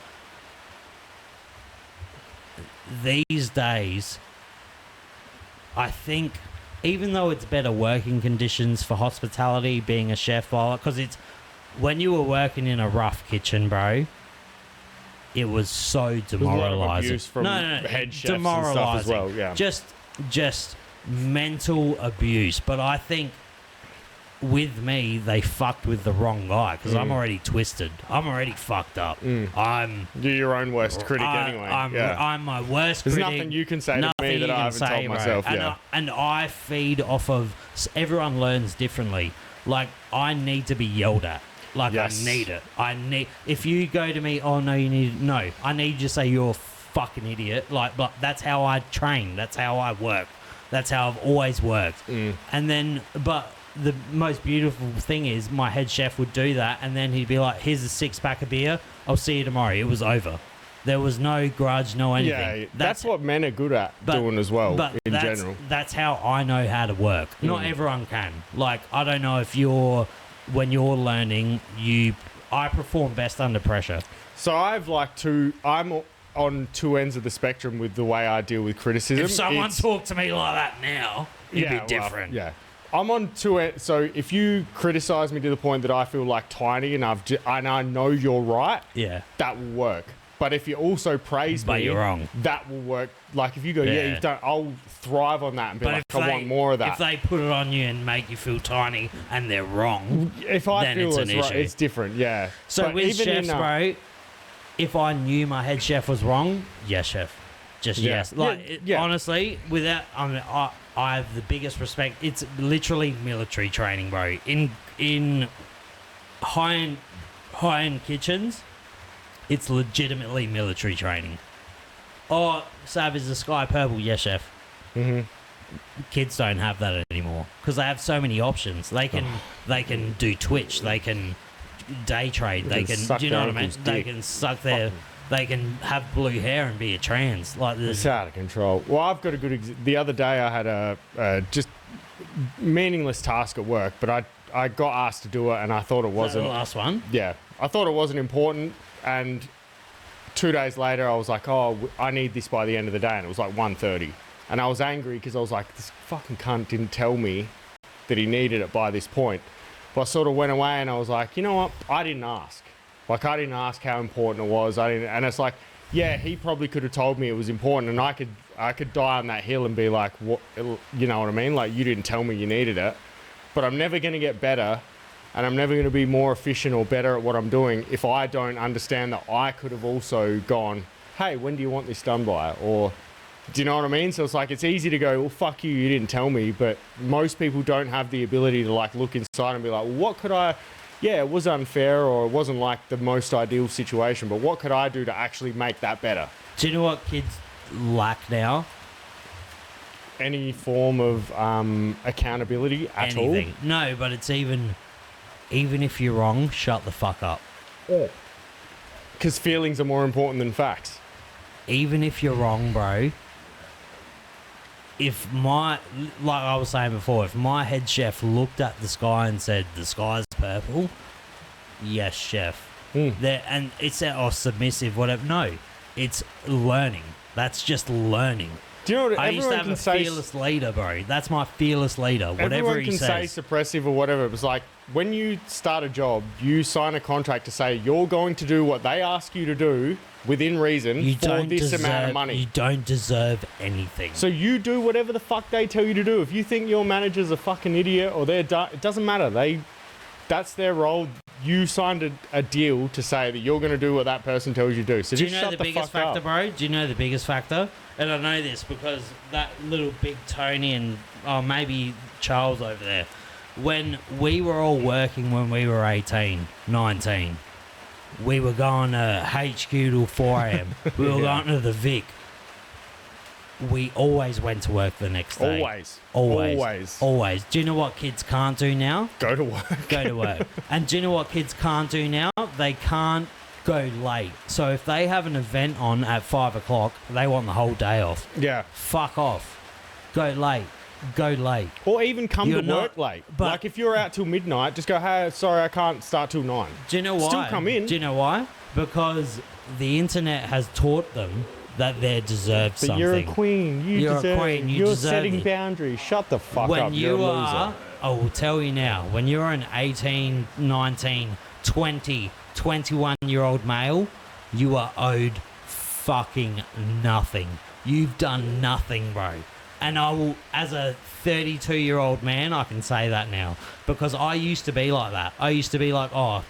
[SPEAKER 1] These days, I think, even though it's better working conditions for hospitality, being a chef, because it's, when you were working in a rough kitchen, bro, it was so demoralizing.
[SPEAKER 2] Abuse from head chefs and stuff as well, yeah.
[SPEAKER 1] Just mental abuse. But I think with me, they fucked with the wrong guy, because I'm already twisted. I'm already fucked up. You're
[SPEAKER 2] your own worst critic anyway.
[SPEAKER 1] I'm my worst critic.
[SPEAKER 2] There's nothing you can say to me that I haven't told myself.
[SPEAKER 1] And I feed off of... Everyone learns differently. Like, I need to be yelled at. Like,
[SPEAKER 2] Yes.
[SPEAKER 1] I need it. If you go to me, oh, no, you need it. No, I need you to say you're a fucking idiot. Like, but that's how I train. That's how I work. That's how I've always worked. And then, but the most beautiful thing is my head chef would do that, and then he'd be like, here's a 6-pack of beer. I'll see you tomorrow. It was over. There was no grudge, no anything.
[SPEAKER 2] Yeah, that's what men are good at doing as well, in general.
[SPEAKER 1] That's how I know how to work. Not everyone can. Like, I don't know if when you're learning, I perform best under pressure.
[SPEAKER 2] So I'm on two ends of the spectrum with the way I deal with criticism.
[SPEAKER 1] If someone talked to me like that now, it'd be different.
[SPEAKER 2] Well, yeah. I'm on two ends. So if you criticize me to the point that I feel like tiny and I know you're right, that will work. But if you also praise me,
[SPEAKER 1] you're wrong,
[SPEAKER 2] that will work. Like if you go, you've done, I'll thrive on that and be like, I want more of that.
[SPEAKER 1] If they put it on you and make you feel tiny and they're wrong,
[SPEAKER 2] if I
[SPEAKER 1] then
[SPEAKER 2] feel
[SPEAKER 1] it's an issue.
[SPEAKER 2] It's different, yeah.
[SPEAKER 1] So
[SPEAKER 2] but
[SPEAKER 1] with chefs, bro, if I knew my head chef was wrong, yes, chef, just yes. Like honestly, without I have the biggest respect. It's literally military training, bro. In high-end kitchens, it's legitimately military training. Oh, Sav, is the sky purple? Yes, chef. Kids don't have that anymore because they have so many options. They can do Twitch. They can day trade. They can do you know what I mean? They can suck their. They can have blue hair and be a trans. Like
[SPEAKER 2] it's out of control. Well, I've got a good. The other day, I had a just meaningless task at work, but I got asked to do it, and I thought it wasn't.
[SPEAKER 1] The last one.
[SPEAKER 2] Yeah, I thought it wasn't important, and 2 days later, I was like, "Oh, I need this by the end of the day," and it was like 1:30, and I was angry because I was like, "This fucking cunt didn't tell me that he needed it by this point." But I sort of went away, and I was like, "You know what? I didn't ask. Like, I didn't ask how important it was. And it's like, yeah, he probably could have told me it was important, and I could die on that hill and be like, what, you know what I mean? Like, you didn't tell me you needed it. But I'm never going to get better, and I'm never going to be more efficient or better at what I'm doing if I don't understand that I could have also gone, hey, when do you want this done by? Or, do you know what I mean? So it's like, it's easy to go, well, fuck you didn't tell me. But most people don't have the ability to like look inside and be like, well, what could I... Yeah, it was unfair or it wasn't like the most ideal situation, but what could I do to actually make that better?
[SPEAKER 1] Do you know what kids lack now?
[SPEAKER 2] Any form of accountability at all?
[SPEAKER 1] No, but it's even if you're wrong, shut the fuck up.
[SPEAKER 2] Because feelings are more important than facts.
[SPEAKER 1] Even if you're wrong, bro. Like I was saying before, if my head chef looked at the sky and said, the sky's purple, yes, chef. And it's submissive, whatever. No, it's learning. That's just learning.
[SPEAKER 2] Do you know what
[SPEAKER 1] I used to have a fearless leader, bro. That's my fearless leader. Whatever he says.
[SPEAKER 2] Everyone can say suppressive or whatever. It was like, when you start a job, you sign a contract to say you're going to do what they ask you to do within reason for this amount of money.
[SPEAKER 1] You don't deserve anything.
[SPEAKER 2] So you do whatever the fuck they tell you to do. If you think your manager's a fucking idiot or it doesn't matter. That's their role. You signed a deal to say that you're going to do what that person tells you to do. So
[SPEAKER 1] do
[SPEAKER 2] just
[SPEAKER 1] you know
[SPEAKER 2] shut
[SPEAKER 1] the biggest factor,
[SPEAKER 2] up.
[SPEAKER 1] bro? Do you know the biggest factor? And I know this because that little big Tony and maybe Charles over there, when we were all working when we were 18, 19, we were going to HQ till 4 a.m. We were going to the Vic. We always went to work the next day. Always. Do you know what kids can't do now?
[SPEAKER 2] Go to work.
[SPEAKER 1] And do you know what kids can't do now? They can't go late. So if they have an event on at 5 o'clock, they want the whole day off.
[SPEAKER 2] Yeah.
[SPEAKER 1] Fuck off. Go late.
[SPEAKER 2] Or even come to work late. But like if you're out till midnight, just go, hey, sorry, I can't start till 9.
[SPEAKER 1] Do you know why?
[SPEAKER 2] Still come in.
[SPEAKER 1] Do you know why? Because the internet has taught them that they deserve something.
[SPEAKER 2] You're a queen. You're a queen. You're setting boundaries. Shut the fuck up. You're a loser.
[SPEAKER 1] I will tell you now, when you're an 18, 19, 20, 21-year-old male, you are owed fucking nothing. You've done nothing, bro. And I will, as a 32-year-old man, I can say that now. Because I used to be like that. I used to be like, oh,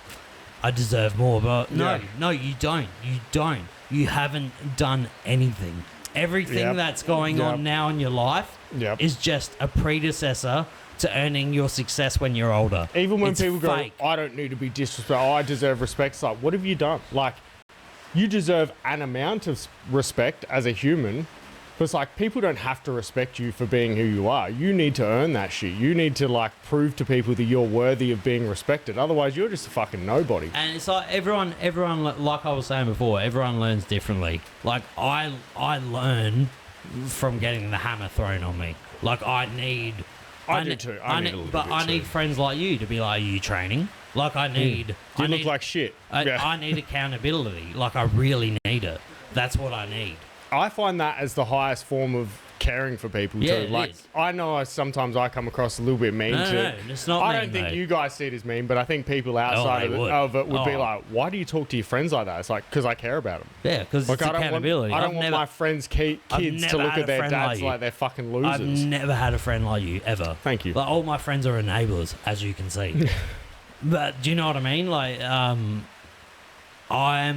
[SPEAKER 1] I deserve more. But no, you don't. You haven't done anything. Everything that's going on now in your life is just a predecessor to earning your success when you're older.
[SPEAKER 2] Even when
[SPEAKER 1] it's
[SPEAKER 2] people
[SPEAKER 1] fake.
[SPEAKER 2] go, I don't need to be disrespected, I deserve respect. It's like, what have you done? Like, you deserve an amount of respect as a human. But it's like, people don't have to respect you for being who you are. You need to earn that shit. You need to, like, prove to people that you're worthy of being respected. Otherwise, you're just a fucking nobody.
[SPEAKER 1] And it's like everyone, like I was saying before, everyone learns differently. Like, I learn from getting the hammer thrown on me. Like, I do too. I need friends like you to be like, are you training? Like,
[SPEAKER 2] You look like shit.
[SPEAKER 1] I need accountability. Like, I really need it. That's what I need.
[SPEAKER 2] I find that as the highest form of caring for people too. Like, I know sometimes I come across a little bit mean too.
[SPEAKER 1] No, it's not
[SPEAKER 2] I
[SPEAKER 1] mean,
[SPEAKER 2] don't think
[SPEAKER 1] mate.
[SPEAKER 2] you guys see it as mean, but I think people outside of it would be like, why do you talk to your friends like that? It's like, because I care about them.
[SPEAKER 1] Yeah, because
[SPEAKER 2] like,
[SPEAKER 1] it's accountability.
[SPEAKER 2] I don't want my friends' kids to look at their dads like they're fucking losers.
[SPEAKER 1] I've never had a friend like you, ever.
[SPEAKER 2] Thank you.
[SPEAKER 1] Like, all my friends are enablers, as you can see. But do you know what I mean? Like, I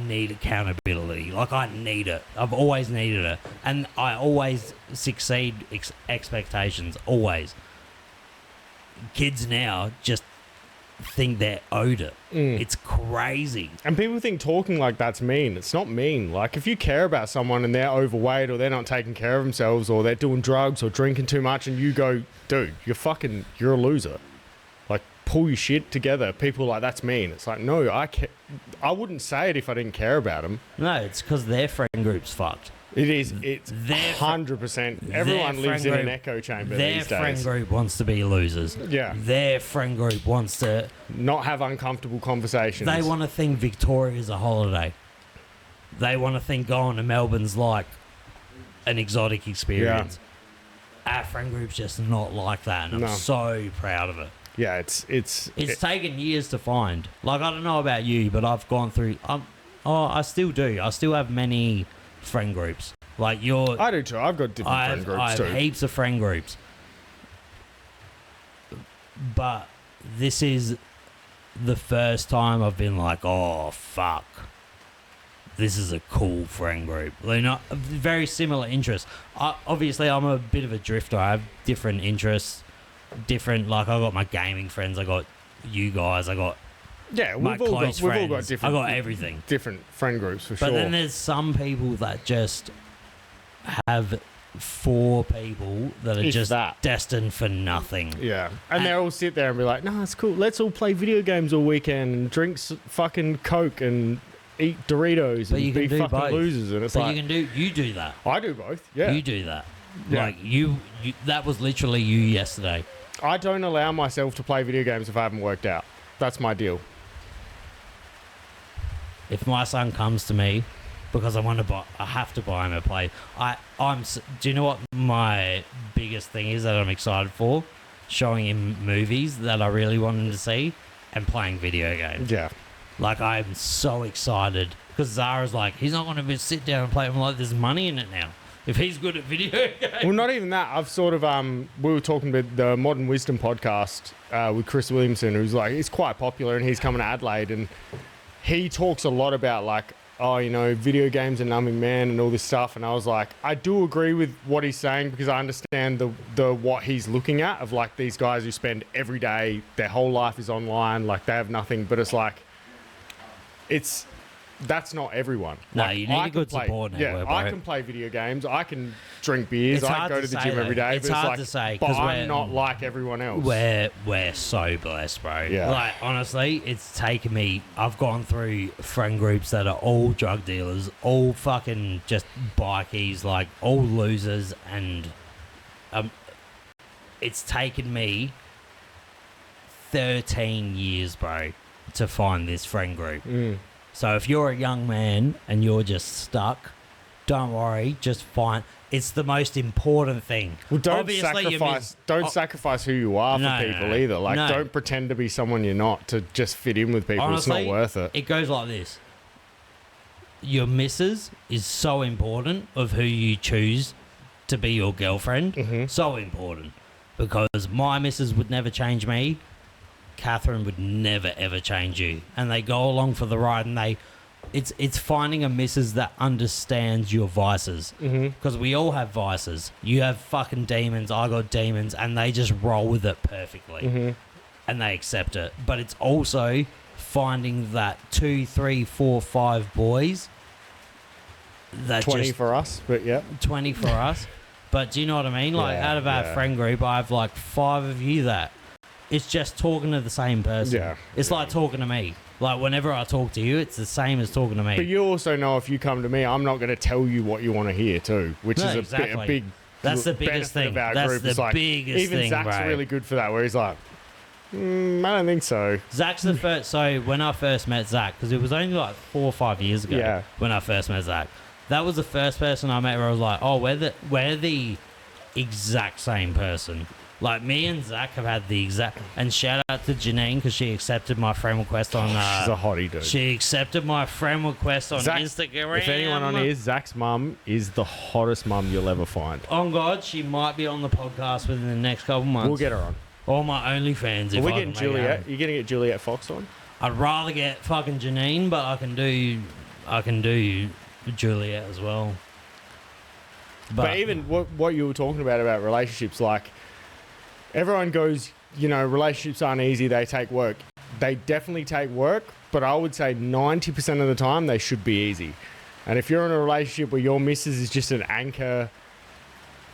[SPEAKER 1] need accountability. Like, I need it. I've always needed it. And I always succeed expectations. Always. Kids now just think they're owed it. It's crazy.
[SPEAKER 2] And people think talking like that's mean. It's not mean. Like, if you care about someone and they're overweight or they're not taking care of themselves or they're doing drugs or drinking too much and you go, dude, you're a loser. Like, pull your shit together. People are like, that's mean. It's like, no, I wouldn't say it if I didn't care about them.
[SPEAKER 1] No, it's because their friend group's fucked.
[SPEAKER 2] It is. It's 100%. Everyone lives in an echo chamber these days.
[SPEAKER 1] Their friend group wants to be losers.
[SPEAKER 2] Yeah.
[SPEAKER 1] Their friend group wants to...
[SPEAKER 2] not have uncomfortable conversations.
[SPEAKER 1] They want to think Victoria's a holiday. They want to think going to Melbourne's like an exotic experience. Yeah. Our friend group's just not like that, and I'm so proud of it.
[SPEAKER 2] Yeah, it's
[SPEAKER 1] taken years to find. Like, I don't know about you, but I've gone through... I still do. I still have many friend groups. Like,
[SPEAKER 2] I do too. I've got different friend groups
[SPEAKER 1] I
[SPEAKER 2] too.
[SPEAKER 1] have heaps of friend groups. But this is the first time I've been like, oh, fuck. This is a cool friend group. They're not very similar interests. Obviously, I'm a bit of a drifter. I have different interests. Like, I got my gaming friends. I got you guys. I got we've all got different. I got everything.
[SPEAKER 2] Different friend groups for sure.
[SPEAKER 1] But then there's some people that just have 4 people that are destined for nothing.
[SPEAKER 2] Yeah, and they all sit there and be like, "No, it's cool. Let's all play video games all weekend and drink fucking Coke and eat Doritos and be fucking both. Losers." And it's like,
[SPEAKER 1] you do that.
[SPEAKER 2] I do both. Yeah,
[SPEAKER 1] you do that.
[SPEAKER 2] Yeah.
[SPEAKER 1] Like you. That was literally you yesterday.
[SPEAKER 2] I don't allow myself to play video games if I haven't worked out. That's my deal.
[SPEAKER 1] If my son comes to me because I have to buy him a play. Do you know what my biggest thing is that I'm excited for? Showing him movies that I really want him to see and playing video games.
[SPEAKER 2] Yeah. Like,
[SPEAKER 1] I'm so excited because Zara's like, he's not going to sit down and play. I'm like, there's money in it now. If he's good at video games.
[SPEAKER 2] Well, not even that. I've sort of, we were talking about the Modern Wisdom podcast with Chris Williamson, who's like, he's quite popular and he's coming to Adelaide and he talks a lot about like, oh, you know, video games are numbing man and all this stuff. And I was like, I do agree with what he's saying because I understand the what he's looking at of like these guys who spend every day, their whole life is online, like they have nothing. But it's like, that's not everyone.
[SPEAKER 1] No,
[SPEAKER 2] like,
[SPEAKER 1] you need a good support network.
[SPEAKER 2] Yeah, I can play video games. I can drink beers. I go to the gym every day.
[SPEAKER 1] It's hard to say
[SPEAKER 2] because I'm not like everyone else.
[SPEAKER 1] We're so blessed, bro.
[SPEAKER 2] Yeah.
[SPEAKER 1] Like, honestly, it's taken me... I've gone through friend groups that are all drug dealers, all fucking just bikies, like, all losers, and it's taken me 13 years, bro, to find this friend group. So if you're a young man and you're just stuck, don't worry, just find... It's the most important thing.
[SPEAKER 2] Well, don't sacrifice who you are for people either. Like, don't pretend to be someone you're not to just fit in with people.
[SPEAKER 1] Honestly,
[SPEAKER 2] it's not worth it.
[SPEAKER 1] It goes like this. Your missus is so important of who you choose to be your girlfriend.
[SPEAKER 2] Mm-hmm.
[SPEAKER 1] So important. Because my missus would never change me. Catherine would never, ever change you. And they go along for the ride and they it's finding a missus that understands your vices. Because we all have vices. You have fucking demons, I got demons, and they just roll with it perfectly. And they accept it. But it's also finding that 2, 3, 4, 5 boys that
[SPEAKER 2] 20
[SPEAKER 1] just
[SPEAKER 2] for us, but yeah.
[SPEAKER 1] 20 for us. But do you know what I mean? Like,
[SPEAKER 2] Yeah,
[SPEAKER 1] out of our
[SPEAKER 2] yeah.
[SPEAKER 1] friend group, I have like 5 of you that it's just talking to the same person.
[SPEAKER 2] Yeah,
[SPEAKER 1] It's like talking to me. Like, whenever I talk to you, it's the same as talking to me.
[SPEAKER 2] But you also know if you come to me, I'm not going to tell you what you want to hear too, which
[SPEAKER 1] No,
[SPEAKER 2] is
[SPEAKER 1] exactly.
[SPEAKER 2] a big
[SPEAKER 1] That's the biggest
[SPEAKER 2] benefit
[SPEAKER 1] thing.
[SPEAKER 2] of our
[SPEAKER 1] That's
[SPEAKER 2] group.
[SPEAKER 1] the
[SPEAKER 2] It's like,
[SPEAKER 1] biggest
[SPEAKER 2] even
[SPEAKER 1] thing,
[SPEAKER 2] Zach's
[SPEAKER 1] bro.
[SPEAKER 2] really good for that, where he's like, I don't think so.
[SPEAKER 1] Zach's the first. So when I first met Zach, because it was only like 4 or 5 years ago.
[SPEAKER 2] Yeah.
[SPEAKER 1] When I first met Zach, that was the first person I met where I was like, oh, we're the exact same person. Like, me and Zach have had the exact. And shout out to Janine, because she accepted my friend request on.
[SPEAKER 2] She's a hottie, dude.
[SPEAKER 1] She accepted my friend request on
[SPEAKER 2] Zach,
[SPEAKER 1] Instagram.
[SPEAKER 2] If anyone on here, Zach's mum is the hottest mum you'll ever find.
[SPEAKER 1] On God, she might be on the podcast within the next couple months.
[SPEAKER 2] We'll get her on.
[SPEAKER 1] Or my OnlyFans.
[SPEAKER 2] Are
[SPEAKER 1] If
[SPEAKER 2] we
[SPEAKER 1] I
[SPEAKER 2] getting
[SPEAKER 1] can make it happen.
[SPEAKER 2] Juliet? You're going to get Juliet Fox on?
[SPEAKER 1] I'd rather get fucking Janine, but I can do Juliet as well.
[SPEAKER 2] But even what you were talking about relationships, like, everyone goes, you know, relationships aren't easy, they take work. They definitely take work, but I would say 90% of the time they should be easy. And if you're in a relationship where your missus is just an anchor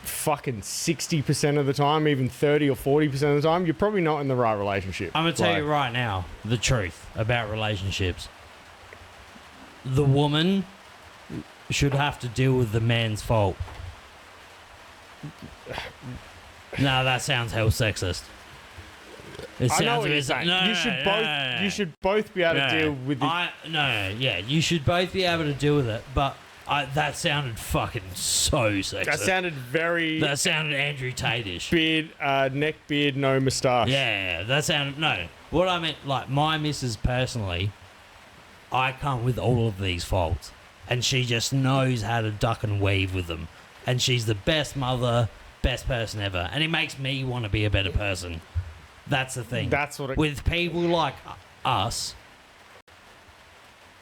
[SPEAKER 2] fucking 60% of the time, even 30 or 40% of the time, you're probably not in the right relationship.
[SPEAKER 1] I'm going to tell you right now the truth about relationships. The woman should have to deal with the man's fault. No, that sounds hell sexist. It
[SPEAKER 2] I know
[SPEAKER 1] sounds
[SPEAKER 2] what
[SPEAKER 1] a
[SPEAKER 2] you're
[SPEAKER 1] bit-
[SPEAKER 2] saying.
[SPEAKER 1] No,
[SPEAKER 2] You should both be able to deal with the...
[SPEAKER 1] Yeah, you should both be able to deal with it, but that sounded fucking so sexist.
[SPEAKER 2] That sounded very...
[SPEAKER 1] That sounded Andrew Tate-ish.
[SPEAKER 2] Beard, neck beard, no moustache.
[SPEAKER 1] Yeah, that sounded... No, what I meant, like, my missus personally, I come with all of these faults, and she just knows how to duck and weave with them. And she's the best mother, best person ever. And it makes me want to be a better person. That's the thing.
[SPEAKER 2] That's what it...
[SPEAKER 1] With people like us,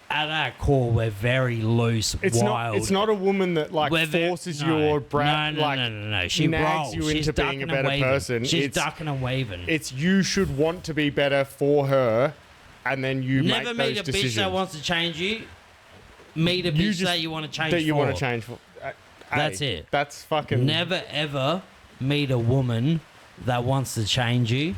[SPEAKER 1] at our core, we're very loose, wild.
[SPEAKER 2] It's not a woman that, like, forces you or
[SPEAKER 1] no. She
[SPEAKER 2] nags
[SPEAKER 1] rolls.
[SPEAKER 2] you
[SPEAKER 1] She's
[SPEAKER 2] into being a
[SPEAKER 1] ducking and
[SPEAKER 2] better
[SPEAKER 1] waving.
[SPEAKER 2] person.
[SPEAKER 1] She's
[SPEAKER 2] It's-
[SPEAKER 1] ducking and waving.
[SPEAKER 2] It's you should want to be better for her, and then you
[SPEAKER 1] Never
[SPEAKER 2] make
[SPEAKER 1] meet
[SPEAKER 2] those
[SPEAKER 1] a
[SPEAKER 2] decisions.
[SPEAKER 1] bitch that wants to change you. Meet a
[SPEAKER 2] You
[SPEAKER 1] bitch
[SPEAKER 2] just-
[SPEAKER 1] that you want to change
[SPEAKER 2] that you
[SPEAKER 1] for.
[SPEAKER 2] want to change for.
[SPEAKER 1] That's
[SPEAKER 2] hey,
[SPEAKER 1] it.
[SPEAKER 2] That's fucking...
[SPEAKER 1] Never ever meet a woman that wants to change you.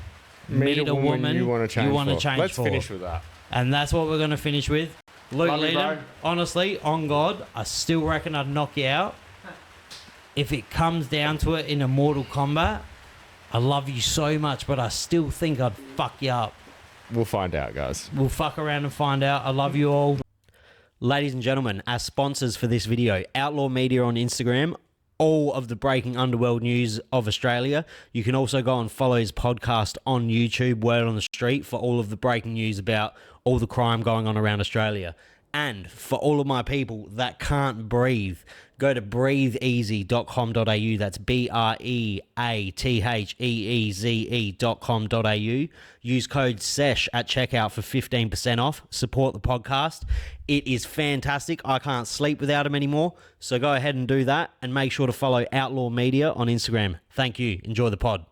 [SPEAKER 2] Meet a woman you want to change for. Let's
[SPEAKER 1] for.
[SPEAKER 2] finish with that.
[SPEAKER 1] And that's what we're going to finish with. Luke
[SPEAKER 2] Love you,
[SPEAKER 1] Leedham,
[SPEAKER 2] bro.
[SPEAKER 1] honestly, on God, I still reckon I'd knock you out. If it comes down to it in a Mortal Kombat, I love you so much, but I still think I'd fuck you up.
[SPEAKER 2] We'll find out, guys.
[SPEAKER 1] We'll fuck around and find out. I love you all. Ladies and gentlemen, our sponsors for this video, Outlaw Media on Instagram, all of the breaking underworld news of Australia. You can also go and follow his podcast on YouTube, Word on the Street, for all of the breaking news about all the crime going on around Australia. And for all of my people that can't breathe, go to breatheeasy.com.au. That's breatheeze.com.au. Use code SESH at checkout for 15% off. Support the podcast. It is fantastic. I can't sleep without them anymore. So go ahead and do that, and make sure to follow Outlaw Media on Instagram. Thank you. Enjoy the pod.